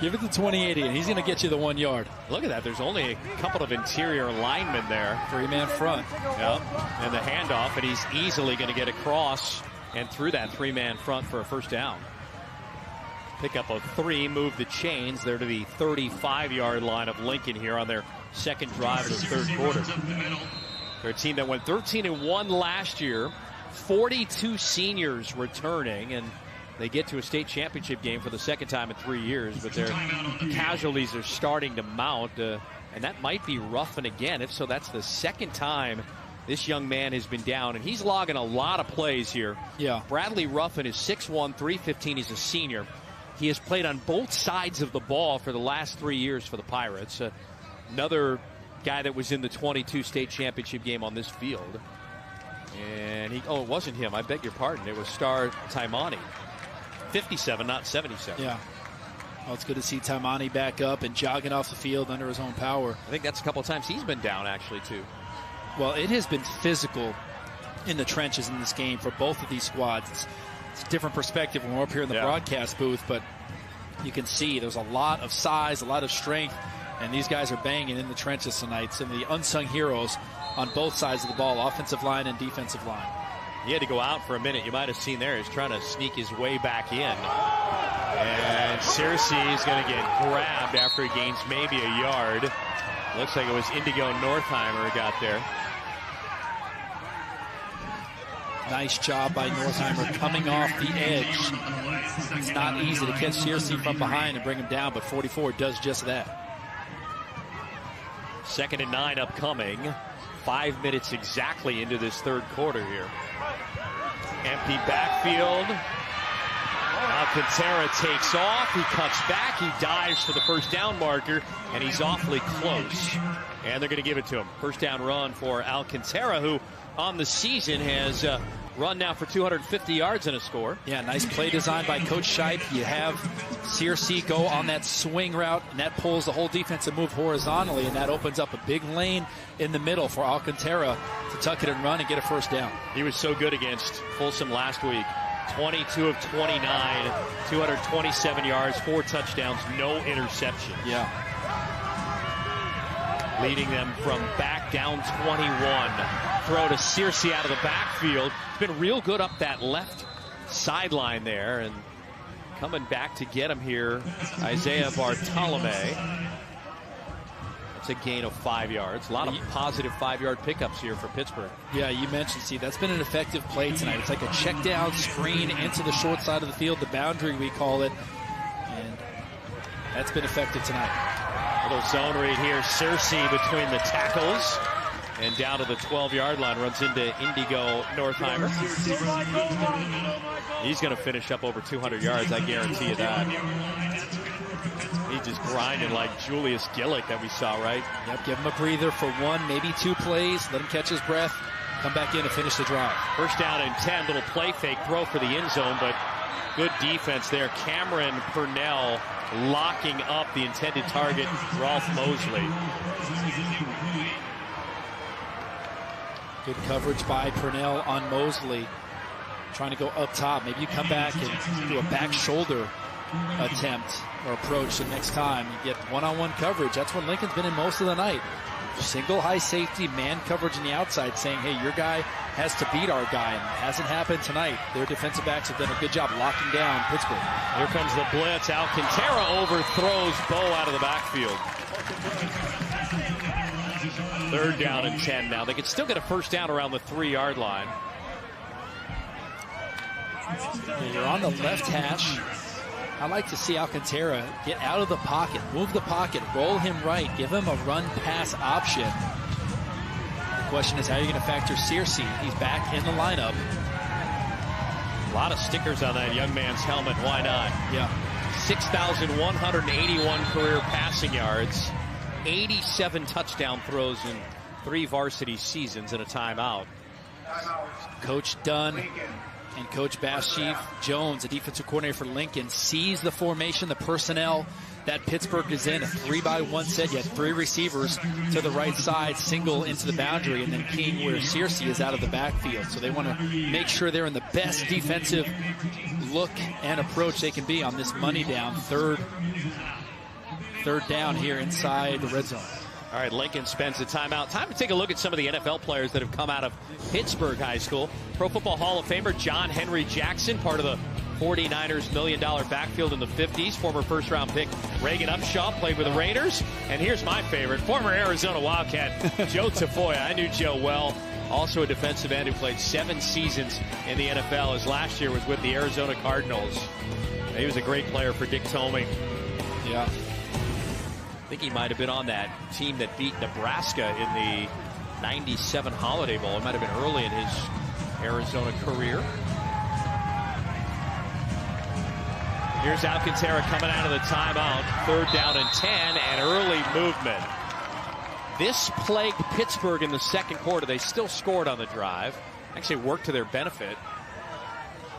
Speaker 7: Give it to 2080, and he's going to get you the 1 yard.
Speaker 4: Look at that. There's only a couple of interior linemen there.
Speaker 7: 3-man front.
Speaker 4: Yep. And the handoff, and he's easily going to get across and through that 3-man front for a first down. Pick up a 3, move the chains. They're to the 35-yard line of Lincoln here on their second drive of the third quarter. They're a team that went 13-1 last year. 42 seniors returning, and they get to a state championship game for the second time in 3 years, but their casualties are starting to mount, and that might be Ruffin again. If so, that's the second time this young man has been down, and he's logging a lot of plays here.
Speaker 7: Yeah.
Speaker 4: Bradley Ruffin is 6'1", 315. He's a senior. He has played on both sides of the ball for the last 3 years for the Pirates. Another guy that was in the 22 state championship game on this field. And it wasn't him. I beg your pardon. It was Star Taimani. 57, not 77.
Speaker 7: Yeah. Well, it's good to see Taimani back up and jogging off the field under his own power.
Speaker 4: I think that's a couple of times he's been down, actually, too.
Speaker 7: Well, it has been physical in the trenches in this game for both of these squads. It's a different perspective when we're up here in the broadcast booth, but You can see there's a lot of size, a lot of strength, and these guys are banging in the trenches tonight. Some of the unsung heroes on both sides of the ball, offensive line and defensive line.
Speaker 4: He had to go out for a minute. You might have seen there. He's trying to sneak his way back in. And Searcy is going to get grabbed after he gains maybe a yard. Looks like it was Indigo Northheimer who got there.
Speaker 7: Nice job by Northheimer coming off the edge. It's not easy to catch Searcy from behind and bring him down, but 44 does just that.
Speaker 4: 2nd and 9 upcoming. 5 minutes exactly into this third quarter here. Empty backfield. Alcantara takes off. He cuts back. He dives for the first down marker, and he's awfully close. And they're going to give it to him. First down run for Alcantara, who on the season has run now for 250 yards and a score.
Speaker 7: Yeah, nice play design by Coach Shipe. You have Searcy go on that swing route, and that pulls the whole defensive move horizontally, and that opens up a big lane in the middle for Alcantara to tuck it and run and get a first down.
Speaker 4: He was so good against Folsom last week. 22 of 29, 227 yards, 4 touchdowns, no interception.
Speaker 7: Yeah.
Speaker 4: Leading them from back down 21. Throw to Searcy out of the backfield. It's been real good up that left sideline there, and coming back to get him here, Isaiah Bartolome. That's a gain of 5 yards. A lot of positive 5-yard pickups here for Pittsburgh.
Speaker 7: Yeah, you mentioned, Steve, that's been an effective play tonight. It's like a check down screen into the short side of the field, the boundary we call it, and that's been effective tonight.
Speaker 4: Little zone read here. Searcy between the tackles and down to the 12-yard line, runs into Indigo Northheimer. He's going to finish up over 200 yards, I guarantee you that. He's just grinding like Julius Gillick that we saw, right?
Speaker 7: Yep, give him a breather for 1, maybe 2 plays. Let him catch his breath. Come back in and finish the drive.
Speaker 4: First down and 10. Little play fake throw for the end zone, but good defense there. Cameron Purnell locking up the intended target, Rolf Mosley.
Speaker 7: Good coverage by Purnell on Mosley. Trying to go up top. Maybe you come back and do a back shoulder attempt or approach the next time. You get one-on-one coverage. That's when Lincoln's been in most of the night. Single high safety, man coverage on the outside saying, hey, your guy has to beat our guy. And it hasn't happened tonight. Their defensive backs have done a good job locking down Pittsburgh.
Speaker 4: Here comes the blitz. Alcantara overthrows Bo out of the backfield. 3rd down and 10 now. They could still get a first down around the 3-yard line.
Speaker 7: You're on the left hash. I like to see Alcantara get out of the pocket, move the pocket, roll him right, give him a run-pass option. The question is, how are you going to factor Searcy? He's back in the lineup.
Speaker 4: A lot of stickers on that young man's helmet. Why not?
Speaker 7: Yeah.
Speaker 4: 6,181 career passing yards, 87 touchdown throws in 3 varsity seasons and a timeout.
Speaker 7: Coach Dunn and Coach Bash-Chief Jones, the defensive coordinator for Lincoln, sees the formation, the personnel that Pittsburgh is in. A 3-by-1 set. You had 3 receivers to the right side, single into the boundary, and then King where Searcy is out of the backfield. So they want to make sure they're in the best defensive look and approach they can be on this money down third down here inside the red zone.
Speaker 4: All right, Lincoln spends the timeout. Time to take a look at some of the NFL players that have come out of Pittsburgh High School. Pro Football Hall of Famer John Henry Jackson, part of the 49ers $1 million backfield in the 50s. Former first-round pick Reagan Upshaw played with the Raiders. And here's my favorite, former Arizona Wildcat Joe Tafoya. I knew Joe well. Also a defensive end who played 7 seasons in the NFL. His last year was with the Arizona Cardinals. He was a great player for Dick Tomey.
Speaker 7: Yeah.
Speaker 4: I think he might have been on that team that beat Nebraska in the 97 Holiday Bowl. It might have been early in his Arizona career. Here's Alcantara coming out of the timeout. 3rd down and 10 and early movement. This plagued Pittsburgh in the second quarter. They still scored on the drive. Actually worked to their benefit.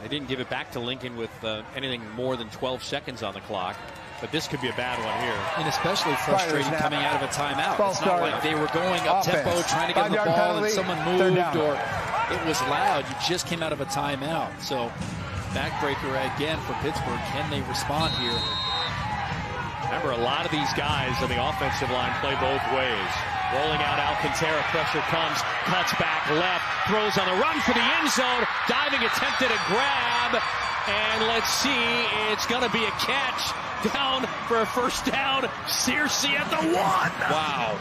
Speaker 4: They didn't give it back to Lincoln with anything more than 12 seconds on the clock. But this could be a bad one here.
Speaker 7: And especially frustrating coming out of a timeout. It's not like they were going up-tempo, trying to get the ball, and someone moved, or it was loud. You just came out of a timeout. So, backbreaker again for Pittsburgh. Can they respond here?
Speaker 4: Remember, a lot of these guys on the offensive line play both ways. Rolling out Alcantara, pressure comes, cuts back left, throws on the run for the end zone, diving attempt at a grab, and let's see, it's going to be a catch down for a first down. Searcy at the 1. Wow.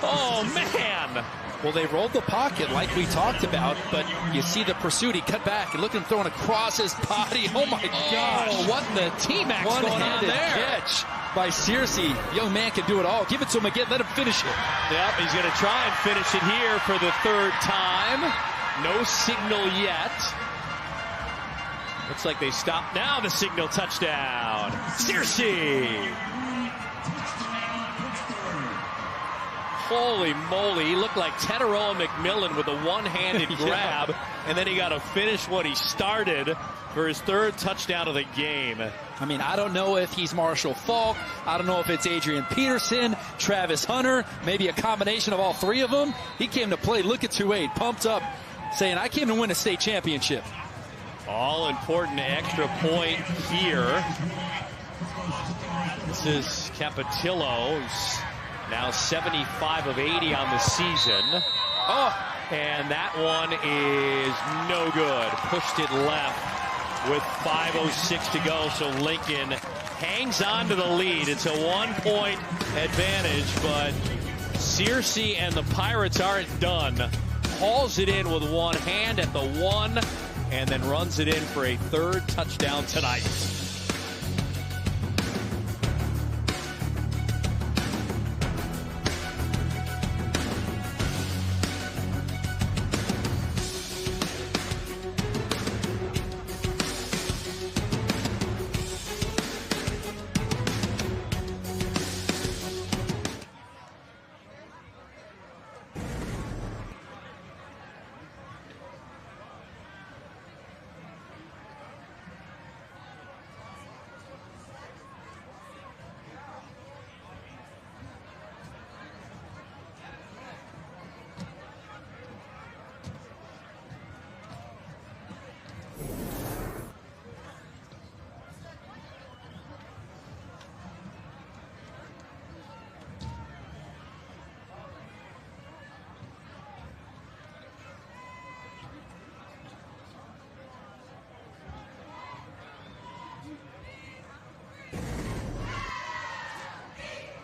Speaker 4: Oh, man.
Speaker 7: Well, they rolled the pocket like we talked about, but you see the pursuit. He cut back and look at him throwing across his body. Oh, my gosh.
Speaker 4: What in the T-Max going on there?
Speaker 7: Catch by Searcy. Young man can do it all. Give it to him again. Let him finish it.
Speaker 4: Yep, he's going to try and finish it here for the 3rd time. No signal yet. Looks like they stopped. Now the signal, touchdown. Searcy. Holy moly, he looked like Teteroa McMillan with a one-handed grab, and then he got to finish what he started for his 3rd touchdown of the game.
Speaker 7: I mean, I don't know if he's Marshall Faulk. I don't know if it's Adrian Peterson, Travis Hunter, maybe a combination of all 3 of them. He came to play. Look at 2-8, pumped up, saying, I came to win a state championship.
Speaker 4: All important extra point here. This is Capatillo, who's now 75 of 80 on the season. Oh, and that one is no good. Pushed it left with 5:06 to go, so Lincoln hangs on to the lead. It's a 1-point advantage, but Searcy and the Pirates aren't done. Hauls it in with one hand at the 1, and then runs it in for a 3rd touchdown tonight.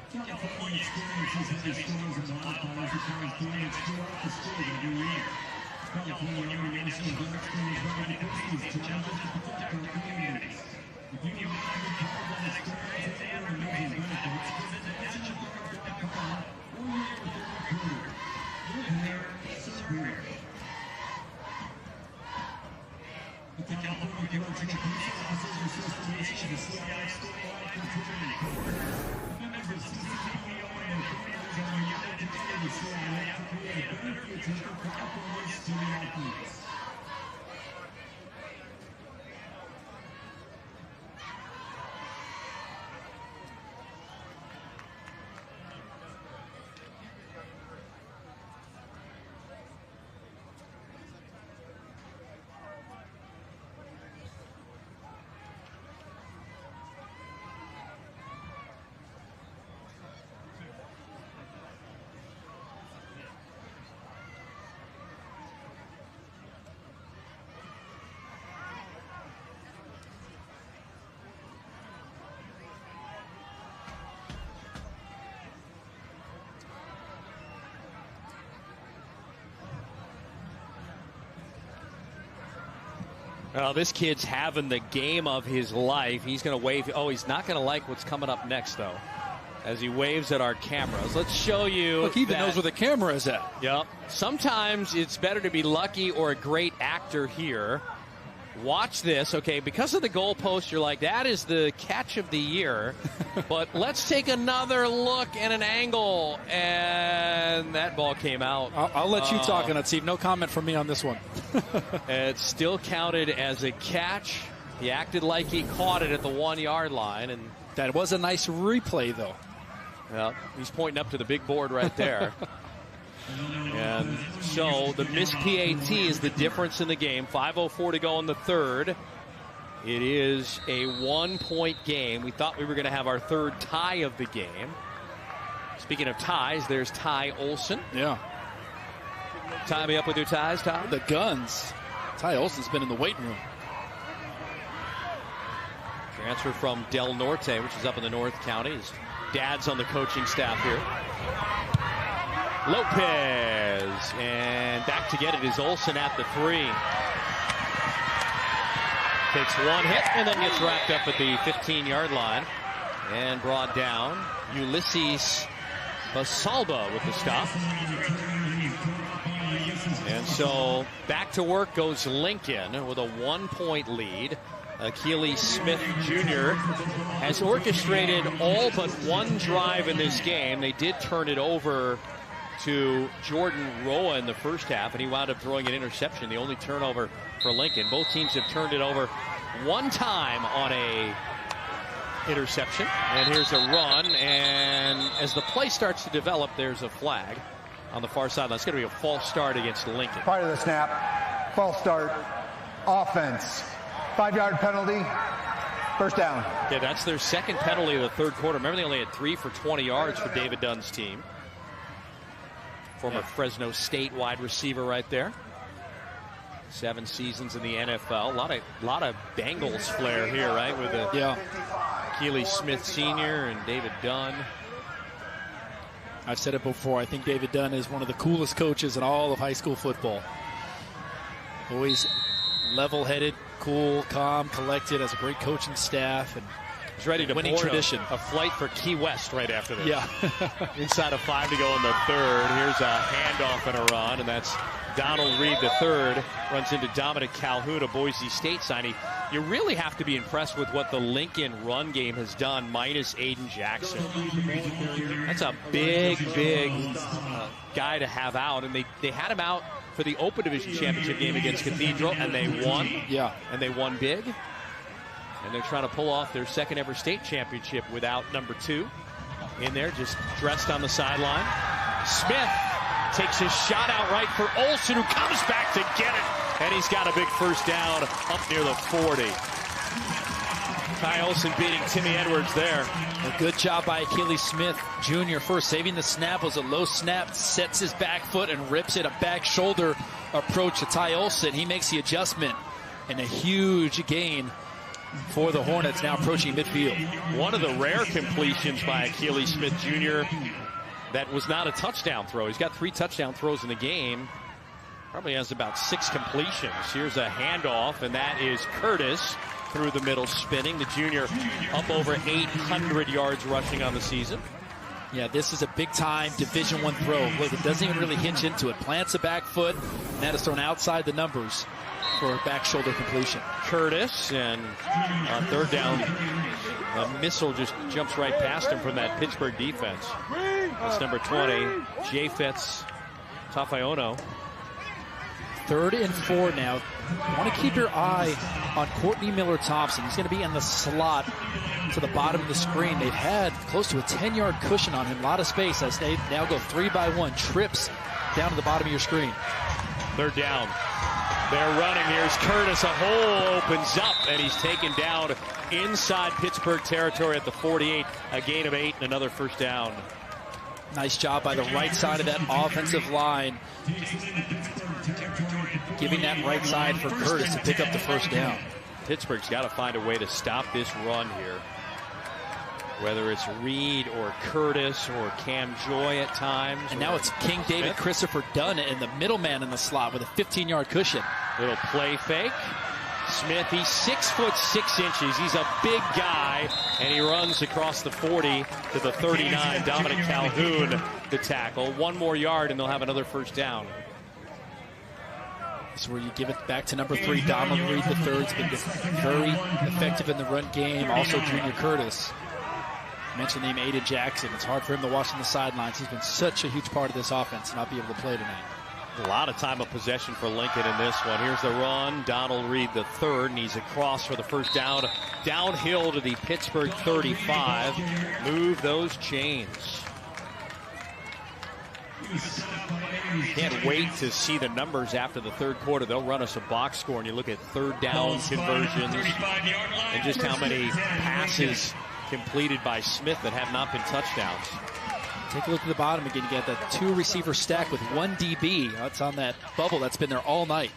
Speaker 5: California experiences heavy storms and wildfires that cause damage throughout the state every year. California International Guard Schools recognize these challenges to protect our communities. If you want to be part of that experience and amazing benefits, visit nationalguard.com or meet with your recruiter. Live here, serve here. The California Correctional Police Officers Association is a CIF statewide contributing corps. Members of CCPO and their commanders are united today to CIF to create a better future for California's student athletes.
Speaker 4: Well, this kid's having the game of his life. He's going to wave. Oh, he's not going to like what's coming up next, though, as he waves at our cameras. Let's show you.
Speaker 7: Look, he even knows where the camera is at.
Speaker 4: Yep. Sometimes it's better to be lucky or a great actor here. Watch this. Okay, because of the goalpost, you're like, that is the catch of the year. But let's take another look at an angle. And that ball came out.
Speaker 7: I'll let you talk on it, Steve. No comment from me on this one.
Speaker 4: It's still counted as a catch. He acted like he caught it at the 1-yard line. And
Speaker 7: that was a nice replay, though.
Speaker 4: Well, he's pointing up to the big board right there. And so the missed PAT is the difference in the game. 5:04 to go in the third. It is a 1-point game. We thought we were going to have our third tie of the game. Speaking of ties, there's Ty Olson.
Speaker 7: Yeah.
Speaker 4: Tie me up with your ties, Ty.
Speaker 7: The guns. Ty Olson's been in the weight room.
Speaker 4: Transfer from Del Norte, which is up in the North County. His dad's on the coaching staff here. Lopez, and back to get it is Olson at the 3. Takes one hit and then gets wrapped up at the 15-yard line and brought down. Ulysses Basalba with the stop. And so back to work goes Lincoln with a 1-point lead. Achilles Smith Jr. has orchestrated all but one drive in this game. They did turn it over to Jordan Roa in the first half, and he wound up throwing an interception, the only turnover for Lincoln. Both teams have turned it over one time on a interception. And here's a run, and as the play starts to develop, there's a flag on the far sideline. It's going to be a false start against Lincoln.
Speaker 8: Prior to the snap, false start, offense, 5-yard penalty, first down.
Speaker 4: Yeah, that's their second penalty of the third quarter. Remember, they only had 3 for 20 yards for David Dunn's team. Former Fresno State wide receiver right there. 7 seasons in the NFL. A lot of Bengals flair here, right? With Achilles Smith Sr. and David Dunn.
Speaker 7: I've said it before. I think David Dunn is one of the coolest coaches in all of high school football. Always level-headed, cool, calm, collected, has a great coaching staff, and
Speaker 4: he's ready to
Speaker 7: winning tradition.
Speaker 4: A flight for Key West right after this.
Speaker 7: Yeah.
Speaker 4: Inside of 5 to go in the third. Here's a handoff and a run, and that's Donald Reed III. Runs into Dominic Calhoun, a Boise State signing. You really have to be impressed with what the Lincoln run game has done, minus Aiden Jackson. That's a big guy to have out, and they had him out for the Open Division Championship game against Cathedral, and they won.
Speaker 7: Yeah.
Speaker 4: And they won big. And they're trying to pull off their second ever state championship without number 2 in there, just dressed on the sideline. Smith takes his shot out right for Olson, who comes back to get it. And he's got a big first down up near the 40. Ty Olson beating Timmy Edwards there.
Speaker 7: A good job by Achilles Smith Jr. First saving the snap, was a low snap, sets his back foot and rips it, a back shoulder approach to Ty Olson. He makes the adjustment, and a huge gain for the Hornets, now approaching midfield.
Speaker 4: One of the rare completions by Achilles Smith Jr. that was not a touchdown throw. He's got 3 touchdown throws in the game. Probably has about 6 completions. Here's a handoff, and that is Curtis through the middle, spinning. The junior up over 800 yards rushing on the season.
Speaker 7: Yeah, this is a big-time Division I throw. Look, it doesn't even really hinge into it. Plants a back foot, and that is thrown outside the numbers for a back shoulder completion. Curtis, and on third down, a missile just jumps right past him from that Pittsburgh defense. That's number 20, Jafetz Tafayono. 3rd and 4 now. You want to keep your eye on Courtney Miller-Thompson. He's going to be in the slot to the bottom of the screen. They've had close to a 10-yard cushion on him. A lot of space as they now go 3-by-1. Trips down to the bottom of your screen. 3rd down. They're running. Here's Curtis. A hole opens up, and he's taken down inside Pittsburgh territory at the 48. A gain of 8 and another first down. Nice job by the right side of that offensive line, giving that right side for Curtis to pick up the first down. Pittsburgh's got to find a way to stop this run here. Whether it's Reed or Curtis or Cam Joy at times. And now it's King David Christopher Dunn and the middleman in the slot with a 15-yard cushion. Little play fake. Smith, he's 6'6". He's a big guy, and he runs across the 40 to the 39. Dominic Calhoun, the tackle. 1 more yard, and they'll have another first down. This is where you give it back to number 3, Donald Reed III. Has been very effective in the run game. Also, Junior Curtis. I mentioned the name Aiden Jackson. It's hard for him to watch on the sidelines. He's been such a huge part of this offense and not be able to play tonight. A lot of time of possession for Lincoln in this one. Here's the run. Donald Reed III, and he's across for the first down. Downhill to the Pittsburgh 35. Move those chains.
Speaker 4: Can't wait to see the numbers after the third quarter. They'll run us a box score, and you look at third down conversions and just how many passes completed by Smith that have not been touchdowns.
Speaker 7: Take a look at the bottom again. You got the 2 receiver stack with 1 DB. That's on that bubble that's been there all night.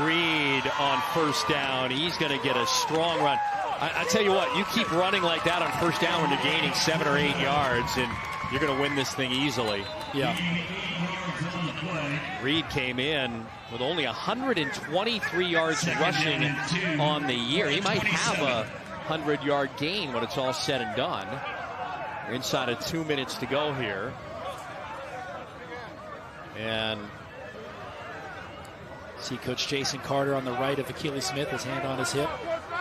Speaker 4: Reed on first down. He's going to get a strong run. I tell you what, you keep running like that on first down when you're gaining 7 or 8 yards, and you're going to win this thing easily.
Speaker 7: Yeah.
Speaker 4: Reed came in with only 123 yards rushing on the year. He might have a 100-yard gain when it's all said and done. We're inside of 2 minutes to go here. And
Speaker 7: see Coach Jason Carter on the right of Akili Smith, his hand on his hip.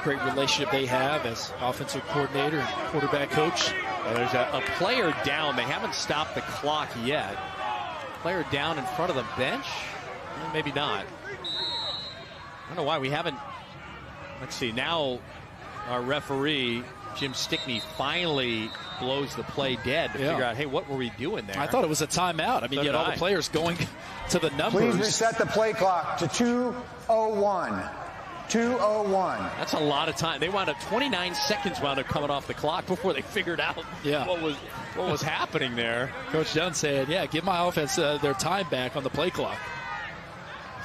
Speaker 7: Great relationship they have as offensive coordinator and quarterback coach.
Speaker 4: There's a player down. They haven't stopped the clock yet. Player down in front of the bench? Well, maybe not. I don't know why we haven't. Let's see. Now our referee, Jim Stickney, finally blows the play dead to figure out, hey, what were we doing there?
Speaker 7: I thought it was a timeout. I mean, you had all the players going to the numbers.
Speaker 8: Please reset the play clock to 2:01. 2:01.
Speaker 4: That's a lot of time. They wound up 29 seconds wound up coming off the clock before they figured out what was happening there.
Speaker 7: Coach Dunn said, yeah, give my offense their time back on the play clock.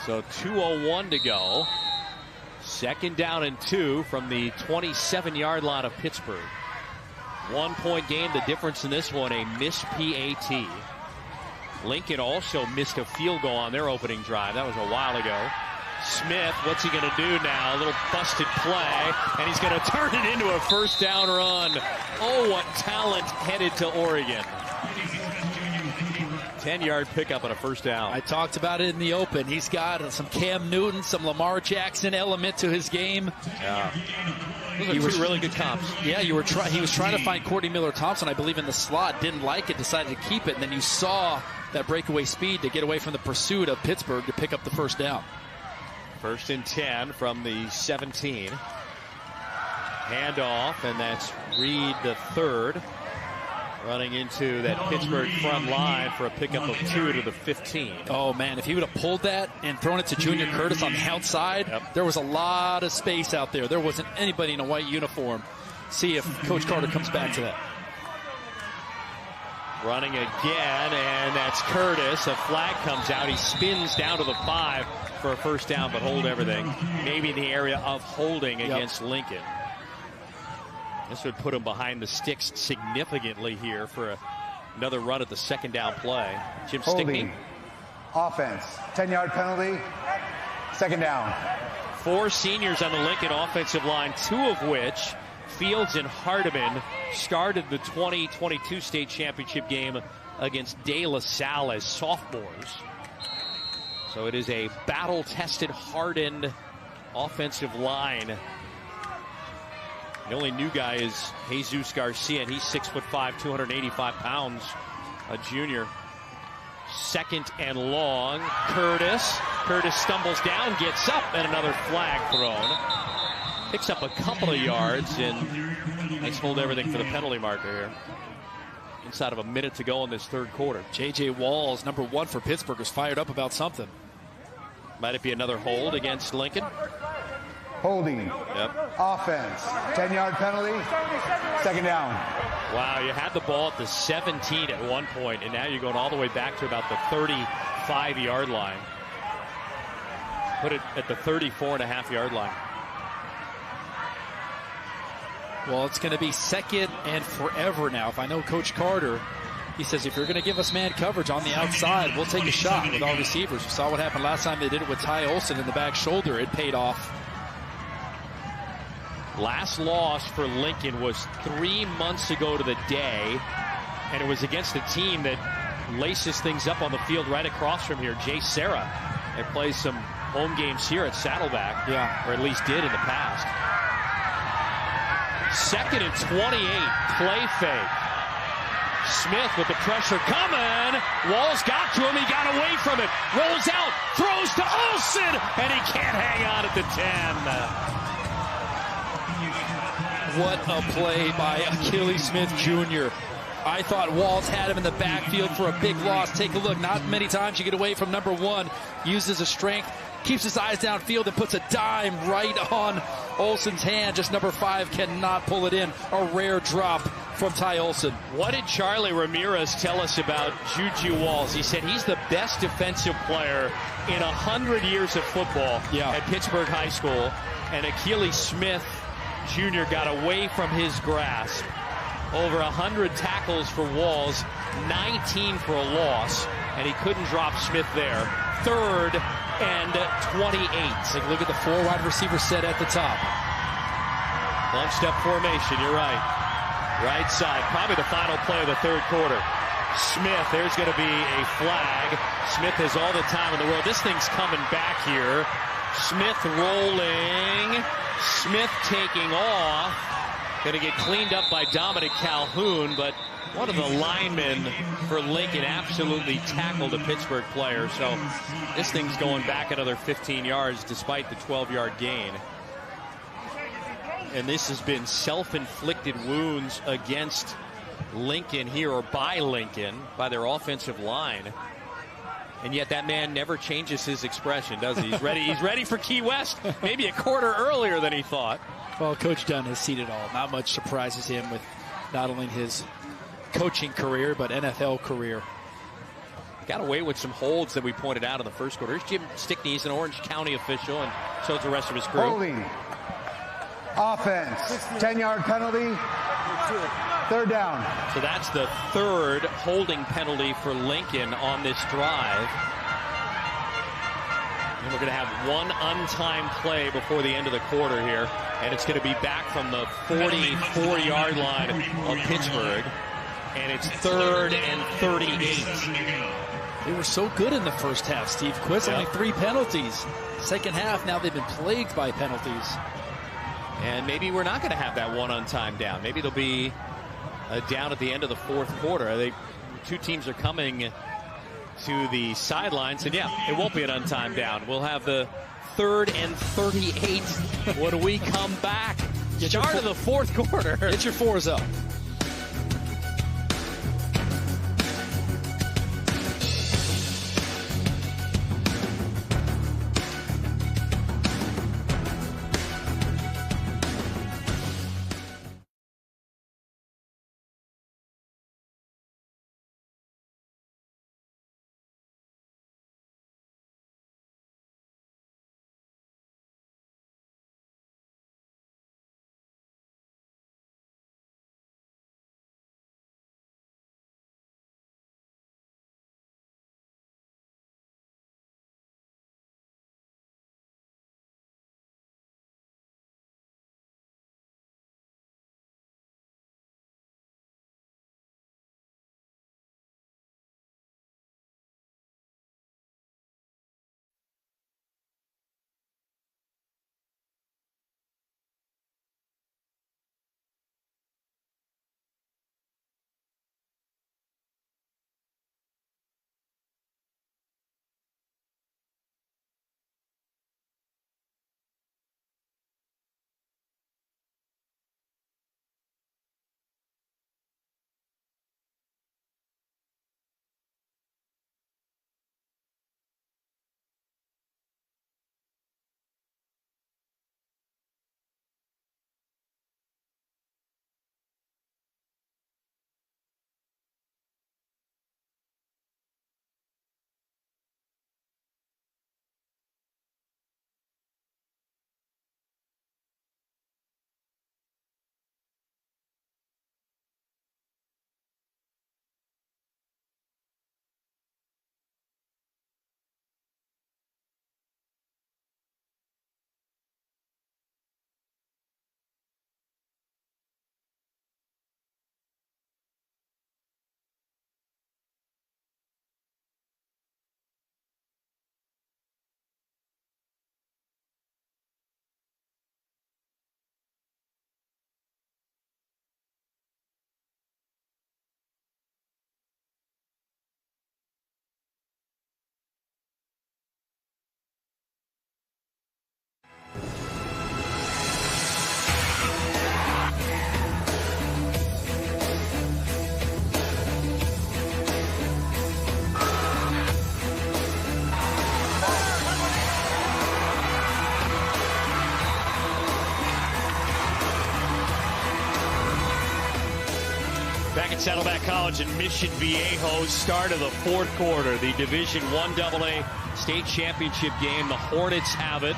Speaker 4: So 2:01 to go. 2nd down and 2 from the 27-yard line of Pittsburgh. 1-point game. The difference in this one, a missed PAT. Lincoln also missed a field goal on their opening drive. That was a while ago. Smith, what's he going to do now? A little busted play, and he's going to turn it into a first down run. Oh, what talent headed to Oregon. 10-yard pickup on a first down.
Speaker 7: I talked about it in the open. He's got some Cam Newton, some Lamar Jackson element to his game.
Speaker 4: Yeah. Those are 2 really good comps.
Speaker 7: Yeah, he was trying to find Courtney Miller-Thompson, I believe, in the slot. Didn't like it, decided to keep it, and then you saw that breakaway speed to get away from the pursuit of Pittsburgh to pick up the first down.
Speaker 4: 1st and 10 from the 17. Handoff, and that's Reed the third. Running into that Pittsburgh front line for a pickup of 2 to the 15.
Speaker 7: Oh, man, if he would have pulled that and thrown it to Junior Curtis on the outside, there was a lot of space out there. There wasn't anybody in a white uniform. See if Coach Carter comes back to that.
Speaker 4: Running again, and that's Curtis. A flag comes out. He spins down to the 5 for a first down, but hold everything. Maybe in the area of holding against Lincoln. This would put him behind the sticks significantly here for another run at the 2nd down play. Jim Stickney.
Speaker 8: Offense. 10-yard penalty. 2nd down.
Speaker 4: 4 seniors on the Lincoln offensive line, 2 of which, Fields and Hardiman, started the 2022 state championship game against De La Salle as sophomores. So it is a battle-tested, hardened offensive line. The only new guy is Jesus Garcia, and he's 6'5", 285 pounds, a junior. 2nd and long. Curtis stumbles down, gets up, and another flag thrown. Picks up a couple of yards, and let's hold everything for the penalty marker here. Inside of a minute to go in this 3rd quarter.
Speaker 7: J.J. Walls, number 1 for Pittsburgh, is fired up about something.
Speaker 4: Might it be another hold against Lincoln?
Speaker 8: Holding.
Speaker 4: Yep.
Speaker 8: Offense. 10-yard penalty. 2nd down.
Speaker 4: Wow, you had the ball at the 17 at one point, and now you're going all the way back to about the 35-yard line. Put it at the 34.5-yard line.
Speaker 7: Well, it's going to be 2nd and forever now. If I know Coach Carter, he says if you're going to give us man coverage on the outside, we'll take a shot with our receivers. You saw what happened last time they did it with Ty Olson in the back shoulder. It paid off.
Speaker 4: Last loss for Lincoln was 3 months ago to the day, and it was against a team that laces things up on the field right across from here, Jay Serra. They play some home games here at Saddleback, or at least did in the past. 2nd and 28, play fake. Smith with the pressure coming. Walls got to him. He got away from it. Rolls out, throws to Olson, and he can't hang on at the 10. What
Speaker 7: a play by Akili Smith Jr. I thought Walls had him in the backfield for a big loss. Take a look. Not many times you get away from number 1. Uses his strength, keeps his eyes downfield, and puts a dime right on Olsen's hand. Just number 5 cannot pull it in. A rare drop from Ty Olsen.
Speaker 4: What did Charlie Ramirez tell us about Juju Walls? He said he's the best defensive player in 100 years of football at Pittsburgh High School. And Achilles Smith Jr. got away from his grasp. Over 100 tackles for Walls, 19 for a loss, and he couldn't drop Smith there. 3rd and 28.
Speaker 7: Take a look at the 4 wide receiver set at the top.
Speaker 4: Bunched up formation, you're right. Right side, probably the final play of the 3rd quarter. Smith, there's going to be a flag. Smith has all the time in the world. This thing's coming back here. Smith rolling. Smith taking off. Going to get cleaned up by Dominic Calhoun, but one of the linemen for Lincoln absolutely tackled a Pittsburgh player. So this thing's going back another 15 yards despite the 12-yard gain. And this has been self-inflicted wounds against Lincoln here, or by Lincoln, by their offensive line. And yet that man never changes his expression, does he? He's ready. He's ready for Key West, maybe a quarter earlier than he thought.
Speaker 7: Well, Coach Dunn has seen it all. Not much surprises him with not only his coaching career, but NFL career.
Speaker 4: Got away with some holds that we pointed out in the first quarter. Here's Jim Stickney. He's an Orange County official, and so is the rest of his crew.
Speaker 8: Holding. Offense. 10-yard penalty. 3rd down.
Speaker 4: So that's the 3rd holding penalty for Lincoln on this drive. And we're going to have one untimed play before the end of the quarter here. And it's going to be back from the 44-yard line of Pittsburgh. And it's 3rd and 38.
Speaker 7: They were so good in the first half, Steve. Quiz only 3 penalties. Second half, now they've been plagued by penalties.
Speaker 4: And maybe we're not going to have that one untimed down. Maybe it'll be down at the end of the 4th quarter. 2 teams are coming to the sidelines, and it won't be an untimed down. We'll have the 3rd and 38 when we come back. Start of the 4th quarter.
Speaker 7: Get your 4s up.
Speaker 4: at Saddleback College in Mission Viejo. Start of the fourth quarter. The Division I AA state championship game. The Hornets have it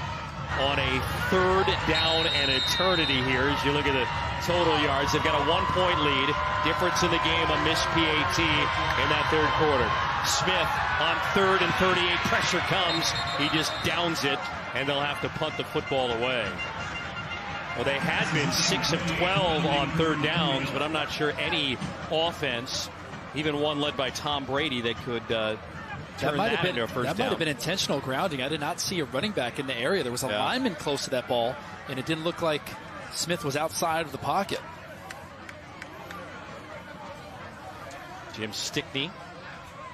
Speaker 4: on a third down and eternity here as you look at the total yards. They've got a 1-point lead. Difference in the game, a missed PAT in that third quarter. Smith on 3rd and 38. Pressure comes. He just downs it, and they'll have to punt the football away. Well, they had been 6 of 12 on third downs, but I'm not sure any offense, even one led by Tom Brady, that could turn that into a first down.
Speaker 7: That might have been intentional grounding. I did not see a running back in the area. There was a lineman close to that ball, and it didn't look like Smith was outside of the pocket.
Speaker 4: Jim Stickney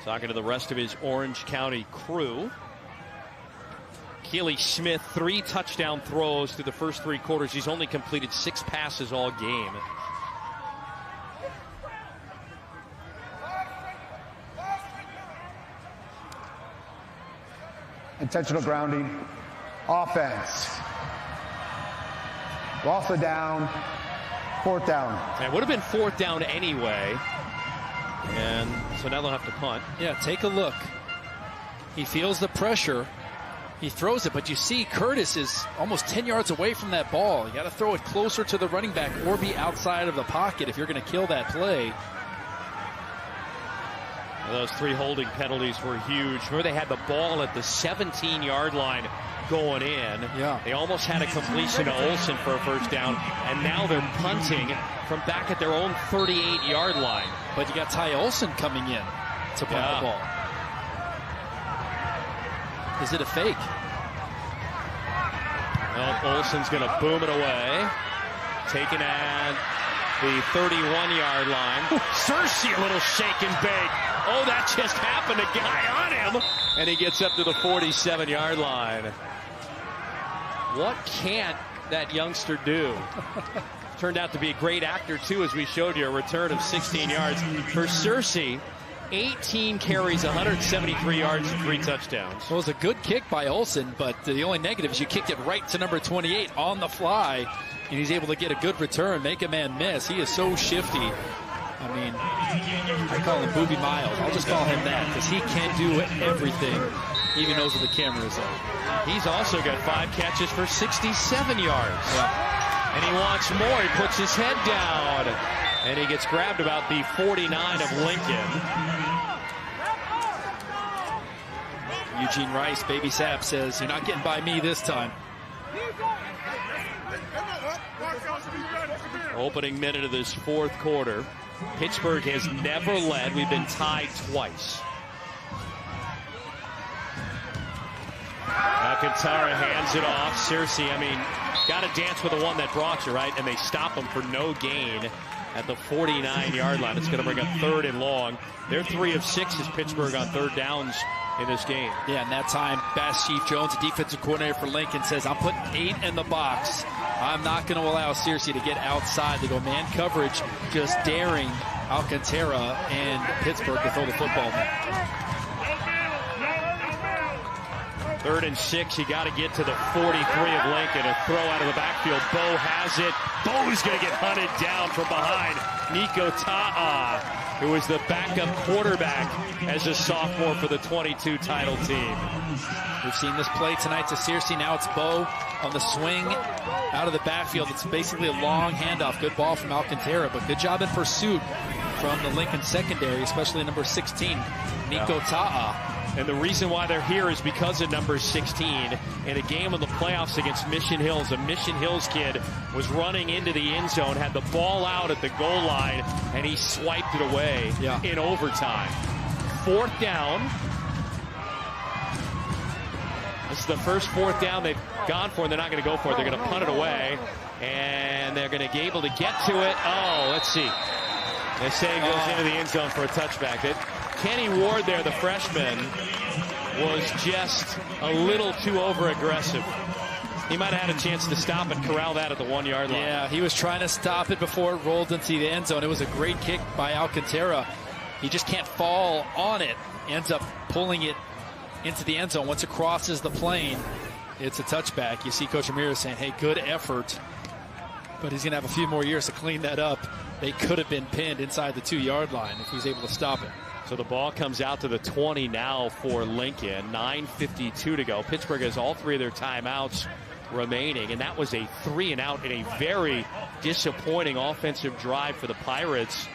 Speaker 4: talking to the rest of his Orange County crew. Keely Smith, 3 touchdown throws through the first 3 quarters. He's only completed 6 passes all game.
Speaker 8: Intentional grounding. Offense. Loss of down. 4th down.
Speaker 4: It would have been 4th down anyway. And so now they'll have to punt.
Speaker 7: Yeah, take a look. He feels the pressure. He throws it, but you see Curtis is almost 10 yards away from that ball. You got to throw it closer to the running back or be outside of the pocket if you're going to kill that play.
Speaker 4: Those 3 holding penalties were huge. Remember, they had the ball at the 17-yard line going in.
Speaker 7: Yeah.
Speaker 4: They almost had a completion to Olsen for a first down, and now they're punting from back at their own 38-yard line.
Speaker 7: But you got Ty Olsen coming in to punt the ball. Is it a fake?
Speaker 4: Well, Olsen's going to boom it away. Taken at the 31-yard line. Cersei, a little shake and bake. Oh, that just happened. A guy on him. And he gets up to the 47-yard line. What can't that youngster do? Turned out to be a great actor, too, as we showed you. A return of 16 yards. For Cersei, 18 carries, 173 yards, and 3 touchdowns.
Speaker 7: Well, it was a good kick by Olsen, but the only negative is you kicked it right to number 28 on the fly, and he's able to get a good return, make a man miss. He is so shifty. I mean, I call him Booby Miles. I'll just call him that because he can't do everything, even knows where the camera is on.
Speaker 4: He's also got 5 catches for 67 yards. And he wants more. He puts his head down. And he gets grabbed about the 49 of Lincoln.
Speaker 7: Eugene Rice, Baby Sap, says, "You're not getting by me this time."
Speaker 4: Opening minute of this fourth quarter. Pittsburgh has never led. We've been tied twice. Alcantara hands it off. Cersei, I mean, got to dance with the one that brought you, right? And they stop him for no gain at the 49-yard line. It's going to bring up 3rd and long. They're 3 of 6 as Pittsburgh on third downs in this game.
Speaker 7: Yeah, and that time, Bass Chief Jones, the defensive coordinator for Lincoln, says, "I'm putting 8 in the box. I'm not going to allow Cersei to get outside." They go man coverage, just daring Alcantara and Pittsburgh to throw the football back.
Speaker 4: 3rd and 6, you got to get to the 43 of Lincoln. A throw out of the backfield. Bo has it. Bo's going to get hunted down from behind. Nico Ta'a, who was the backup quarterback as a sophomore for the 22 title team.
Speaker 7: We've seen this play tonight to Cersei. Now it's Bo on the swing out of the backfield. It's basically a long handoff. Good ball from Alcantara, but good job in pursuit from the Lincoln secondary, especially number 16, Nico Ta'a.
Speaker 4: And the reason why they're here is because of number 16. In a game of the playoffs against Mission Hills, a Mission Hills kid was running into the end zone, had the ball out at the goal line, and he swiped it away in overtime. 4th down. This is the first 4th down they've gone for, and they're not going to go for it. They're going to punt it away, and they're going to be able to get to it. Oh, let's see. They say it goes into the end zone for a touchback. Kenny Ward there, the freshman, was just a little too over-aggressive. He might have had a chance to stop and corral that at the 1-yard line.
Speaker 7: Yeah, he was trying to stop it before it rolled into the end zone. It was a great kick by Alcantara. He just can't fall on it. Ends up pulling it into the end zone. Once it crosses the plane, it's a touchback. You see Coach Ramirez saying, "Hey, good effort." but he's going to have a few more years to clean that up. They could have been pinned inside the 2-yard line if he was able to stop it.
Speaker 4: So the ball comes out to the 20 now for Lincoln. 9:52 to go. Pittsburgh has all 3 of their timeouts remaining, and that was a 3-and-out in a very disappointing offensive drive for the Pirates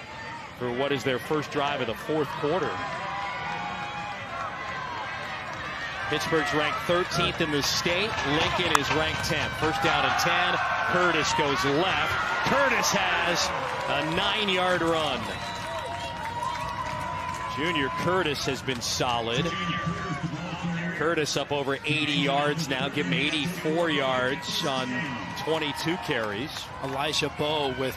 Speaker 4: for what is their first drive of the 4th quarter. Pittsburgh's ranked 13th in the state. Lincoln is ranked 10th. First down and 10. Curtis goes left. Curtis has a 9-yard run. Junior Curtis has been solid. Curtis up over 80 yards now. Give him 84 yards on 22 carries.
Speaker 7: Elijah Bowe with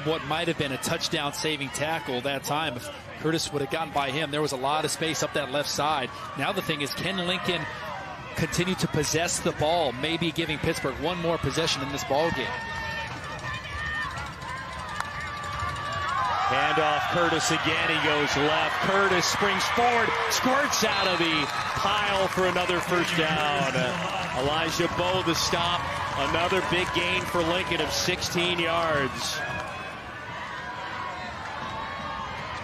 Speaker 7: what might have been a touchdown-saving tackle that time. If Curtis would have gotten by him, there was a lot of space up that left side. Now the thing is, can Lincoln continue to possess the ball, maybe giving Pittsburgh one more possession in this ball game?
Speaker 4: Hand off Curtis again. He goes left. Curtis springs forward, squirts out of the pile for another first down. Elijah Bowe the stop. Another big gain for Lincoln of 16 yards.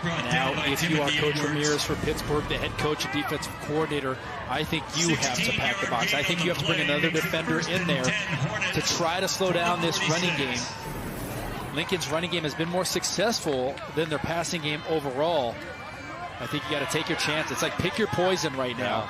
Speaker 7: Now, if you are Coach Ramirez for Pittsburgh, the head coach and defensive coordinator, I think you have to pack the box. I think you have to bring another defender in there to try to slow down this running game. Lincoln's running game has been more successful than their passing game overall. I think you got to take your chance. It's like pick your poison right now.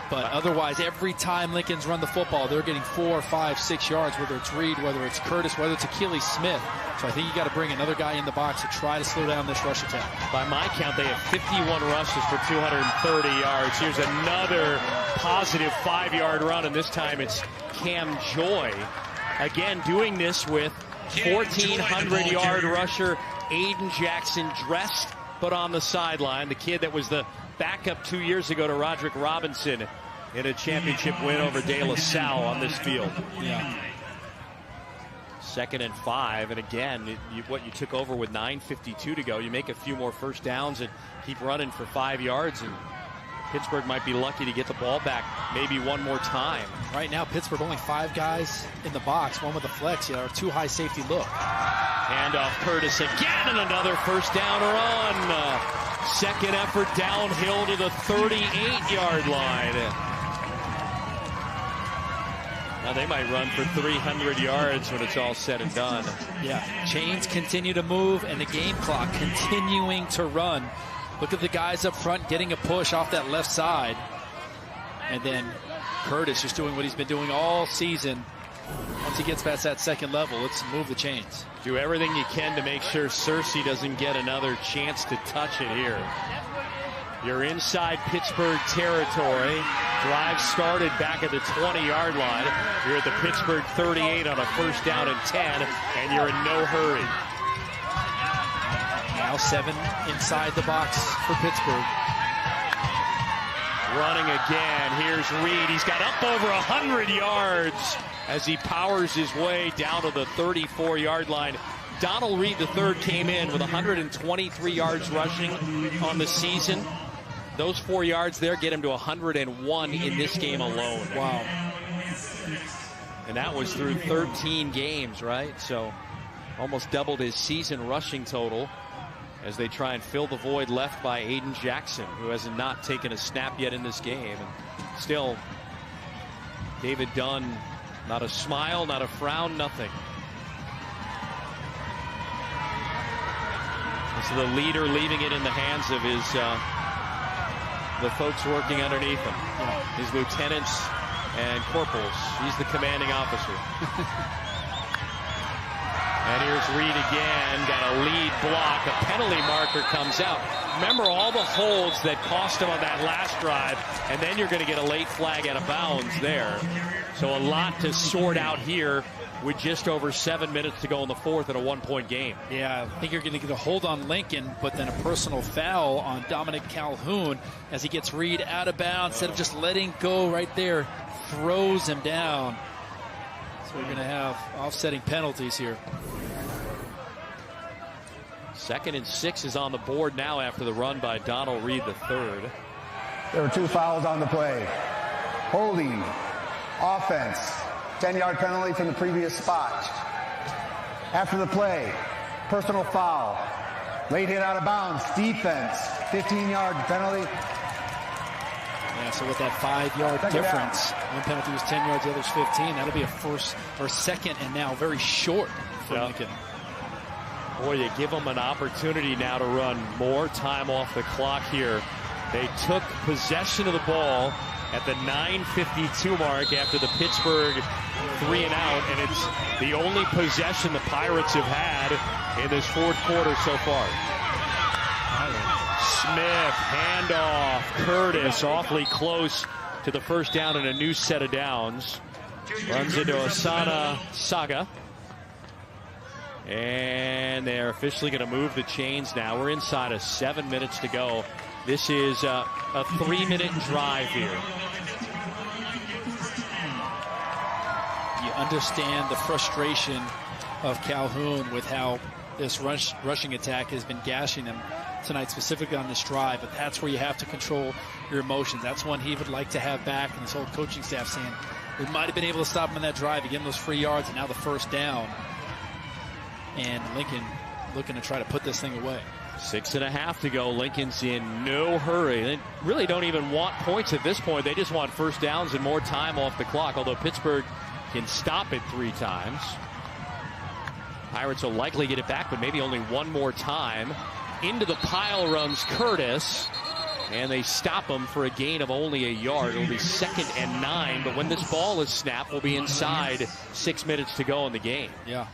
Speaker 7: But otherwise, every time Lincoln's run the football, they're getting 4, 5, 6 yards, whether it's Reed, whether it's Curtis, whether it's Achilles Smith. So I think you got to bring another guy in the box to try to slow down this rush attack.
Speaker 4: By my count, they have 51 rushes for 230 yards. Here's another positive 5-yard run, and this time it's Cam Joy. Again, doing this with 1,400-yard rusher Aiden Jackson, dressed but on the sideline. The kid that was the backup 2 years ago to Roderick Robinson in a championship win over De La Salle on this field.
Speaker 7: Yeah.
Speaker 4: 2nd and 5, and again, what you took over with 9:52 to go, you make a few more first downs and keep running for 5 yards, and Pittsburgh might be lucky to get the ball back maybe one more time.
Speaker 7: Right now, Pittsburgh only 5 guys in the box, one with a flex, or 2 high safety look.
Speaker 4: Hand off Curtis again, and another first down run. Second effort downhill to the 38-yard line. Now they might run for 300 yards when it's all said and done.
Speaker 7: Yeah, chains continue to move and the game clock continuing to run. Look at the guys up front getting a push off that left side. And then Curtis just doing what he's been doing all season. Once he gets past that second level, let's move the chains.
Speaker 4: Do everything you can to make sure Cersei doesn't get another chance to touch it here. You're inside Pittsburgh territory. Drive started back at the 20-yard line. You're at the Pittsburgh 38 on a first down and 10, and you're in no hurry.
Speaker 7: Now 7 inside the box for Pittsburgh.
Speaker 4: Running again. Here's Reed. He's got up over 100 yards as he powers his way down to the 34-yard line. Donald Reed III came in with 123 yards rushing on the season. Those 4 yards there get him to 101 in this game alone.
Speaker 7: Wow.
Speaker 4: And that was through 13 games, right? So almost doubled his season rushing total as they try and fill the void left by Aiden Jackson, who has not taken a snap yet in this game. And still, David Dunn, not a smile, not a frown, nothing. This is the leader leaving it in the hands of his the folks working underneath him. His lieutenants and corporals. He's the commanding officer. And here's Reed again. Got a lead block. A penalty marker comes out. Remember all the holds that cost him on that last drive, and then you're going to get a late flag out of bounds there. So a lot to sort out here with just over 7 minutes to go in the fourth at a 1-point game.
Speaker 7: Yeah, I think you're going to get a hold on Lincoln, but then a personal foul on Dominic Calhoun as he gets Reed out of bounds. Instead of just letting go right there, throws him down. So we're going to have offsetting penalties here.
Speaker 4: 2nd and 6 is on the board now after the run by Donald Reed III.
Speaker 8: There were 2 fouls on the play. Holding, offense, 10-yard penalty from the previous spot. After the play, personal foul. Late hit out of bounds, defense, 15-yard penalty.
Speaker 7: Yeah, so with that 5-yard difference, one penalty was 10 yards, the other's 15. That'll be a first or second and now very short for Lincoln.
Speaker 4: Boy, you give them an opportunity now to run more time off the clock here. They took possession of the ball at the 9:52 mark after the Pittsburgh 3-and-out, and it's the only possession the Pirates have had in this fourth quarter so far. Smith, handoff, Curtis awfully close to the first down and a new set of downs. Runs into Osana Saga. And they're officially going to move the chains now. We're inside of 7 minutes to go. This is a 3-minute drive here.
Speaker 7: You understand the frustration of Calhoun with how this rushing attack has been gashing him tonight, specifically on this drive, but that's where you have to control your emotions. That's one he would like to have back, and his whole coaching staff saying we might have been able to stop him in that drive, give him those free yards, and now the first down. And Lincoln looking to try to put this thing away.
Speaker 4: 6.5 to go. Lincoln's in no hurry. They really don't even want points at this point. They just want first downs and more time off the clock, although Pittsburgh can stop it 3 times. Pirates will likely get it back, but maybe only one more time. Into the pile runs Curtis, and they stop him for a gain of only a yard. It'll be 2nd and 9, but when this ball is snapped, we'll be inside 6 minutes to go in the game.
Speaker 7: Yeah.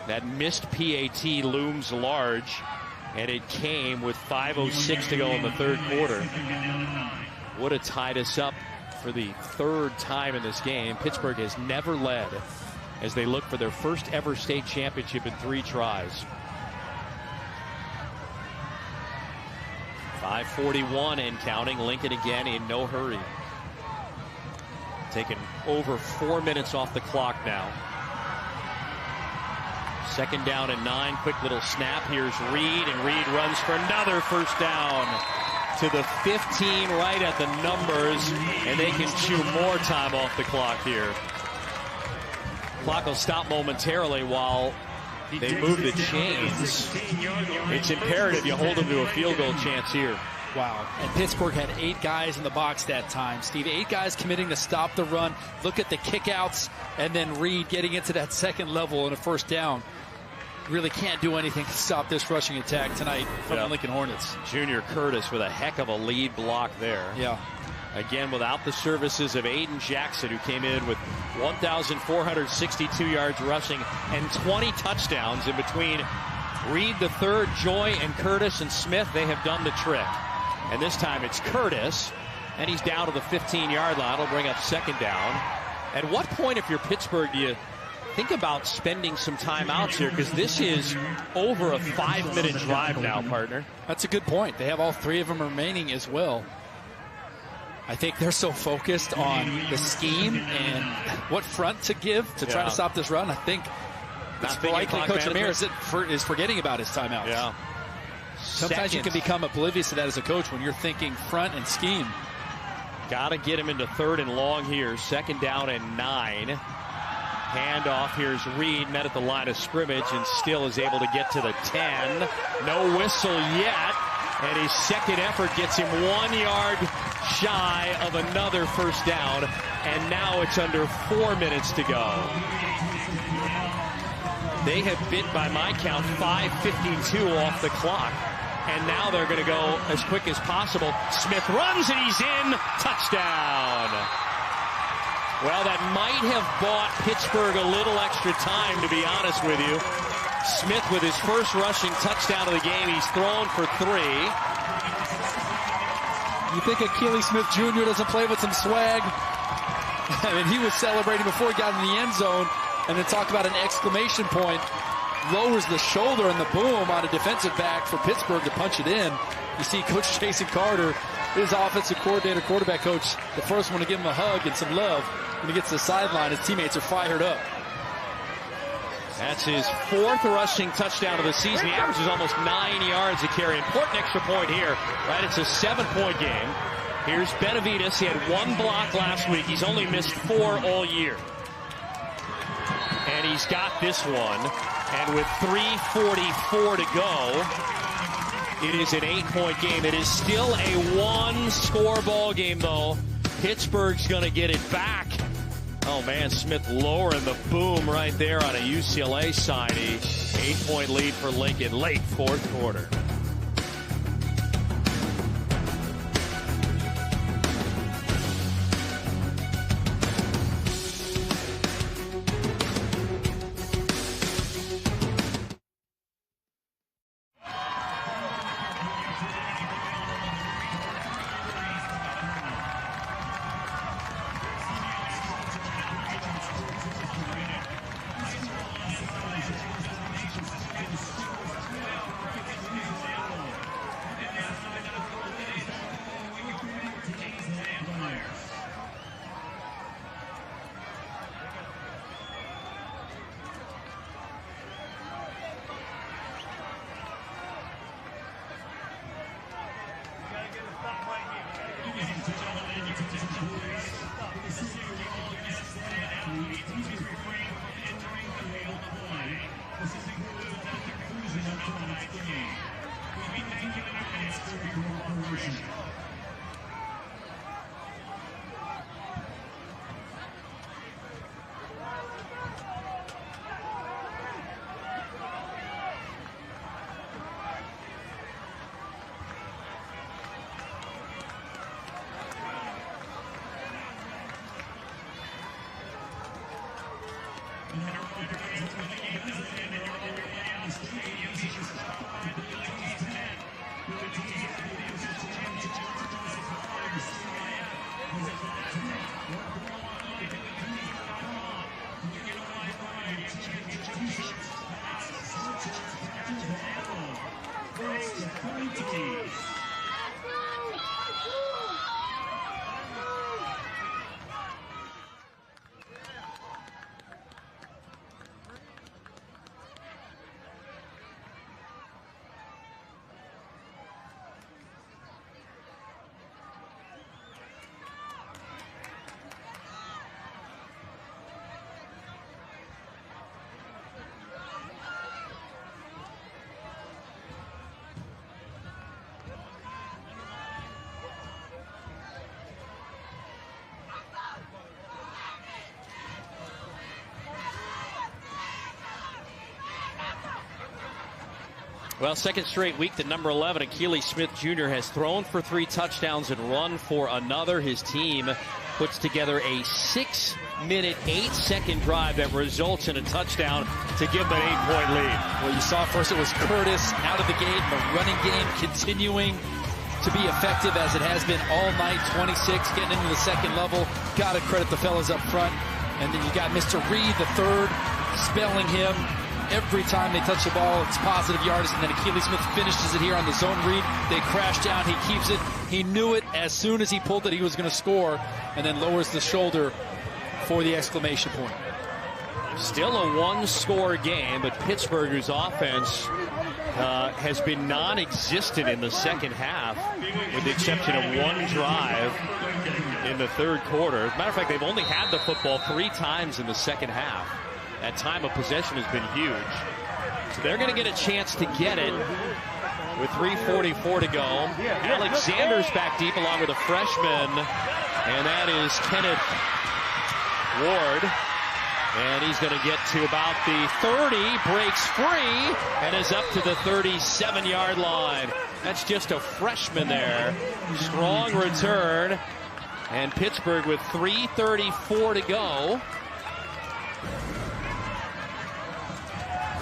Speaker 4: That missed PAT looms large, and it came with 5:06 to go in the third quarter. Would have tied us up for the 3rd time in this game. Pittsburgh has never led as they look for their first ever state championship in 3 tries. 5:41 and counting. Lincoln again in no hurry. Taking over 4 minutes off the clock now. 2nd down and 9. Quick little snap. Here's Reed, and Reed runs for another first down to the 15, right at the numbers, and they can chew more time off the clock here. Clock will stop momentarily while they move the chains. It's imperative you hold them to a field goal chance here.
Speaker 7: Wow. And Pittsburgh had 8 guys in the box that time, Steve. 8 guys committing to stop the run. Look at the kickouts, and then Reed getting into that second level in a first down. Really can't do anything to stop this rushing attack tonight from the Lincoln Hornets.
Speaker 4: Junior Curtis with a heck of a lead block there.
Speaker 7: Yeah.
Speaker 4: Again, without the services of Aiden Jackson, who came in with 1,462 yards rushing and 20 touchdowns in between Reed the third, Joy, and Curtis and Smith. They have done the trick. And this time it's Curtis, and he's down to the 15-yard line. It'll bring up 2nd down. At what point, if you're Pittsburgh, do you think about spending some timeouts here? Because this is over a 5-minute drive now, partner.
Speaker 7: That's a good point. They have all 3 of them remaining as well. I think they're so focused on the scheme and what front to give to try to stop this run. I think it's likely Coach Amir is forgetting about his timeouts.
Speaker 4: Yeah.
Speaker 7: Sometimes you can become oblivious to that as a coach when you're thinking front and scheme.
Speaker 4: Got to get him into 3rd and long here. 2nd down and 9. Handoff. Here's Reed, met at the line of scrimmage, and still is able to get to the 10. No whistle yet. And his second effort gets him 1 yard shy of another first down. And now it's under 4 minutes to go. They have bit, by my count, 5:52 off the clock. And now they're going to go as quick as possible. Smith runs, and he's in. Touchdown. Well, that might have bought Pittsburgh a little extra time, to be honest with you. Smith with his first rushing touchdown of the game. He's thrown for 3.
Speaker 7: You think Achilles Smith Jr. doesn't play with some swag? I mean, he was celebrating before he got in the end zone, and then talk about an exclamation point. Lowers the shoulder and the boom on a defensive back for Pittsburgh to punch it in. You see Coach Jason Carter, his offensive coordinator, quarterback coach, the first one to give him a hug and some love. When he gets to the sideline, his teammates are fired up.
Speaker 4: That's his 4th rushing touchdown of the season. He averages almost 9 yards a carry. Important extra point here, right? It's a 7-point game. Here's Benavides. He had 1 block last week. He's only missed 4 all year. And he's got this one. And with 3:44 to go, it is an 8-point game. It is still a 1-score ball game, though. Pittsburgh's going to get it back. Oh, man, Smith lowering the boom right there on a UCLA side. A 8-point lead for Lincoln late 4th quarter. Well, second straight week that number 11, Akili Smith Jr. has thrown for 3 touchdowns and run for another. His team puts together a 6-minute, 8-second drive that results in a touchdown to give them an 8-point lead.
Speaker 1: Well, you saw first it was Curtis out of the gate, the running game continuing to be effective as it has been all night. 26 getting into the second level. Got to credit the fellas up front. And then you got Mr. Reed, the third, spelling him. Every time they touch the ball, it's positive yardage, and then Akili Smith finishes it here on the zone read. They crash down, he keeps it. He knew it as soon as he pulled it, he was going to score, and then lowers the shoulder for the exclamation point.
Speaker 4: Still a 1-score game, but Pittsburgh, whose offense has been non-existent in the second half, with the exception of 1 drive in the 3rd quarter. As a matter of fact, they've only had the football 3 times in the second half. That time of possession has been huge. So they're going to get a chance to get it with 3:44 to go. Alexander's back deep along with a freshman, and that is Kenneth Ward. And he's going to get to about the 30, breaks free, and is up to the 37-yard line. That's just a freshman there. Strong return. And Pittsburgh with 3:34 to go.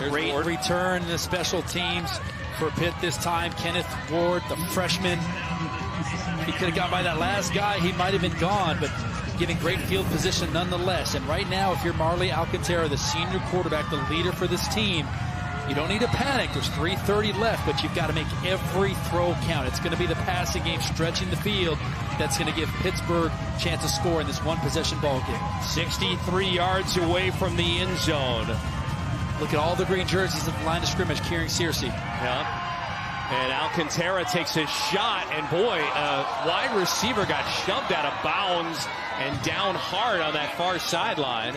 Speaker 1: Great return in the special teams for Pitt this time. Kenneth Ward, the freshman. If he could have got by that last guy, he might have been gone, but getting great field position nonetheless. And right now, if you're Marley Alcantara, the senior quarterback, the leader for this team, you don't need to panic. There's 3:30 left, but you've got to make every throw count. It's going to be the passing game, stretching the field, that's going to give Pittsburgh a chance to score in this 1-possession ball game.
Speaker 4: 63 yards away from the end zone.
Speaker 1: Look at all the green jerseys at the line of scrimmage carrying Searcy.
Speaker 4: Yeah. And Alcantara takes a shot, and boy, wide receiver got shoved out of bounds and down hard on that far sideline.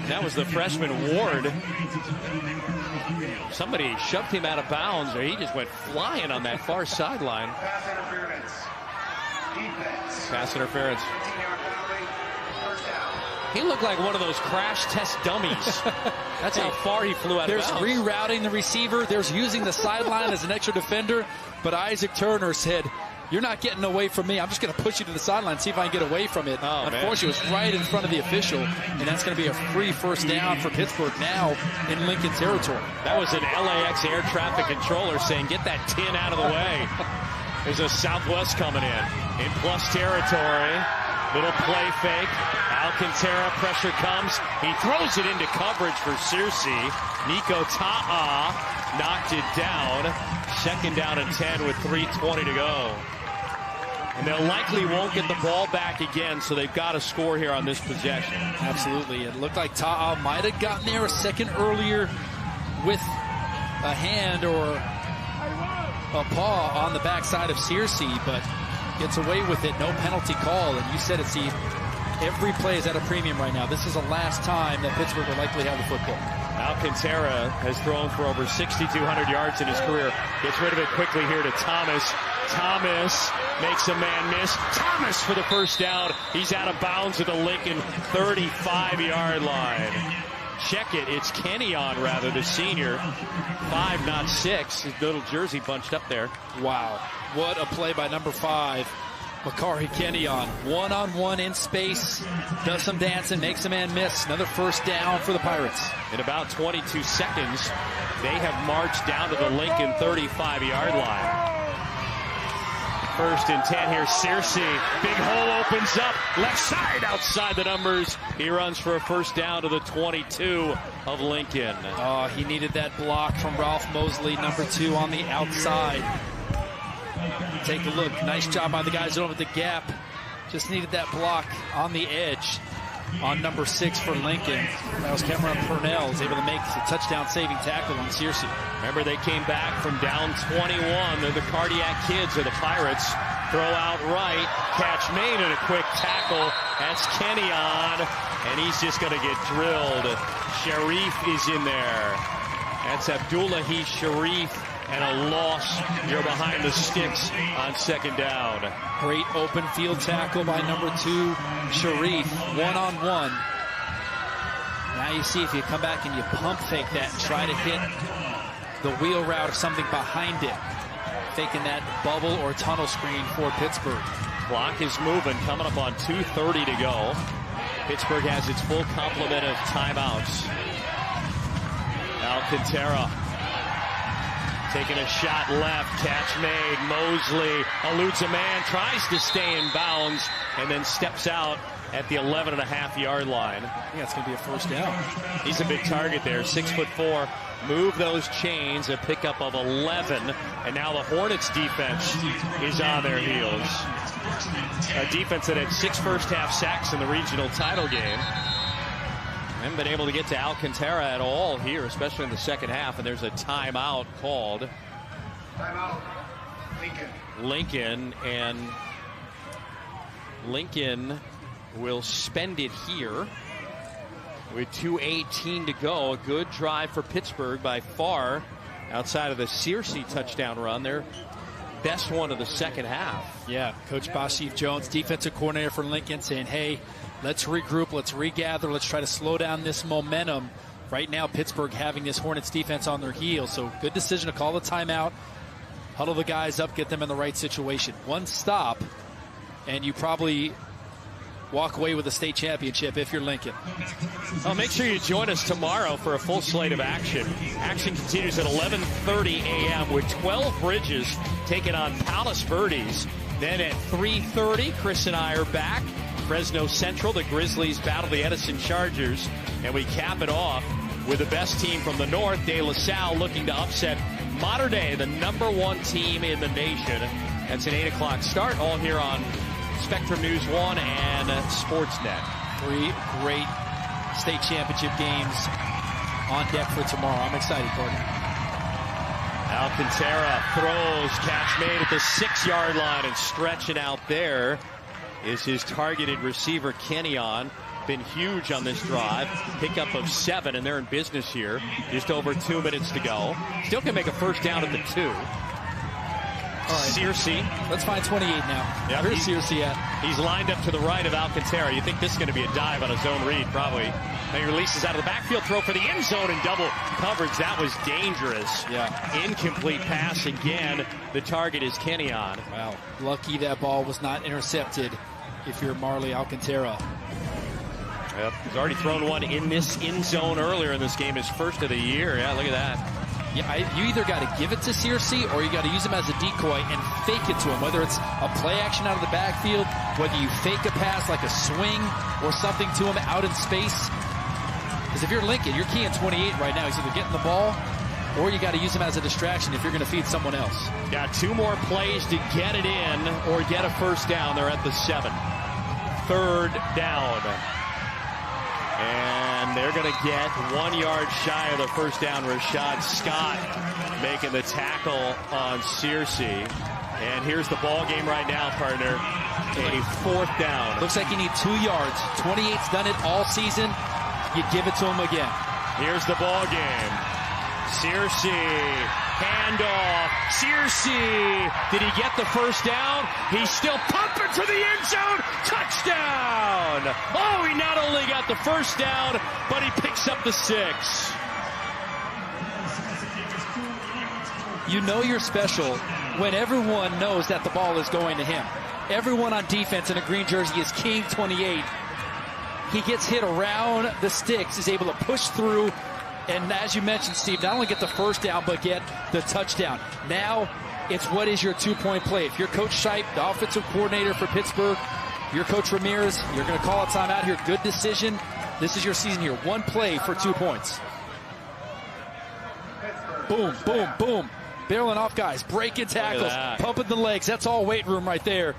Speaker 4: That was the freshman Ward. Somebody shoved him out of bounds, or he just went flying on that far sideline. Pass interference. He looked like one of those crash test dummies. That's how far he flew out of bounds.
Speaker 7: There's rerouting the receiver. There's using the sideline as an extra defender. But Isaac Turner said, "You're not getting away from me. I'm just going to push you to the sideline, see if I can get away from it." Unfortunately, it was right in front of the official, and that's going to be a free first down for Pittsburgh now in Lincoln territory.
Speaker 4: That was an LAX air traffic controller saying, "Get that tin out of the way." There's a Southwest coming in plus territory. Little play fake. Alcantara, pressure comes. He throws it into coverage for Searcy. Nico Ta'a knocked it down. Second down and 10 with 3:20 to go. And they likely won't get the ball back again, so they've got to score here on this possession.
Speaker 7: Absolutely. It looked like Ta'a might have gotten there a second earlier with a hand or a paw on the backside of Searcy, but gets away with it. No penalty call. And you said it, Steve. Every play is at a premium right now. This is the last time that Pittsburgh will likely have the football.
Speaker 4: Alcantara has thrown for over 6,200 yards in his career. Gets rid of it quickly here to Thomas. Thomas makes a man miss. Thomas for the first down. He's out of bounds at the Lincoln 35-yard line. Check it. It's Kenyon, rather, the senior. 5, not 6. His little jersey bunched up there.
Speaker 7: Wow. What a play by number 5. Makari Kenyon, one-on-one in space, does some dancing, makes a man miss. Another first down for the Pirates.
Speaker 4: In about 22 seconds, they have marched down to the Lincoln 35-yard line. First and 10 here, Searcy. Big hole opens up, left side outside the numbers. He runs for a first down to the 22 of Lincoln.
Speaker 7: Oh, he needed that block from Ralph Mosley, number 2 on the outside. Take a look. Nice job by the guys over the gap. Just needed that block on the edge on number 6 for Lincoln. That was Cameron Purnell. Was able to make a touchdown-saving tackle on Searcy.
Speaker 4: Remember, they came back from down 21. They're the cardiac kids of the Pirates. Throw out right. Catch made and a quick tackle. That's Kenyon, and he's just going to get drilled. Sharif is in there. That's Abdullahi Sharif. And a loss. You're behind the sticks on second down.
Speaker 7: Great open field tackle by number 2, Sharif. One-on-one. Now you see if you come back and you pump fake that and try to hit the wheel route or something behind it. Faking that bubble or tunnel screen for Pittsburgh.
Speaker 4: Clock is moving, coming up on 2:30 to go. Pittsburgh has its full complement of timeouts. Alcantara taking a shot left, catch made. Mosley eludes a man, tries to stay in bounds, and then steps out at the 11.5-yard line.
Speaker 7: I think that's going to be a first down.
Speaker 4: He's a big target there, 6'4". Move those chains, a pickup of 11, and now the Hornets defense is on their heels. A defense that had 6 first-half sacks in the regional title game. Haven't been able to get to Alcantara at all here, especially in the second half, and there's a timeout called.
Speaker 8: Timeout,
Speaker 4: Lincoln, and Lincoln will spend it here with 2:18 to go. A good drive for Pittsburgh, by far, outside of the Searcy touchdown run. Their best one of the second half.
Speaker 7: Yeah, Coach Bashif Jones, defensive coordinator for Lincoln, saying, hey, let's regroup, let's regather, let's try to slow down this momentum. Right now, Pittsburgh having this Hornets defense on their heels, so good decision to call the timeout, huddle the guys up, get them in the right situation. One stop, and you probably walk away with a state championship if you're Lincoln.
Speaker 4: Well, make sure you join us tomorrow for a full slate of action. Action continues at 11:30 a.m. with 12 Bridges taking on Palos Verdes. Then at 3:30, Chris and I are back. Fresno Central, the Grizzlies battle the Edison Chargers. And we cap it off with the best team from the north, De La Salle, looking to upset Mater Dei, the #1 team in the nation. That's an 8 o'clock start, all here on Spectrum News 1 and Sportsnet.
Speaker 7: 3 great state championship games on deck for tomorrow. I'm excited, Courtney.
Speaker 4: Alcantara throws, catch made at the 6-yard line, and stretching out there is his targeted receiver, Kenyon. Been huge on this drive. Pickup of 7, and they're in business here. Just over 2 minutes to go. Still can make a first down at the 2. All right. Searcy.
Speaker 7: Let's find 28 now.
Speaker 4: Yep,
Speaker 7: Where's Searcy at?
Speaker 4: He's lined up to the right of Alcantara. You think this is going to be a dive on a zone read, probably. And he releases out of the backfield, throw for the end zone in double coverage. That was dangerous.
Speaker 7: Yeah.
Speaker 4: Incomplete pass again. The target is Kenyon.
Speaker 7: Wow. Lucky that ball was not intercepted if you're Marley Alcantara.
Speaker 4: Yep. He's already thrown one in this end zone earlier in this game, his first of the year. Yeah, look at that.
Speaker 7: Yeah, you either got to give it to Searcy or you got to use him as a decoy and fake it to him, whether it's a play action out of the backfield, whether you fake a pass like a swing or something to him out in space. Because if you're Lincoln, you're keying 28 right now. He's either getting the ball or you got to use him as a distraction if you're going to feed someone else.
Speaker 4: Got 2 more plays to get it in or get a first down. They're at the 7. 3rd down. And they're going to get 1 yard shy of the first down. Rashad Scott making the tackle on Searcy. And here's the ball game right now, partner. A 4th down.
Speaker 7: Looks like you need 2 yards. 28's done it all season. You give it to him again.
Speaker 4: Here's the ball game. Searcy, handoff. Searcy, did he get the first down? He's still pumping for the end zone. Touchdown! Oh, he not only got the first down, but he picks up the 6.
Speaker 7: You know you're special when everyone knows that the ball is going to him. Everyone on defense in a green jersey is keying 28. He gets hit around the sticks, is able to push through, and as you mentioned, Steve, not only get the first down, but get the touchdown. Now, it's what is your 2-point play. If you're Coach Shipe, the offensive coordinator for Pittsburgh, you're Coach Ramirez, you're going to call a timeout here. Good decision. This is your season here. 1 play for 2 points. Boom, boom, boom. Barreling off guys, breaking tackles, pumping the legs. That's all weight room right there.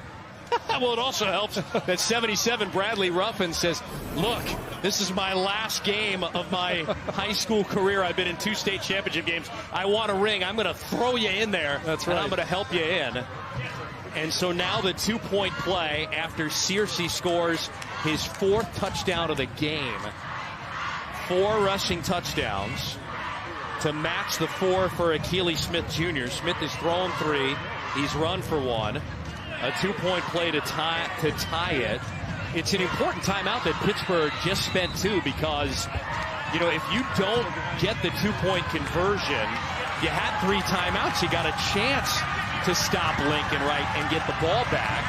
Speaker 4: Well, it also helps that 77 Bradley Ruffin says, look, this is my last game of my high school career. I've been in 2 state championship games. I want a ring. I'm going to throw you in there.
Speaker 7: That's right.
Speaker 4: And I'm going to help you in. And so now the 2-point play after Searcy scores his 4th touchdown of the game. 4 rushing touchdowns to match the 4 for Akili Smith Jr. Smith has thrown 3. He's run for 1. A 2-point play to tie it. It's an important timeout that Pittsburgh just spent too, because, you know, if you don't get the 2-point conversion, you had 3 timeouts. You got a chance to stop Lincoln, right, and get the ball back.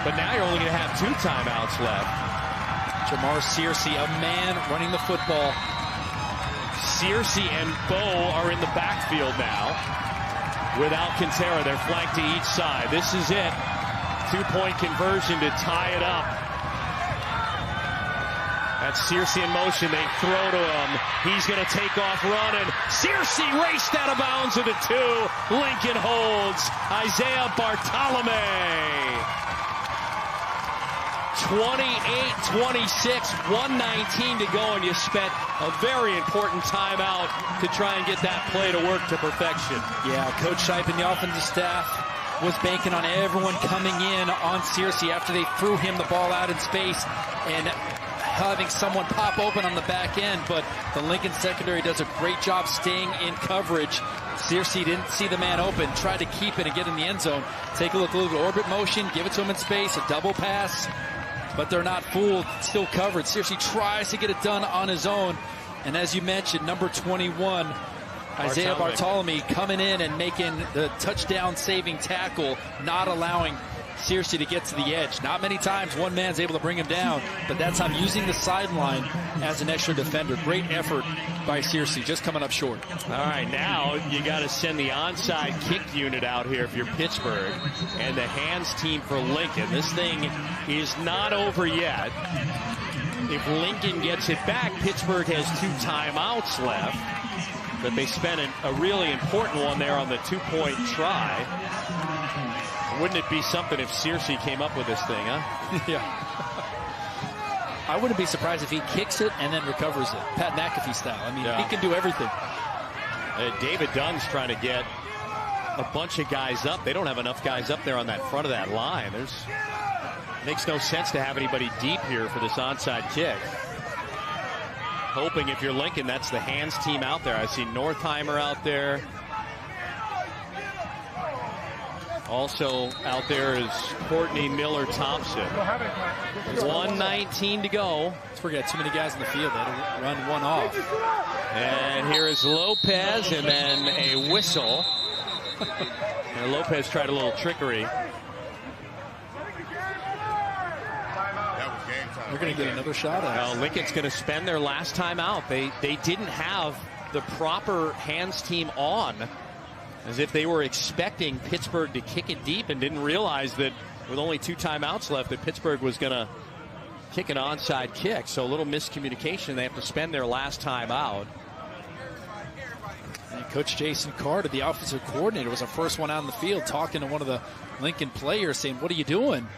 Speaker 4: But now you're only going to have 2 timeouts left.
Speaker 7: Jamar Searcy, a man running the football.
Speaker 4: Searcy and Bo are in the backfield now. With Alcantara, they're flanked to each side. This is it. 2-point conversion to tie it up. That's Searcy in motion. They throw to him. He's going to take off running. Searcy raced out of bounds at the 2. Lincoln holds. Isaiah Bartolome. 28-26, 1:19 to go, and you spent a very important timeout to try and get that play to work to perfection.
Speaker 7: Yeah, Coach Shipe and the offensive staff was banking on everyone coming in on Searcy after they threw him the ball out in space and having someone pop open on the back end, but the Lincoln secondary does a great job staying in coverage. Searcy didn't see the man open, tried to keep it and get in the end zone. Take a look, a little orbit motion, give it to him in space, a double pass. But they're not fooled, still covered. Searcy tries to get it done on his own. And as you mentioned, number 21, Isaiah Bartolome coming in and making the touchdown-saving tackle, not allowing Searcy to get to the edge. Not many times one man's able to bring him down, but that's how using the sideline as an extra defender. Great effort by Searcy, just coming up short.
Speaker 4: All right, now you got to send the onside kick unit out here if you're Pittsburgh, and the hands team for Lincoln. This thing is not over yet. If Lincoln gets it back, Pittsburgh has 2 timeouts left, but they spent a really important one there on the 2-point try. Wouldn't it be something if Searcy came up with this thing, huh?
Speaker 7: Yeah. I wouldn't be surprised if he kicks it and then recovers it. Pat McAfee style. I mean, he can do everything.
Speaker 4: David Dunn's trying to get a bunch of guys up. They don't have enough guys up there on that front of that line. Makes no sense to have anybody deep here for this onside kick. Hoping if you're Lincoln, that's the hands team out there. I see Northheimer out there. Also out there is Courtney Miller-Thompson. 1:19 to go.
Speaker 7: Let's forget too many guys in the field. They had to run one off.
Speaker 4: And here is Lopez, and then a whistle. And Lopez tried a little trickery.
Speaker 7: They're going to get another shot at it.
Speaker 4: Lincoln's going to spend their last time out. They didn't have the proper hands team on, as if they were expecting Pittsburgh to kick it deep and didn't realize that with only 2 timeouts left that Pittsburgh was going to kick an onside kick. So a little miscommunication. They have to spend their last time out.
Speaker 7: And Coach Jason Carter, the offensive coordinator, was the first one out in the field talking to one of the Lincoln players saying, "What are you doing?"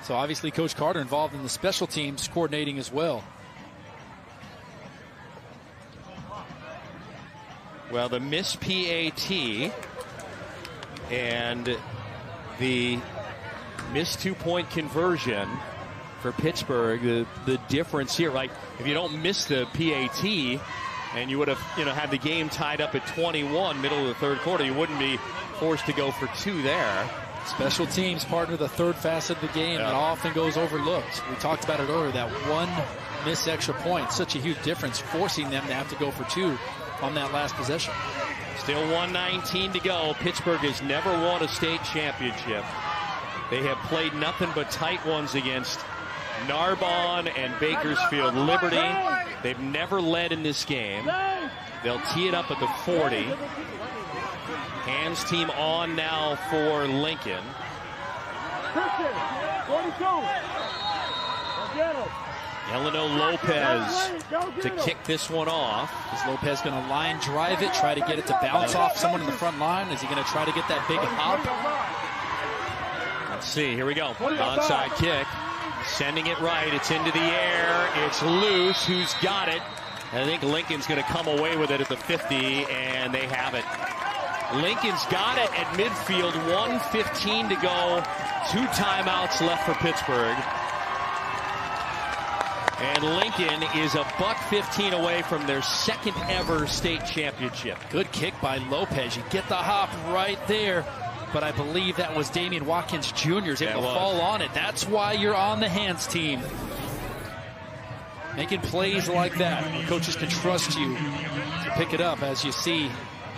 Speaker 7: So obviously Coach Carter involved in the special teams coordinating as well.
Speaker 4: Well, the missed PAT and the missed 2-point conversion for Pittsburgh, the difference here, like if you don't miss the PAT and you would have had the game tied up at 21 middle of the third quarter, you wouldn't be forced to go for 2 there.
Speaker 7: Special teams partner, the third facet of the game that often goes overlooked. We talked about it earlier, that one missed extra point, such a huge difference, forcing them to have to go for 2 on that last possession.
Speaker 4: Still 1:19 to go. Pittsburgh has never won a state championship. They have played nothing but tight ones against Narbonne and Bakersfield Liberty. They've never led in this game. They'll tee it up at the 40. Hands team on now for Lincoln. Eleno Lopez to kick this one off.
Speaker 7: Is Lopez going to line drive it, try to get it to bounce off someone in the front line? Is he going to try to get that big hop?
Speaker 4: Let's see. Here we go. Onside kick. Sending it right. It's into the air. It's loose. Who's got it? I think Lincoln's going to come away with it at the 50, and they have it. Lincoln's got it at midfield. 1:15 to go. 2 timeouts left for Pittsburgh. And Lincoln is a $1.15 away from their second ever state championship.
Speaker 7: Good kick by Lopez. You get the hop right there. But I believe that was Damian Watkins Jr. is able to fall on it. That's why you're on the hands team. Making plays like that. Coaches can trust you to pick it up, as you see.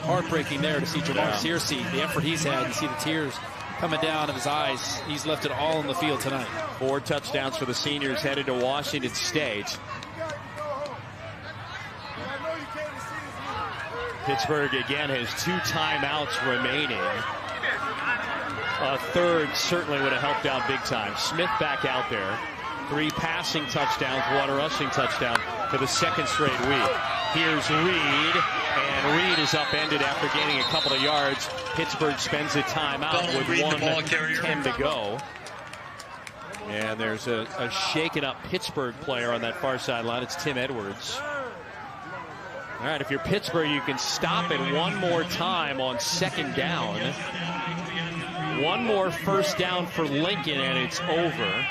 Speaker 7: Heartbreaking there to see Jamar Searcy, the effort he's had. You see the tears coming down of his eyes. He's left it all on the field tonight.
Speaker 4: 4 touchdowns for the seniors headed to Washington State. Pittsburgh again has 2 timeouts remaining. A third certainly would have helped out big time. Smith back out there. 3 passing touchdowns, 1 rushing touchdown for the second straight week. Here's Reed, and Reed is upended after gaining a couple of yards. Pittsburgh spends a timeout with 1:10 to go. And there's a shaken up Pittsburgh player on that far sideline. It's Tim Edwards. All right, if you're Pittsburgh, you can stop it one more time on 2nd down. 1 more first down for Lincoln, and it's over.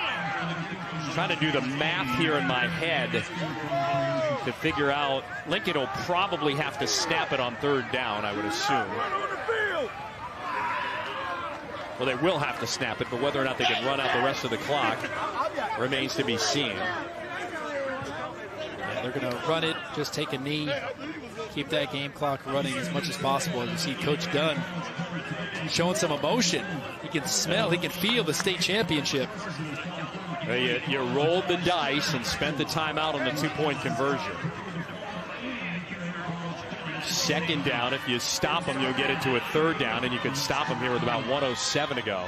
Speaker 4: I'm trying to do the math here in my head to figure out. Lincoln will probably have to snap it on 3rd down, I would assume. Well, they will have to snap it, but whether or not they can run out the rest of the clock remains to be seen.
Speaker 7: Yeah, they're going to run it, just take a knee, keep that game clock running as much as possible. As you see Coach Dunn showing some emotion. He can smell, he can feel the state championship.
Speaker 4: You rolled the dice and spent the timeout on the 2-point conversion. 2nd down. If you stop them, you'll get it to a 3rd down, and you can stop them here with about 1:07 to go.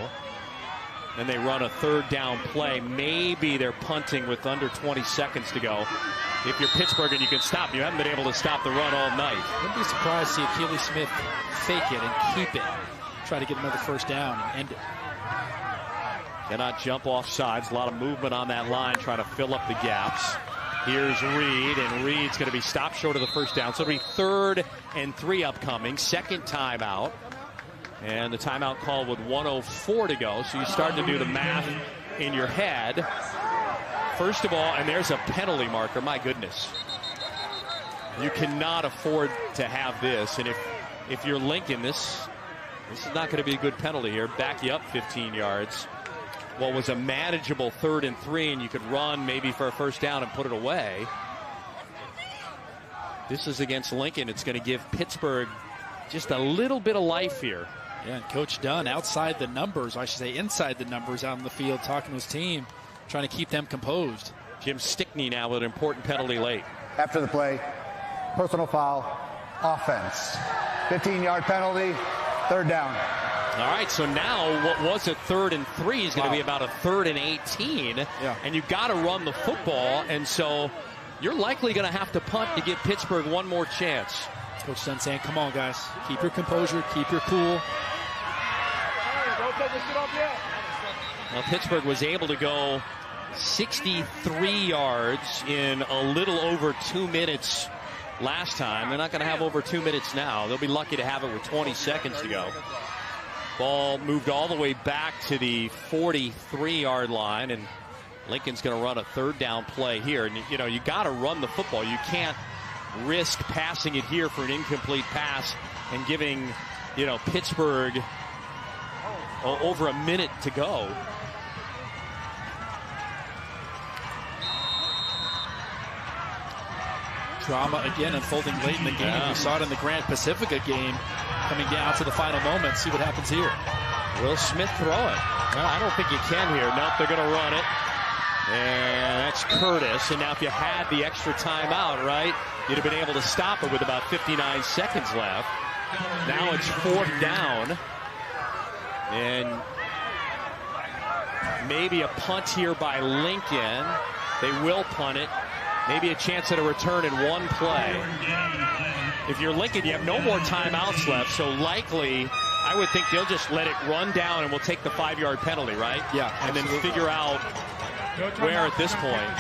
Speaker 4: Then they run a 3rd down play. Maybe they're punting with under 20 seconds to go. If you're Pittsburgh and you can stop, you haven't been able to stop the run all night.
Speaker 7: Wouldn't be surprised to see Achilles Smith fake it and keep it. Try to get another first down and end it.
Speaker 4: Cannot jump off sides. A lot of movement on that line, trying to fill up the gaps. Here's Reed, and Reed's going to be stopped short of the first down. So it'll be 3rd and 3 upcoming. Second timeout. And the timeout call with 1:04 to go. So you start to do the math in your head. First of all, and there's a penalty marker. My goodness. You cannot afford to have this. And if you're Lincoln, this is not going to be a good penalty here. Back you up 15 yards. What was a manageable 3rd and 3, and you could run maybe for a first down and put it away. This is against Lincoln. It's going to give Pittsburgh just a little bit of life here.
Speaker 7: Yeah, and Coach Dunn outside the numbers, I should say inside the numbers, out on the field talking to his team, trying to keep them composed.
Speaker 4: Jim Stickney now with an important penalty late.
Speaker 8: After the play, personal foul, offense. 15-yard penalty, 3rd down.
Speaker 4: All right, so now what was a 3rd and 3 is going to be about a 3rd and 18.
Speaker 7: Yeah.
Speaker 4: And you've got to run the football, and so you're likely going to have to punt to give Pittsburgh one more chance.
Speaker 7: Coach Dunn saying, come on, guys. Keep your composure, keep your cool.
Speaker 4: Well, Pittsburgh was able to go 63 yards in a little over 2 minutes last time. They're not going to have over 2 minutes now. They'll be lucky to have it with 20 seconds to go. Ball moved all the way back to the 43-yard line, and Lincoln's going to run a 3rd down play here. And, you know, you got to run the football. You can't risk passing it here for an incomplete pass and giving, you know, Pittsburgh over a minute to go.
Speaker 7: Drama again unfolding late in the game.
Speaker 4: Yeah.
Speaker 7: We saw it in the Grand Pacifica game coming down to the final moment. See what happens here.
Speaker 4: Will Smith throw it? Well, I don't think you can here. Nope, they're going to run it. And that's Curtis. And now if you had the extra timeout, right, you'd have been able to stop it with about 59 seconds left. Now it's 4th down. And maybe a punt here by Lincoln. They will punt it. Maybe a chance at a return in one play. If you're Lincoln, you have no more timeouts left, so likely I would think they'll just let it run down and we'll take the 5-yard penalty, right?
Speaker 7: Yeah,
Speaker 4: and then figure out where at this point.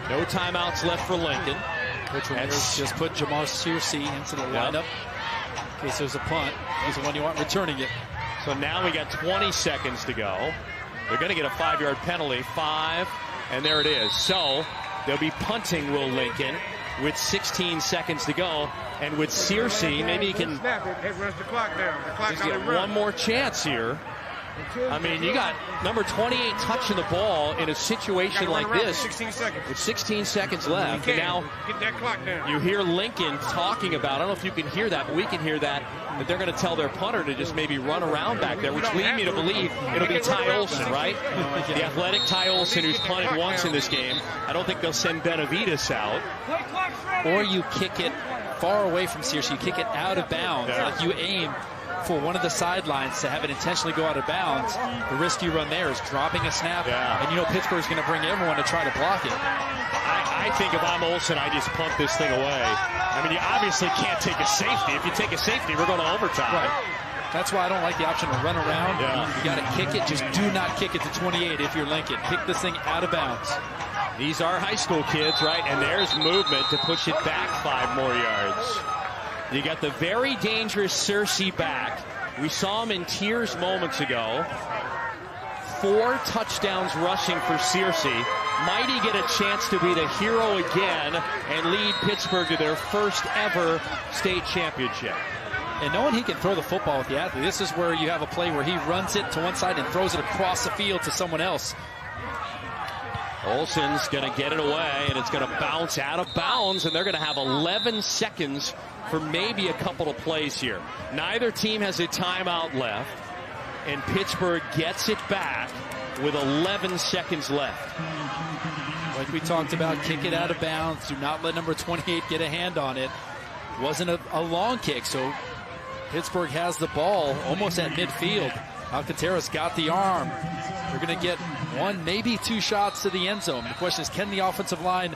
Speaker 4: No timeouts left for Lincoln.
Speaker 7: Coach Ramirez just put Jamar Searcy into the lineup in case there's a punt. He's the one you want returning it.
Speaker 4: So now we got 20 seconds to go. They're going to get a 5-yard penalty. 5, and there it is. So they'll be punting Will Lincoln with 16 seconds to go. And with Searcy, maybe he can just get one more chance here. I mean, you got number 28 touching the ball in a situation like this with 16 seconds left. And now you hear Lincoln talking about, I don't know if you can hear that, but we can hear that they're going to tell their punter to just maybe run around back there, which lead me to believe it'll be Ty Olson, right? The athletic Ty Olson, who's punted once in this game. I don't think they'll send Benavides out.
Speaker 7: Or you kick it far away from Searcy. You kick it out of bounds.
Speaker 4: Yeah.
Speaker 7: Like you aim for one of the sidelines to have it intentionally go out of bounds. The risk you run there is dropping a snap.
Speaker 4: Yeah.
Speaker 7: And you know Pittsburgh's going to bring everyone to try to block it.
Speaker 4: I think if I'm Olsen, I just punt this thing away. I mean, you obviously can't take a safety. If you take a safety, we're going to overtime.
Speaker 7: Right. That's why I don't like the option to run around.
Speaker 4: Yeah.
Speaker 7: You got to kick it. Just do not kick it to 28 if you're Lincoln. Kick this thing out of bounds.
Speaker 4: These are high school kids, right? And there's movement to push it back 5 more yards. You got the very dangerous Searcy back. We saw him in tears moments ago. 4 touchdowns rushing for Searcy. Might he get a chance to be the hero again and lead Pittsburgh to their first ever state championship?
Speaker 7: And knowing he can throw the football with the athlete, this is where you have a play where he runs it to one side and throws it across the field to someone else.
Speaker 4: Olsen's going to get it away, and it's going to bounce out of bounds, and they're going to have 11 seconds for maybe a couple of plays here. Neither team has a timeout left, and Pittsburgh gets it back with 11 seconds left.
Speaker 7: Like we talked about, kick it out of bounds. Do not let number 28 get a hand on it. Wasn't a long kick, so Pittsburgh has the ball almost at midfield. Alcantara's got the arm. They're going to get 1, maybe 2 shots to the end zone. The question is, can the offensive line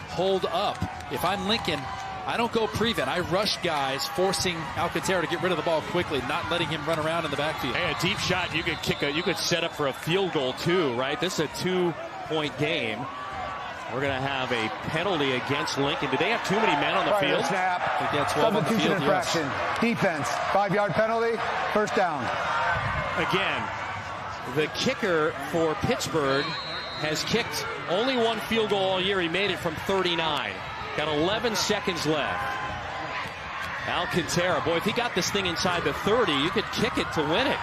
Speaker 7: hold up? If I'm Lincoln, I don't go prevent. I rush guys, forcing Alcantara to get rid of the ball quickly, not letting him run around in the backfield.
Speaker 4: Hey, a deep shot, you could set up for a field goal too, right? This is a 2-point game. We're going to have a penalty against Lincoln. Do they have too many men on the field?
Speaker 8: Snap.
Speaker 7: I think that's 12 on the
Speaker 8: Substitution
Speaker 7: field, yes.
Speaker 8: infraction. Defense. 5-yard penalty. First down.
Speaker 4: Again, the kicker for Pittsburgh has kicked only one field goal all year. He made it from 39. Got 11 seconds left. Alcantara, boy, if he got this thing inside the 30, you could kick it to win it.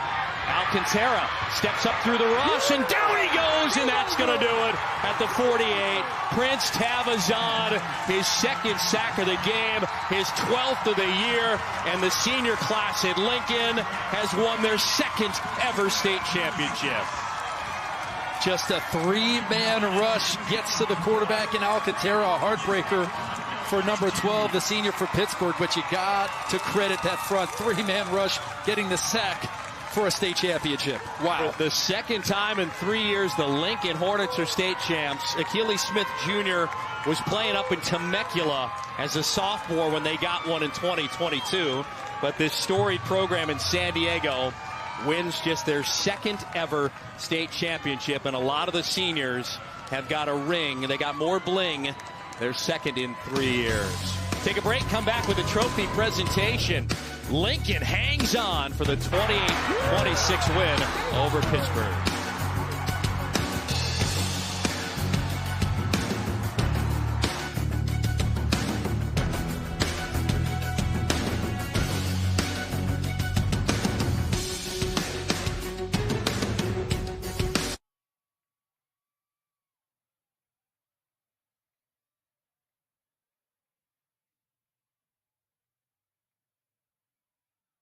Speaker 4: Alcantara steps up through the rush, and down he goes, and that's going to do it at the 48. Prince Tavazan, his second sack of the game, his 12th of the year, and the senior class at Lincoln has won their second ever state championship.
Speaker 1: Just a three-man rush gets to the quarterback in Alcantara, a heartbreaker for number 12, the senior for Pittsburgh, but you got to credit that front three-man rush getting the sack for a state championship.
Speaker 4: Wow. The second time in 3 years the Lincoln Hornets are state champs. Achilles Smith Jr. was playing up in Temecula as a sophomore when they got one in 2022, but this storied program in San Diego wins just their second ever state championship, and a lot of the seniors have got a ring. They got more bling. They're second in 3 years. Take a break, come back with a trophy presentation. Lincoln hangs on for the 28-26 win over Pittsburgh.